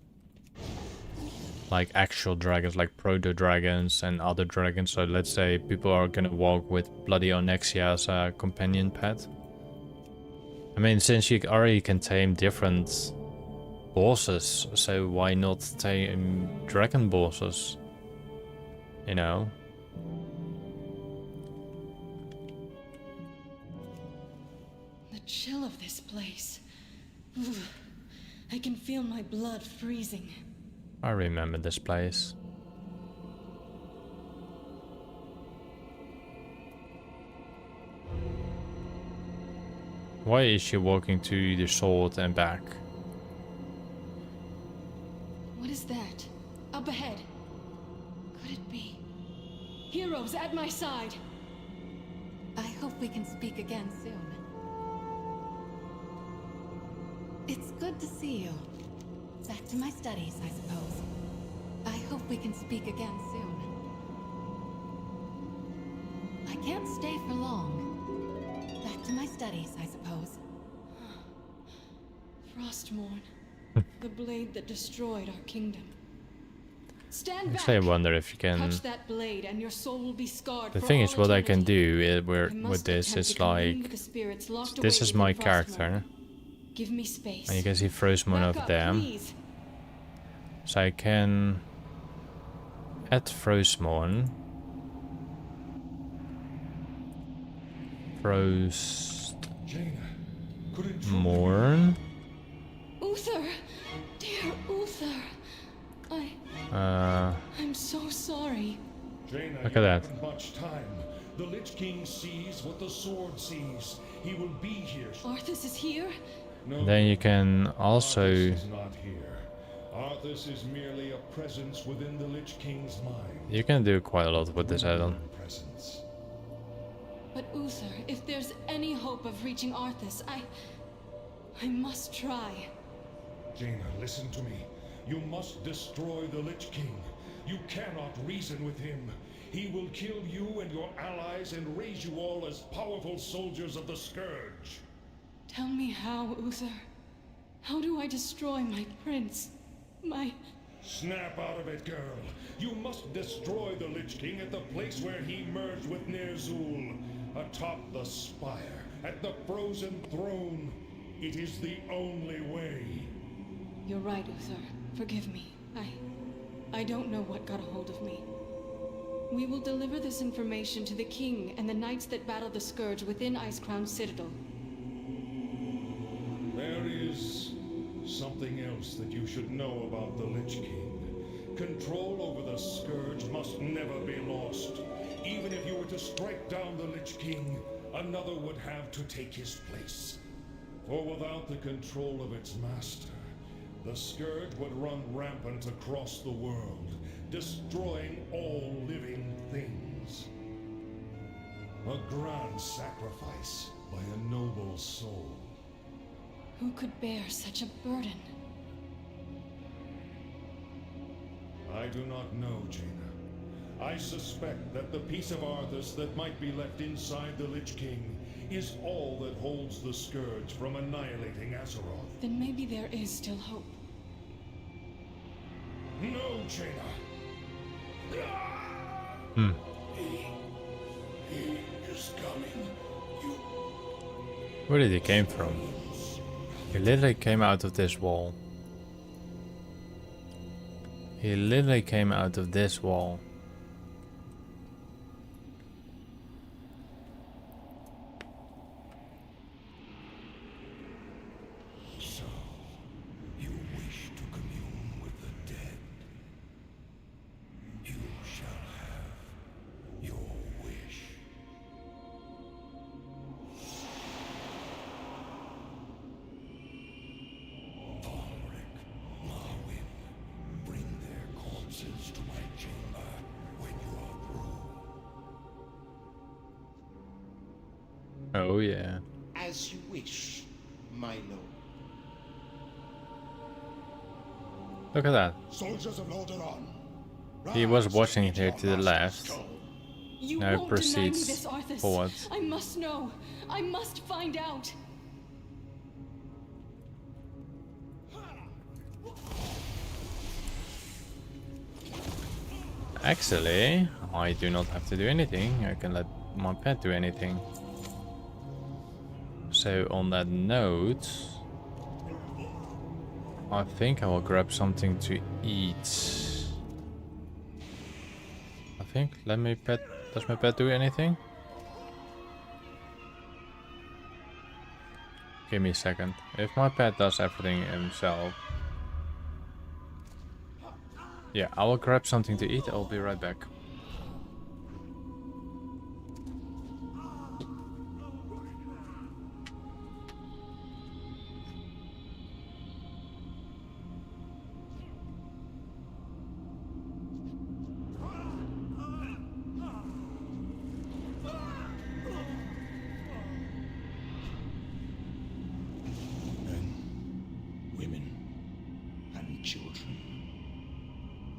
Like actual dragons, like proto-dragons and other dragons. So let's say people are gonna walk with Bloody Onyxia as a companion pet. I mean, since you already can tame different bosses, so why not tame dragon bosses? You know? The chill of this place. Ugh. I can feel my blood freezing. I remember this place. Why is she walking to the sword and back? What is that? Up ahead. Could it be? Heroes at my side! I hope we can speak again soon. It's good to see you. Back to my studies, I suppose. I hope we can speak again soon. I can't stay for long. Back to my studies, I suppose. Frostmourne. The blade that destroyed our kingdom. Stand back! Actually, I wonder if you can... Touch that blade and your soul will be scarred. The thing is, what I can do with this is like... This is my character. Give me space. And you can see Frozemoon Back over up, there. please. So I can add Frozemoon. Frozemoon. Uther! Dear Uther! I'm so sorry. Jaina, Look you at that. haven't much time. The Lich King sees what the sword sees. He will be here. Arthas is here? No. Then you can also... Arthas is not here. Arthas is merely a presence within the Lich King's mind. You can do quite a lot with this add-on. Presence. But Uther, if there's any hope of reaching Arthas, I must try. Jaina, listen to me. You must destroy the Lich King. You cannot reason with him. He will kill you and your allies and raise you all as powerful soldiers of the Scourge. Tell me how, Uther. How do I destroy my prince? Snap out of it, girl. You must destroy the Lich King at the place where he merged with Ner'zhul. Atop the spire, at the frozen throne. It is the only way. You're right, Uther. Forgive me. I don't know what got a hold of me. We will deliver this information to the king and the knights that battle the Scourge within Icecrown Citadel. There is something else that you should know about the Lich King. Control over the Scourge must never be lost. Even if you were to strike down the Lich King, another would have to take his place. For without the control of its master, the Scourge would run rampant across the world, destroying all living things. A grand sacrifice by a noble soul. Who could bear such a burden? I do not know, Jaina. I suspect that the piece of Arthas that might be left inside the Lich King is all that holds the Scourge from annihilating Azeroth. Then maybe there is still hope. No, Jaina! He is coming. Where did he came from? He literally came out of this wall. He literally came out of this wall. So, you wish to commune with the dead. You shall have your wish. Bring their corpses to my chamber when you are through. Oh yeah. As you wish, my lord. Look at that. Soldiers of Lordaeron. He was watching it here to the left. You Now won't proceeds deny me this, Arthas. forward. I must know. I must find out. Actually, I do not have to do anything. I can let my pet do anything. So on that note, I think I will grab something to eat. I think, let me pet, does my pet do anything? Give me a second. If my pet does everything himself. Yeah, I will grab something to eat, I'll be right back.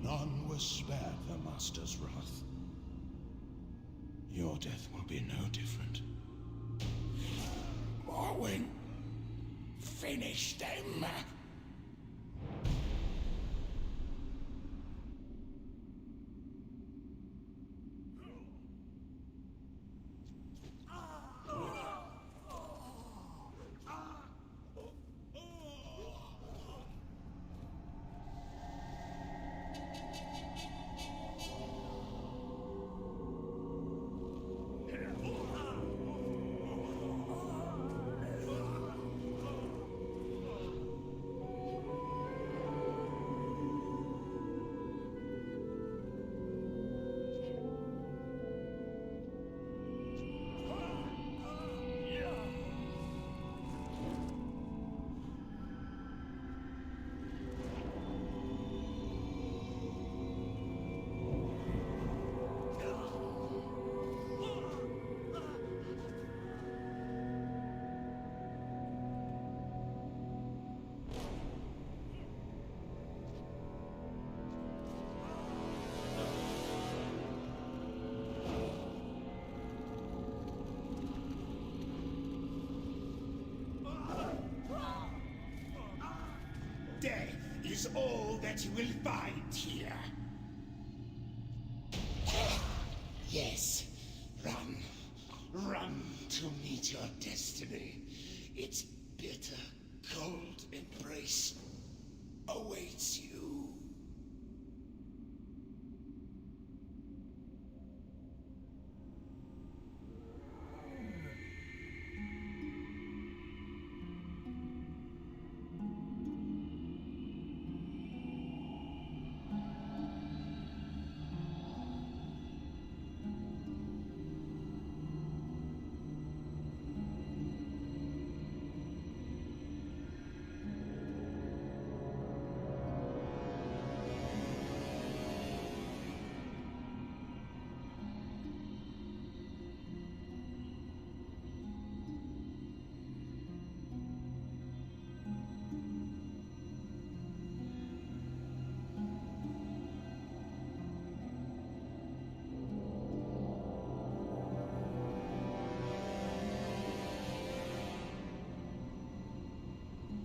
None was spared the Master's wrath. Your death will be no different. Morwen, finish them! all that you will find here. Yes, run. Run to meet your destiny. Its bitter, cold embrace awaits you.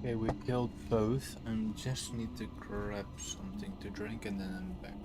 Okay, we killed both. I just need to grab something to drink and then I'm back.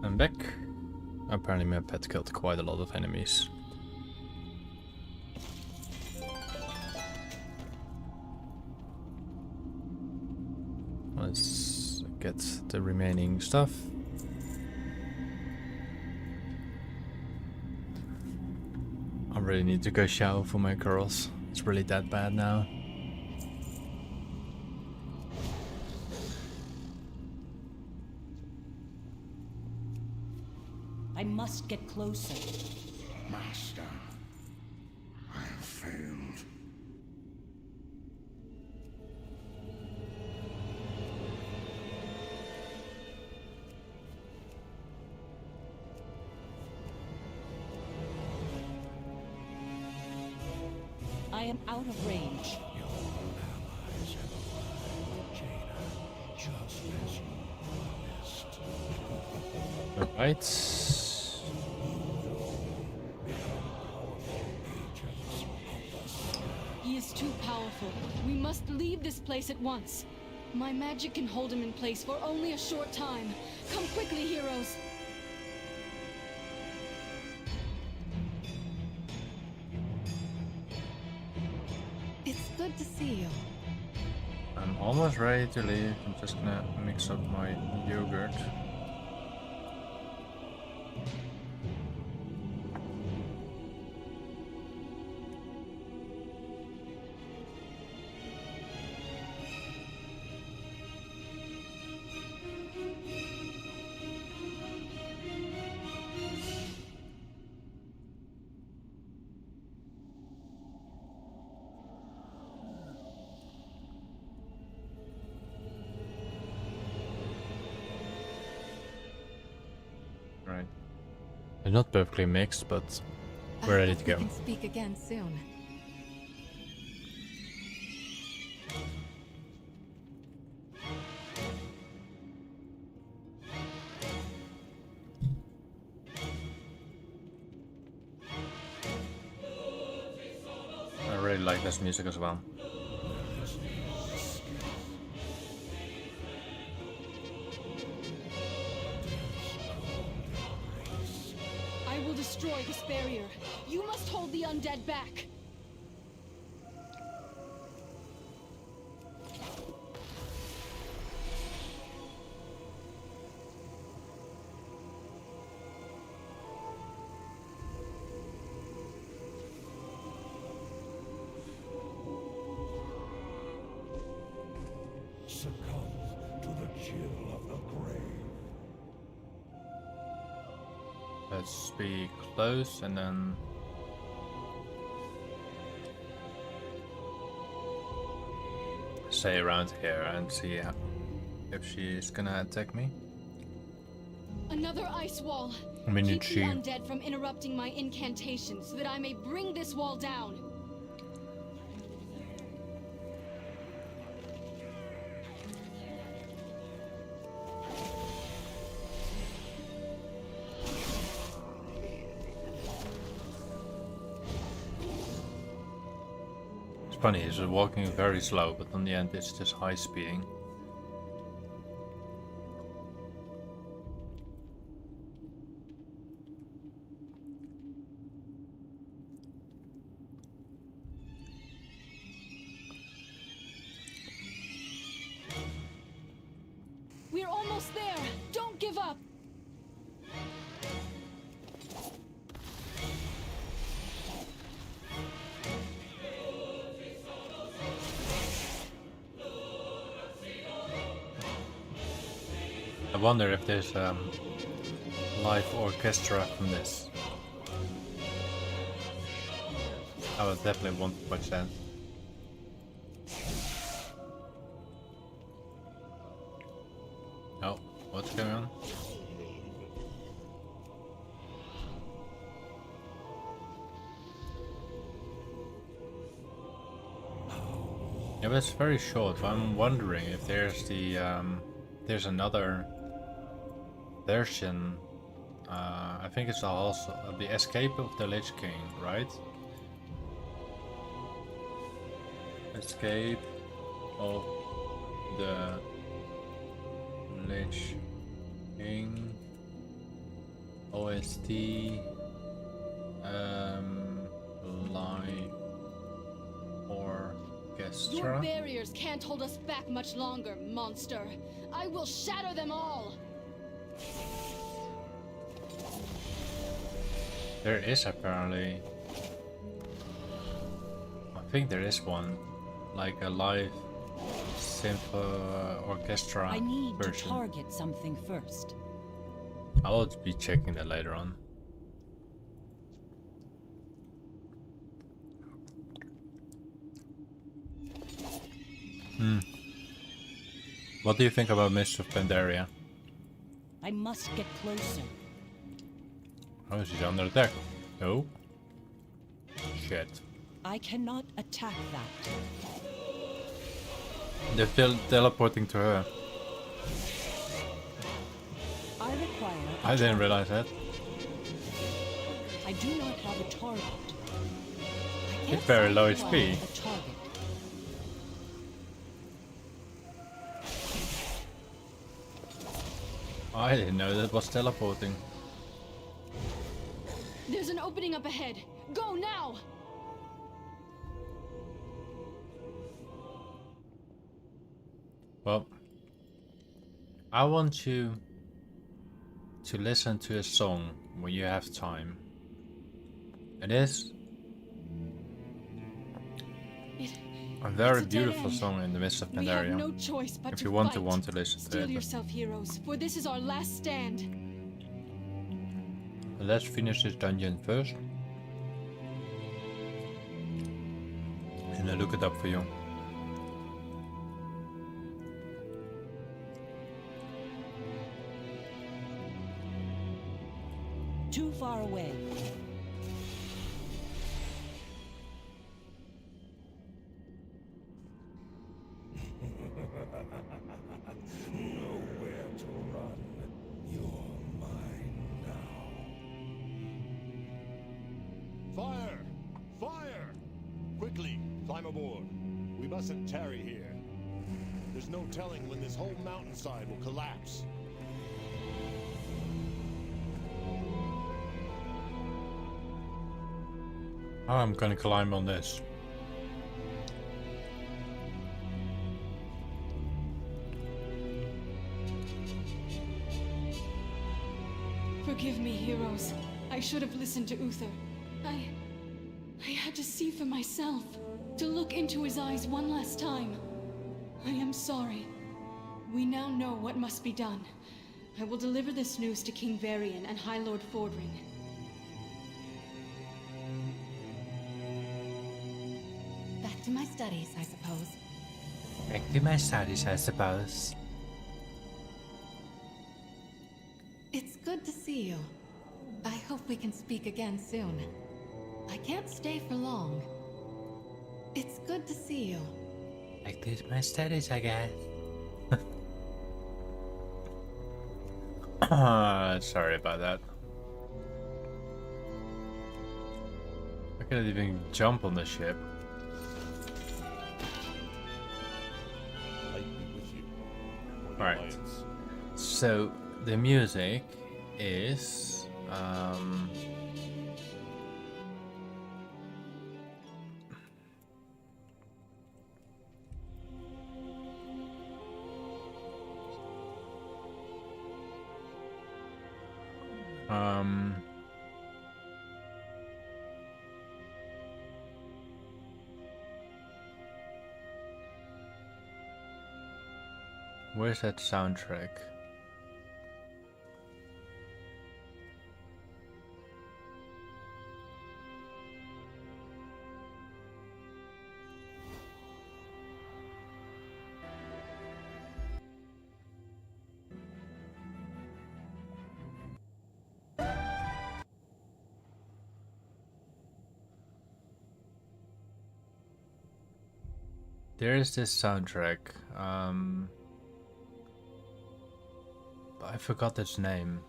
I'm back. Apparently my pet killed quite a lot of enemies. Let's get the remaining stuff. I really need to go shower for my girls. It's really that bad now. I must get closer. Master, I have failed. I am out of range. Your allies have arrived, Jaina, just as you promised. Alright. He is too powerful. We must leave this place at once. My magic can hold him in place for only a short time. Come quickly, heroes. It's good to see you. I'm almost ready to leave. I'm just gonna mix up my yogurt. Right. They're not perfectly mixed, but we're ready to We go. can speak again soon. really like this music as well. I will destroy this barrier. You must hold the undead back. Succumb to the chill of the grave. Let's be close and then stay around here and see if she's gonna attack me. Another ice wall. I mean, Keep she. the undead from interrupting my incantation so that I may bring this wall down. It's funny, it's walking very slow, but on the end it's just high speeding. We're almost there. Don't give up. I wonder if there's live orchestra from this. I would definitely want to watch that. Oh, what's going on? Yeah, but it's very short. But I'm wondering if there's there's another version. I think it's also the Escape of the Lich King, right? Escape of the Lich King OST live orchestra. Your barriers can't hold us back much longer, monster. I will shatter them all. There is apparently, I think there is one, like a live orchestra I need version. to target something first. I'll be checking that later on. What do you think about Mist of Pandaria? I must get closer. Oh, she's under attack. Oh. Shit. I cannot attack that. They're still teleporting to her. I require. I didn't realize that. I do not have a target. It's very low HP. A target. I didn't know that was teleporting. There's an opening up ahead. Go now! Well, I want you to listen to a song when you have time. It is a very beautiful song in the Mist of We have Pandaria. no choice but If to you want fight. to listen to Steel it. yourself, heroes, for this is our last stand. Let's finish this dungeon first. And I'll look it up for you. Too far away. Nowhere to run. You're mine now. Fire! Fire! Quickly, Climb aboard. We mustn't tarry here. There's no telling when this whole mountainside will collapse. Oh, I'm gonna climb on this. Forgive me, heroes. I should have listened to Uther. I had to see for myself. To look into his eyes one last time. I am sorry. We now know what must be done. I will deliver this news to King Varian and High Lord Fordring. Back to my studies, I suppose. Back to my studies, I suppose. It's good to see you. I hope we can speak again soon. I can't stay for long. It's good to see you. Back to my studies, I guess. Sorry about that. I couldn't even jump on the ship. Alright. So the music is where's that soundtrack? There is this soundtrack. I forgot its name.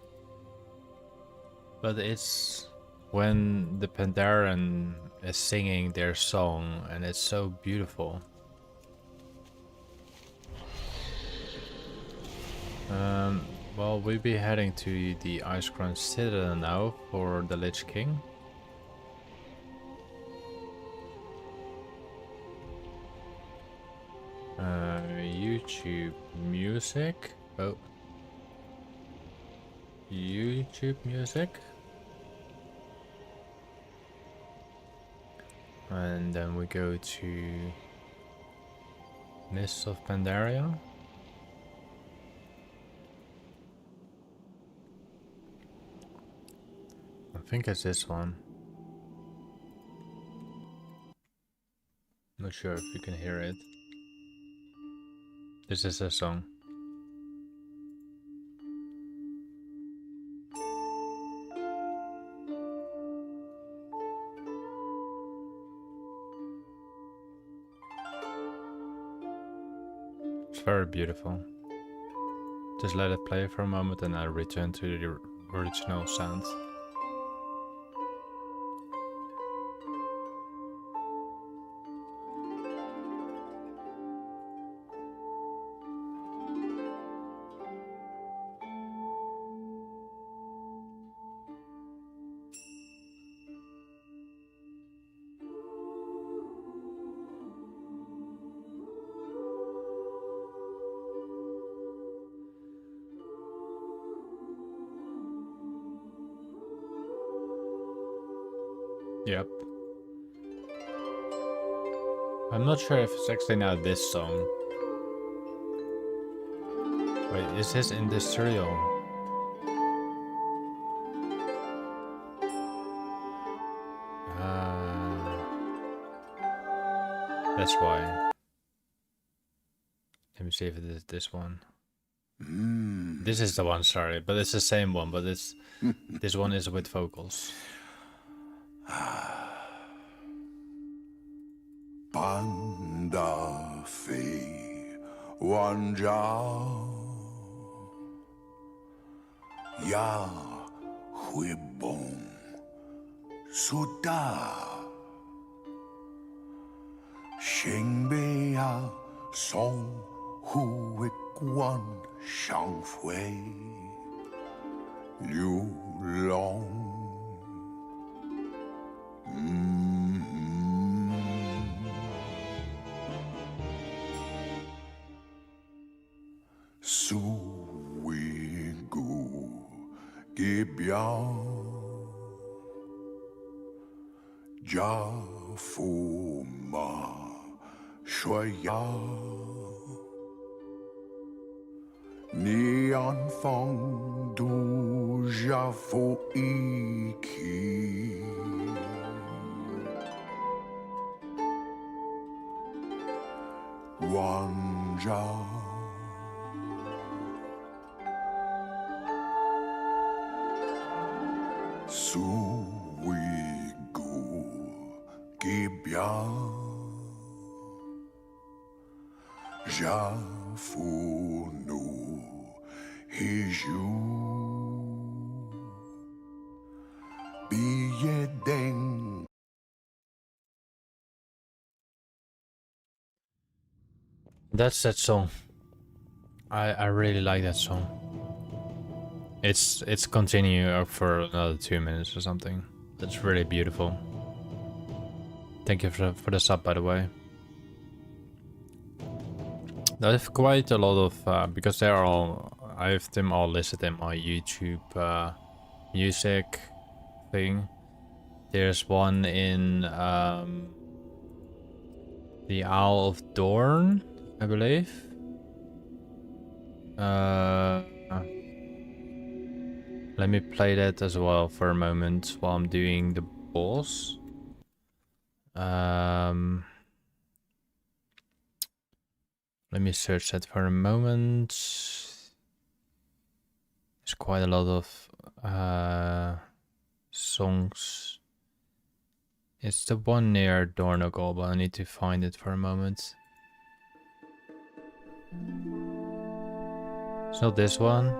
But it's when the Pandaren is singing their song, and it's so beautiful. Well, we'll be heading to the Icecrown Citadel now for the Lich King. YouTube music. Oh. YouTube music. And then we go to Mists of Pandaria. I think it's this one. Not sure if you can hear it. This is a song. It's very beautiful. Just let it play for a moment and I'll return to the original sounds. Yep. I'm not sure if it's actually now this song. Wait, is this industrial? That's why. Let me see if it is this one. This is the one, sorry, but it's the same one, but it's this one is with vocals. Panda Fe Wanja Ya Huibong Suda 情悲啊，送护卫官相会，流浪。苏维古给表，家父马说呀，你安放度家父一起。万丈苏维古给表，家父努黑酒，毕业灯。That's that song. I really like that song. It's continuing for another 2 minutes or something. That's really beautiful. Thank you for the sub, by the way. There's quite a lot of because they're all, I have them all listed in my YouTube music thing. There's one in the Owl of Dorn, I believe. Let me play that as well for a moment while I'm doing the boss. Let me search that for a moment. There's quite a lot of songs. It's the one near Dornogal, but I need to find it for a moment. It's not this one.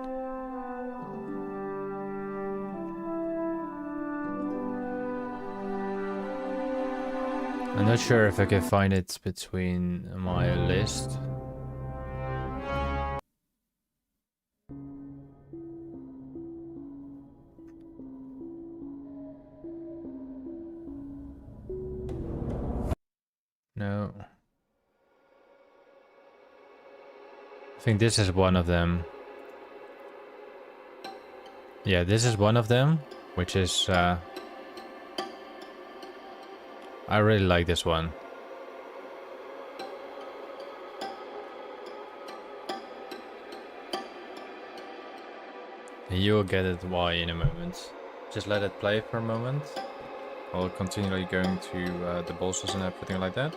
I'm not sure if I can find it between my list. No. I think this is one of them. Yeah, this is one of them, which is I really like this one. And you'll get it why in a moment. Just let it play for a moment. I'll continually going to the bosses and everything like that.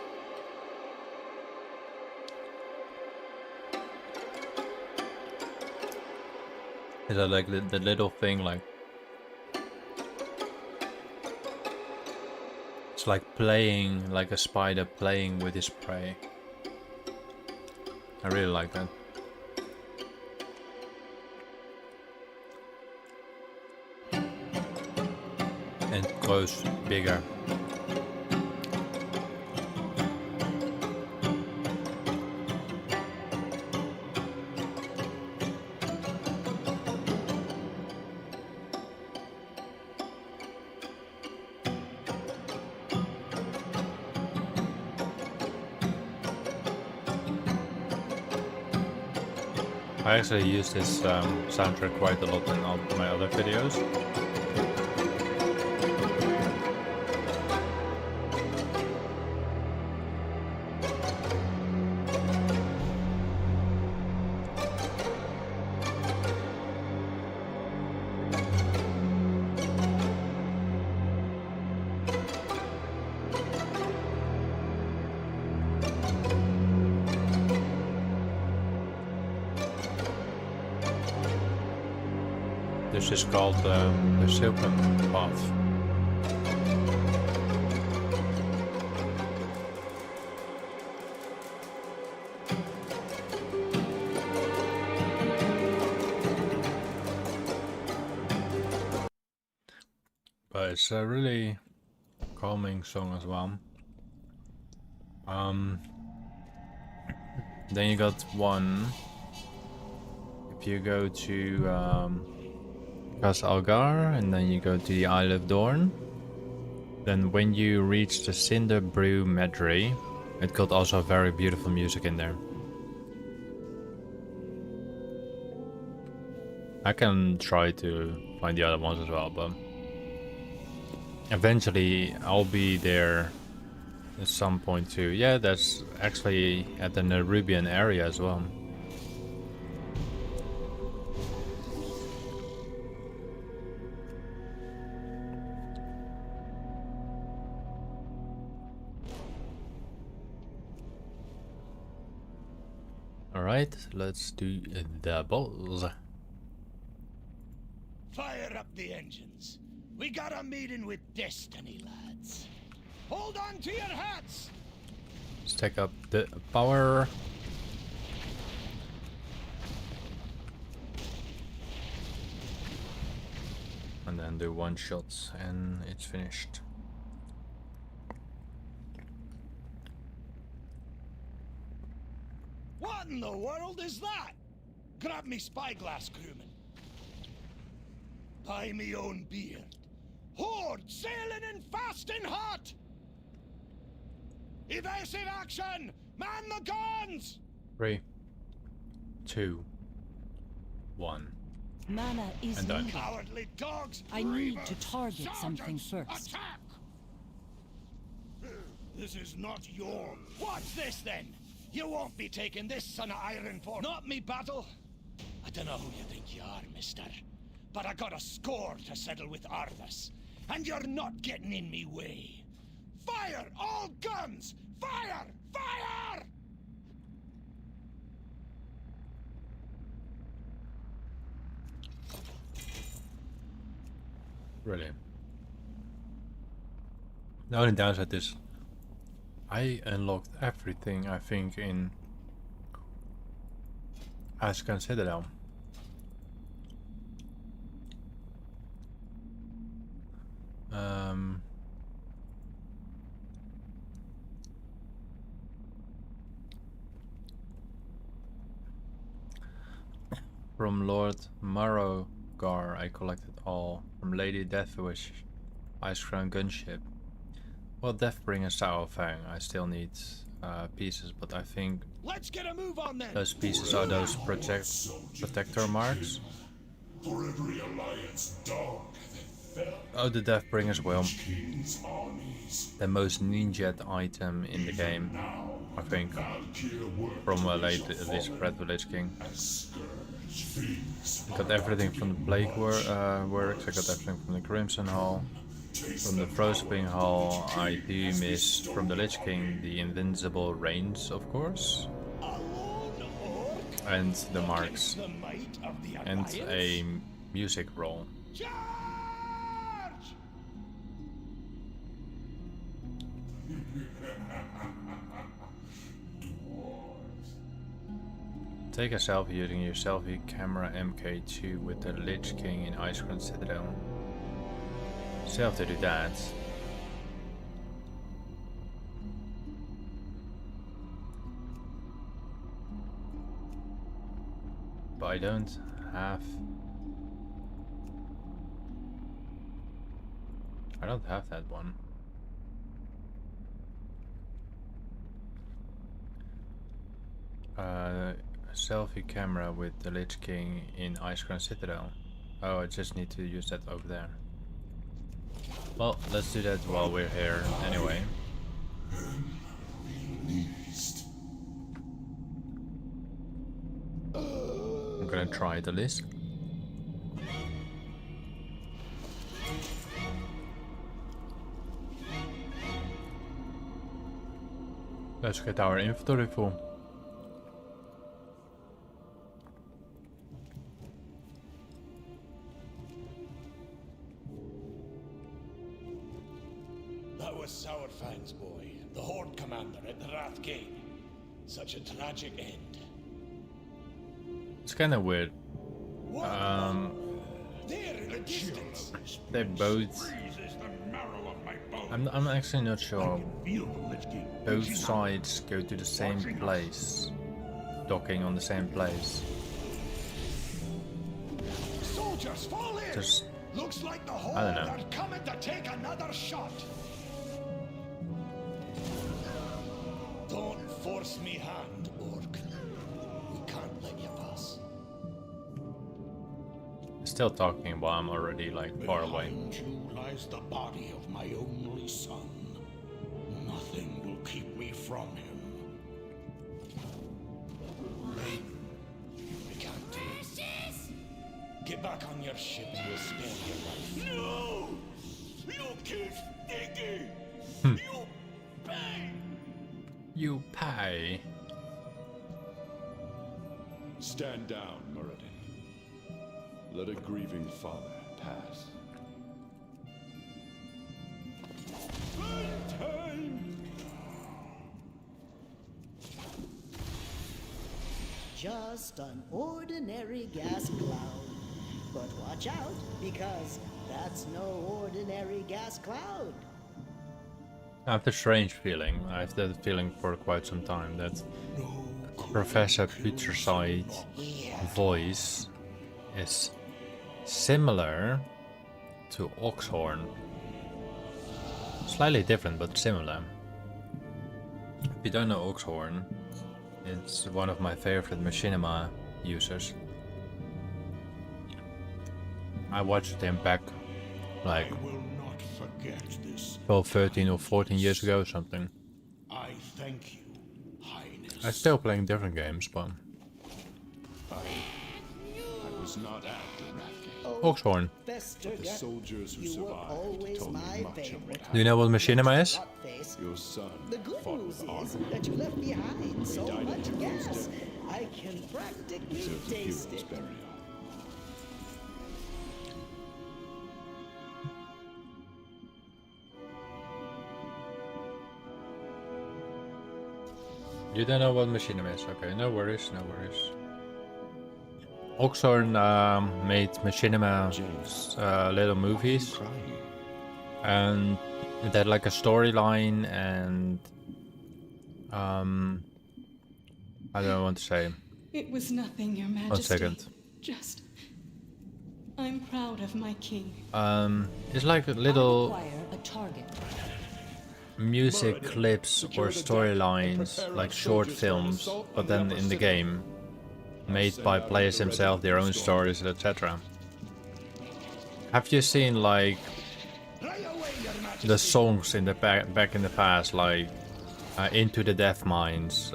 Is that like the little thing, like it's like playing, like a spider playing with his prey. I really like that. And it grows bigger. I actually use this soundtrack quite a lot in all my other videos. This is called the Silken Path. But it's a really calming song as well. Then you got one. If you go to Cas Algar and then you go to the Isle of Dorn, then when you reach the Cinder Brew Medrey, it got also very beautiful music in there. I can try to find the other ones as well, but eventually I'll be there at some point too. Yeah, that's actually at the Nerubian area as well. Alright, let's do the balls. Fire up the engines. We got a meeting with Destiny, lads. Hold on to your hats! Let's take up the power. And then do one shot and it's finished. What in the world is that? Grab me spyglass, crewman. Buy me own beard. Horde sailing in fast and hot! Evasive action! Man the guns! 3, 2, 1. Mana is And done. needed. Cowardly dogs! I need to Reavers, target something sergeants, first. Attack! This is not your... What's this then? You won't be taking this son of iron for... Not me, battle. I don't know who you think you are, mister. But I got a score to settle with Arthas. And you're not getting in me way. Fire! All guns! Fire! Fire! Brilliant. The only downside is I unlocked everything I think in Azkan Citadel. From Lord Marrogar I collected all. From Lady Deathwish, Ice Crown Gunship. Well, Deathbringer Fang, I still need pieces, but I think Let's get a move on then. those pieces are those protector marks. For every alliance dog that fell, Oh, the Deathbringers will. King's armies. The most ninja item in the game, I think. From Late Elizabeth Lich King. I got everything from the Plague Works, I got everything from the Crimson Hall. From the Frostwing Hall, I do miss from the Lich King the Invincible Reigns, of course. And the marks. And a music roll. Take a selfie using your selfie camera MK2 with the Lich King in Icecrown Citadel. Still have to do that. But I don't have that one. Selfie camera with the Lich King in Icecrown Citadel. Oh, I just need to use that over there. Well, let's do that while we're here anyway. I'm gonna try it at least. Let's get our inventory full. That was Sourfang's boy, the Horde commander at the Wrath Gate. Such a tragic end. It's kind of weird. There in the distance. They both I'm actually not sure. Feel the Lich King. Both sides go to the same place, docking on the same place. Soldiers, fall in! Just, Looks like the whole I don't know. are coming to take another shot. Don't force me hand, Orc. We can't let you pass. still talking while I'm already like far away. Behind you lies the body of my only son. Nothing will keep me from him. We can't do it. Get back on your ship and we'll spare your life. No! You killed Sticky! You pay! You pay. Stand down, Muradin. Let a grieving father pass. Just an ordinary gas cloud. But watch out, because that's no ordinary gas cloud. I have the strange feeling, I have that feeling for quite some time, that Professor Peterside's voice is similar to Oxhorn. Slightly different, but similar. If you don't know Oxhorn, it's one of my favorite machinima users. I watched him back like I will not forget this. 12, 13 or 14 years ago or something. I thank you, Highness. I'm still playing different games, but I was not at the Oxhorn. Fester, the soldiers who you were survived always told me my much of favorite. what Do you know what machinima is? Your son The good fought news with is honor. that you left behind so died much in your gas. footsteps. I can practically Deserves a taste hero's it. burial. You don't know what machinima is? Okay, no worries, no worries. Oxhorn made machinima little movies, and it had like a storyline, and I don't want to say. It was nothing, Your Majesty. 1 second. Just, I'm proud of my king. It's like a little Acquire a target. music clips or storylines, like short films, but then in the game, made by players themselves, their own stories, etc. Have you seen like the songs in the back in the past, like Into the Death Mines,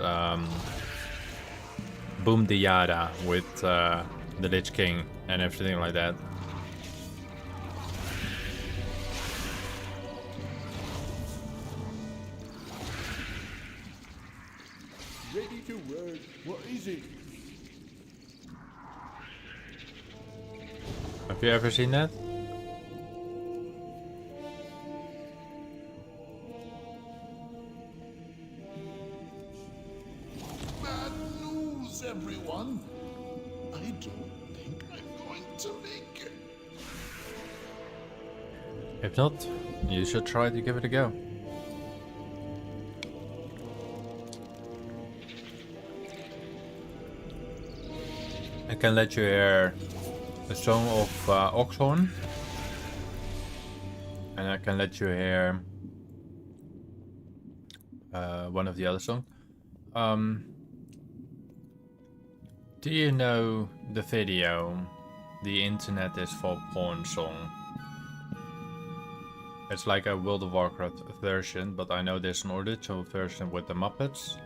Boom the Yada with the Lich King and everything like that? Ready to work. What is it? Have you ever seen that? Bad news, everyone. I don't think I'm going to make it. If not, you should try to give it a go. I can let you hear the song of Oxhorn, and I can let you hear one of the other songs. Do you know the video, The Internet is for Porn song? It's like a World of Warcraft version, but I know there's an original version with the Muppets,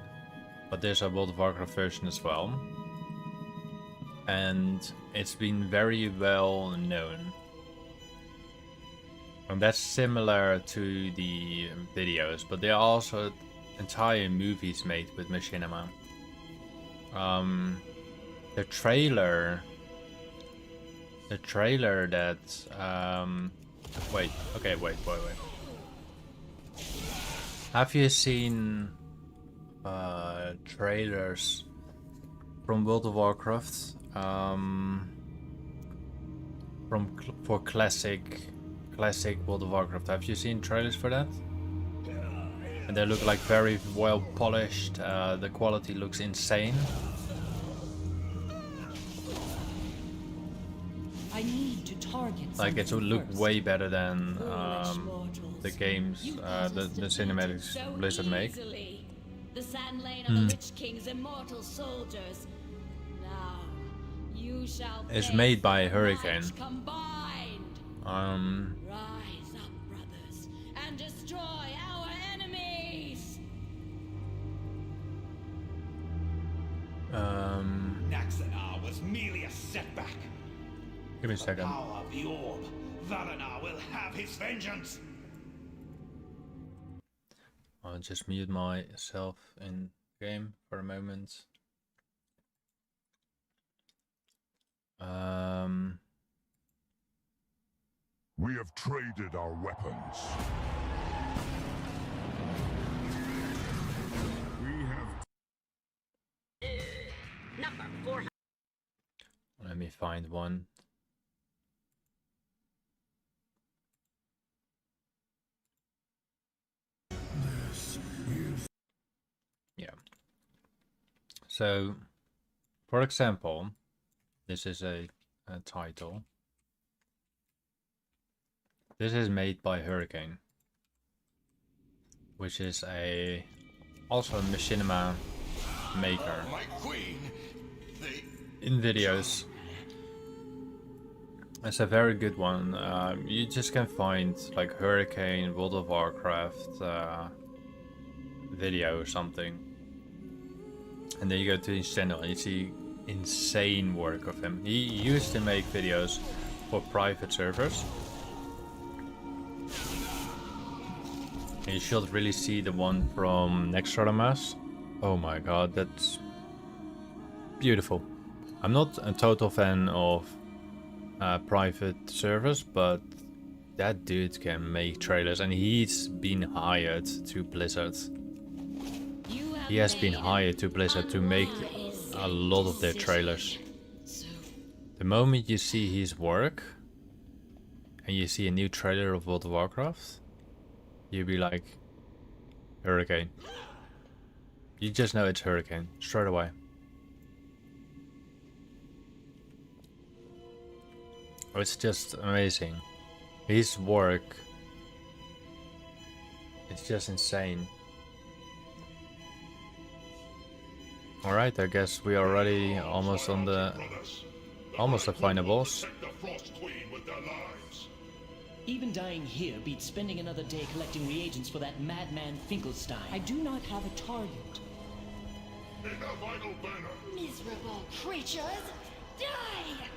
but there's a World of Warcraft version as well. And it's been very well known. And that's similar to the videos, but there are also entire movies made with machinima. The trailer that wait. Have you seen trailers from World of Warcraft? For classic classic World of Warcraft. Have you seen trailers for that? And they look like very well polished. The quality looks insane. I need to target Like it would look first. way better than the games, the cinematics Blizzard make. The sand lane of the Lich King's immortal soldiers. Now, you shall It's made by Hurricane. combined. Rise up, brothers, and destroy our enemies. Naxanar was merely a setback. Give me a second. Power of the orb. Valanar will have his vengeance. I'll just mute myself in game for a moment. We have traded our weapons. We have... Number 400. Let me find one. Yeah. So, for example, this is a title. This is made by Hurricane, which is also a machinima maker in videos. It's a very good one. You just can find like Hurricane, World of Warcraft video or something, and then you go to his channel and you see insane work of him. He used to make videos for private servers. And you should really see the one from Joegamevideos. Oh my god, that's beautiful. I'm not a total fan of private servers, but that dude can make trailers, and he's been hired to Blizzard. He has been hired to Blizzard to make a lot of their trailers. The moment you see his work and you see a new trailer of World of Warcraft, you'll be like, Hurricane. You just know it's Hurricane straight away. It's just amazing. His work, it's just insane. Alright, I guess we are already almost the final boss. Even dying here beats spending another day collecting reagents for that madman Finkelstein. I do not have a target. Miserable creatures, die!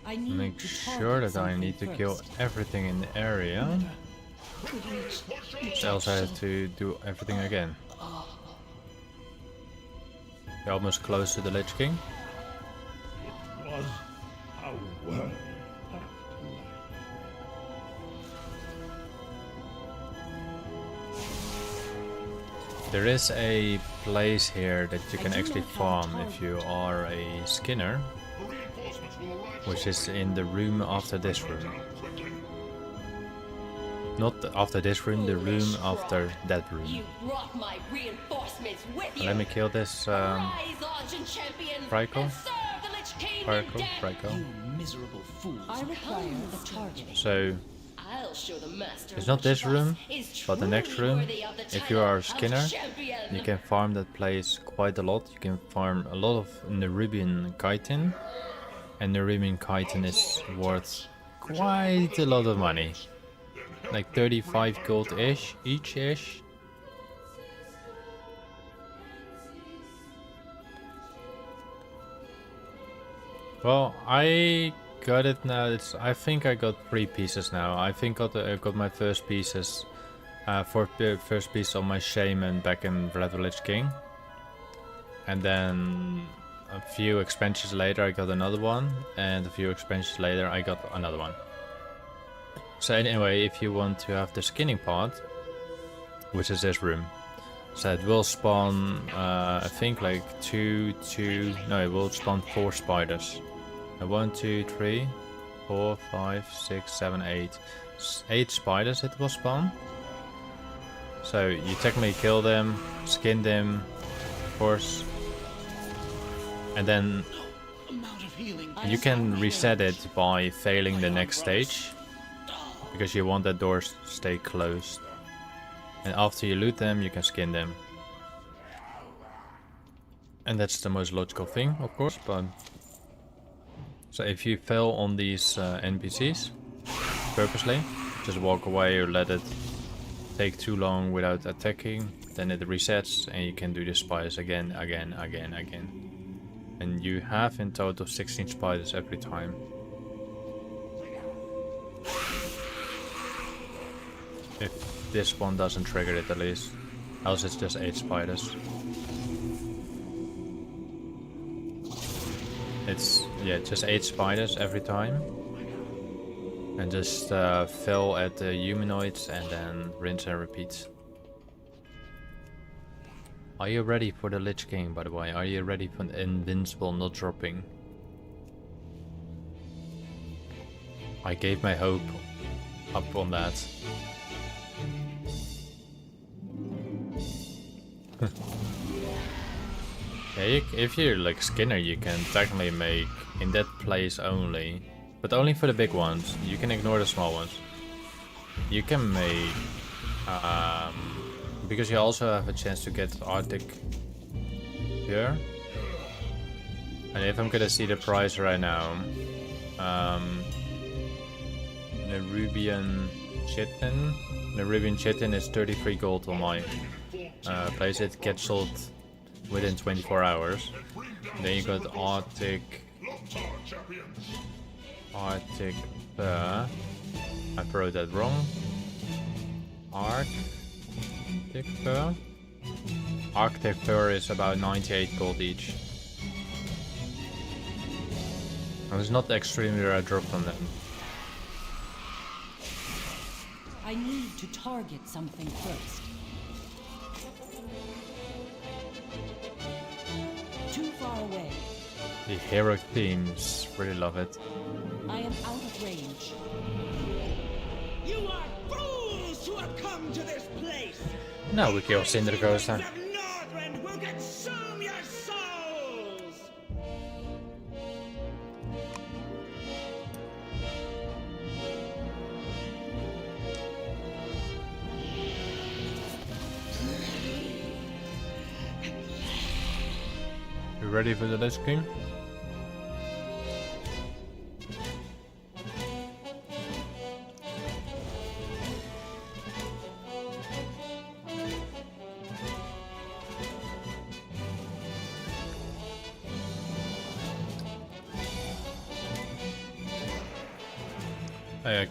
I need Make to sure that I need to kill everything in the area. Else I have to do everything again. You're almost close to the Lich King. It was a world. There is a place here that you can actually farm if you are a skinner, which is in the room after this room. Not after this room, the room after that room. You brought my reinforcements with you. Let me kill this Fryco. You miserable fool. I require a target. So I'll show the master it's not this room, is but the next truly room. worthy of the If you are a title of skinner, champion. you can farm that place quite a lot. You can farm a lot of Nerubian chitin, and Nerubian chitin is worth quite a lot of money. Like 35 gold-ish, each-ish. Well, I got it now. I think I got 3 pieces now. I think I got my first pieces, first piece on my Shaman back in Wrath of Lich King. And then a few expansions later I got another one, and a few expansions later I got another one. So anyway, if you want to have the skinning part, which is this room, so it will spawn, I think like it will spawn 4 spiders. 1, 2, 3, 4, 5, 6, 7, 8. 8 spiders it will spawn. So you technically kill them, skin them, of course. And then you can reset it by failing the next stage. Because you want that door to stay closed. And after you loot them, you can skin them. And that's the most logical thing, of course, but... So if you fail on these NPCs, purposely, just walk away or let it take too long without attacking, then it resets and you can do the spiders again. And you have in total 16 spiders every time. If this one doesn't trigger it at least, else it's just 8 spiders. It's, yeah, just 8 spiders every time. And just fill at the humanoids and then rinse and repeat. Are you ready for the Lich King, by the way? Are you ready for the invincible not dropping? I gave my hope up on that. Yeah, if you're like Skinner, you can technically make in that place only, but only for the big ones. You can ignore the small ones. You can make, because you also have a chance to get Arctic here. And if I'm gonna see the price right now, Nerubian chitin is 33 gold on my place. It gets sold within 24 hours. Then you got Arctic. I wrote that wrong. Arctic Fur. Arctic Fur is about 98 gold each. And it's not extremely rare drop from them. I need to target something first. Too far away. The hero themes, really love it. I am out of range. You are fools to have come to this place! Now we kill Cindercoaster. Northrend will consume your souls! You ready for the Lich King?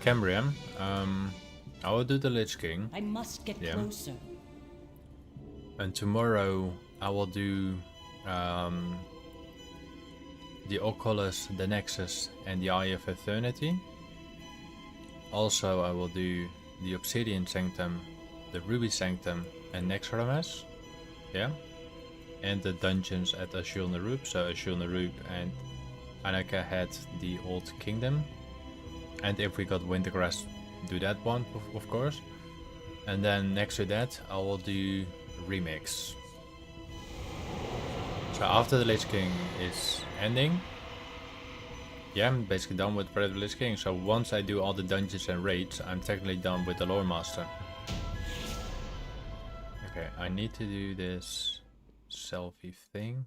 Cambrian, I will do the Lich King. I must get closer. And tomorrow I will do the Oculus, the Nexus, and the Eye of Eternity. Also, I will do the Obsidian Sanctum, the Ruby Sanctum, and Nexramas. Yeah. And the dungeons at Ashul Nerub. So Ashul Nerub and Anaka had the Old Kingdom. And if we got Wintergrass, do that one, of course. And then next to that, I will do Remix. So after the Lich King is ending, yeah, I'm basically done with Red Lich King. So once I do all the dungeons and raids, I'm technically done with the Loremaster. Okay, I need to do this selfie thing.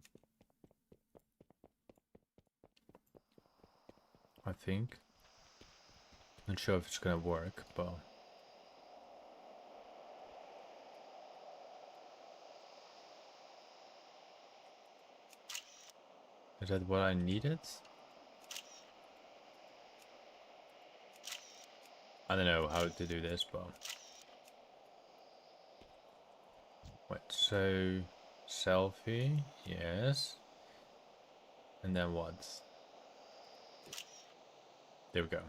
I think. Not sure if it's gonna work, but... Is that what I needed? I don't know how to do this, but... Wait, so... Selfie, yes. And then what? There we go.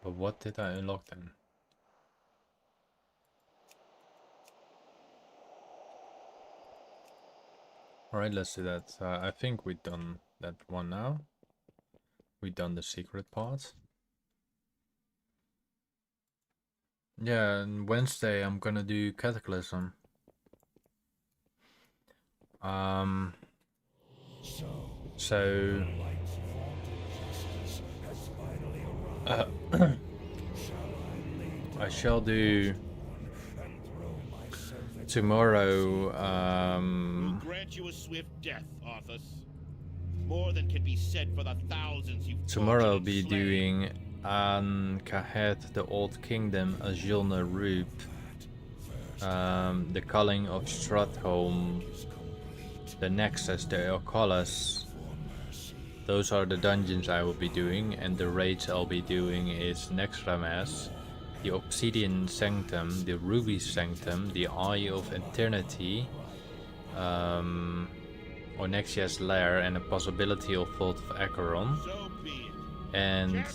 But what did I unlock then? Alright, let's do that. I think we've done that one now. we done the secret part. Yeah, and Wednesday I'm gonna do Cataclysm. So I shall do tomorrow. We'll grant you a swift death, Arthas. More than can be said for the thousands you've Tomorrow I'll tortured be and slain. doing An Kahet, the Old Kingdom, Azilna Roop, the Culling of Stratholm, the Nexus, the Oculus. Those are the dungeons I will be doing, and the raids I'll be doing is Nexramas, the Obsidian Sanctum, the Ruby Sanctum, the Eye of Eternity, Onexia's Lair, and a possibility of Vault of Acheron. And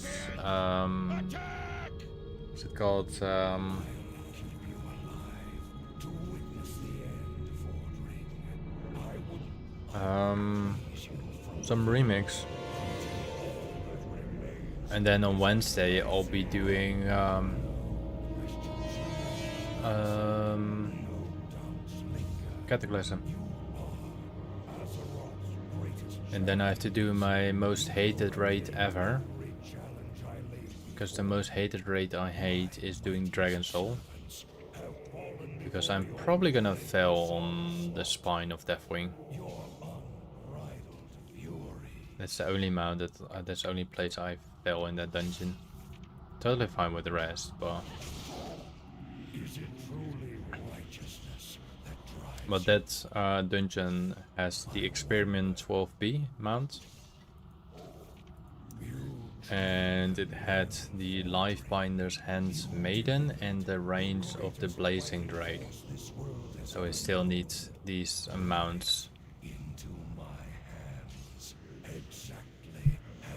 what's it called? Some remix. And then on Wednesday I'll be doing Cataclysm. And then I have to do my most hated raid ever. Because the most hated raid I hate is doing Dragon Soul. Because I'm probably gonna fail on the spine of Deathwing. That's the only mount that that's the only place I fail in that dungeon. Totally fine with the rest, but that dungeon has the Experiment 12B mount, and it had the Lifebinder's Hands Maiden and the Reins of the Blazing Drake. So I still need these mounts.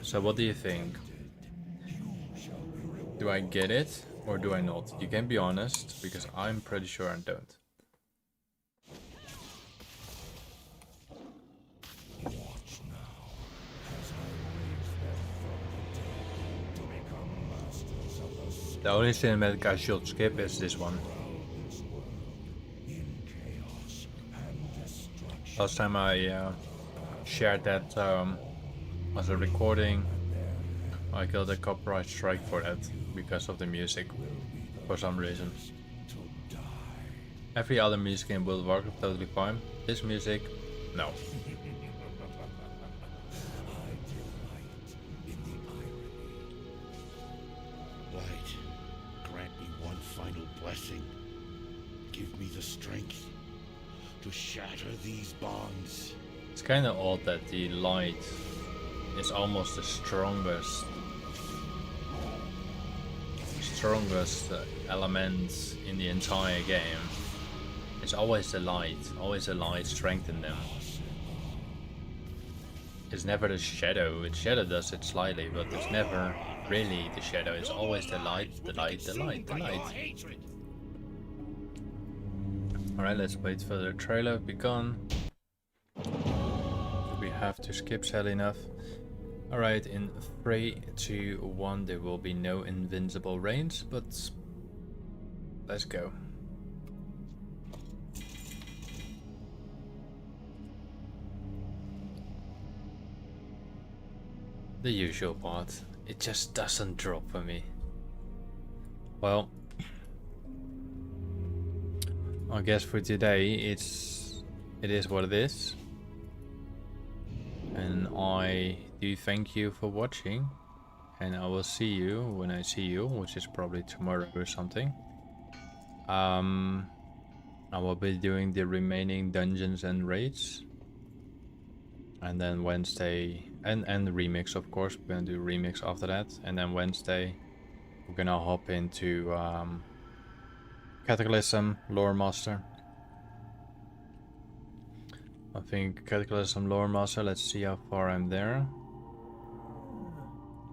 So what do you think? Do I get it or do I not? You can be honest, because I'm pretty sure I don't. The only cinematic I should skip is this one. Last time I shared that as a recording, I got a copyright strike for that because of the music, for some reason. Every other music in World of Warcraft totally fine. This music, no. Light, grant me one final blessing. Give me the strength to shatter these bonds. It's kind of odd that the light is almost the strongest element in the entire game. It's always the light strengthen them. It's never the shadow. The shadow does it slightly, but it's never really the shadow. It's always the light. Alright, let's wait for the trailer to be gone. We have to skip, sadly enough. Alright, in 3, 2, 1, there will be no invincible reigns, but let's go. The usual part. It just doesn't drop for me. Well, I guess for today it is what it is. And I do thank you for watching, and I will see you when I see you, which is probably tomorrow or something. I will be doing the remaining dungeons and raids, and then Wednesday and the remix, of course. We're gonna do remix after that, and then Wednesday we're gonna hop into Cataclysm Loremaster. I think Cataclysm Loremaster, let's see how far I'm there.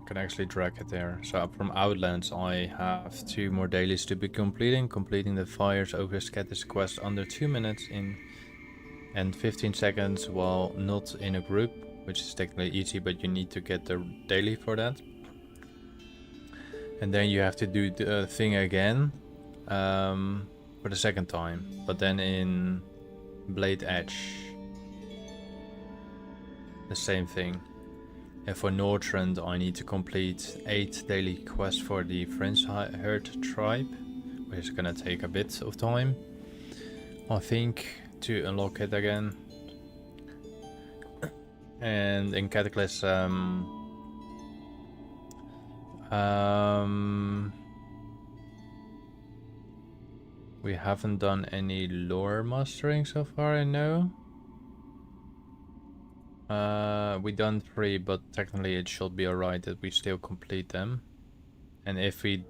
I can actually drag it there. So from Outlands I have 2 more dailies to be completing the Fires over Scattis quest under 2 minutes and 15 seconds while not in a group, which is technically easy, but you need to get the daily for that. And then you have to do the thing again for the second time, but then in Blade Edge. The same thing. And for Northrend I need to complete 8 daily quests for the Fringe Herd tribe, which is gonna take a bit of time, I think, to unlock it again. And in Cataclysm we haven't done any lore mastering so far, I know. We done 3, but technically it should be alright that we still complete them. And if we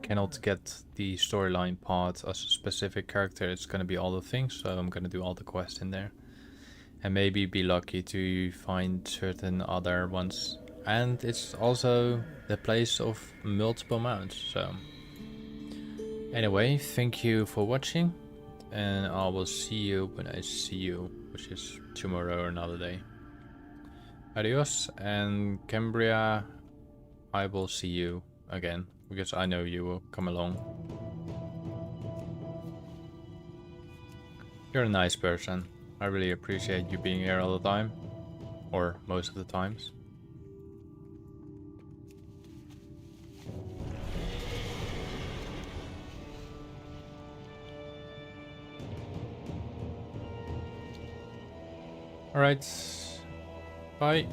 cannot get the storyline part as a specific character, it's gonna be all the things, so I'm gonna do all the quests in there. And maybe be lucky to find certain other ones. And it's also the place of multiple mounts, so... Anyway, thank you for watching, and I will see you when I see you, which is tomorrow or another day. Adios, and Cambria, I will see you again, because I know you will come along. You're a nice person. I really appreciate you being here all the time, or most of the times. Alright, bye.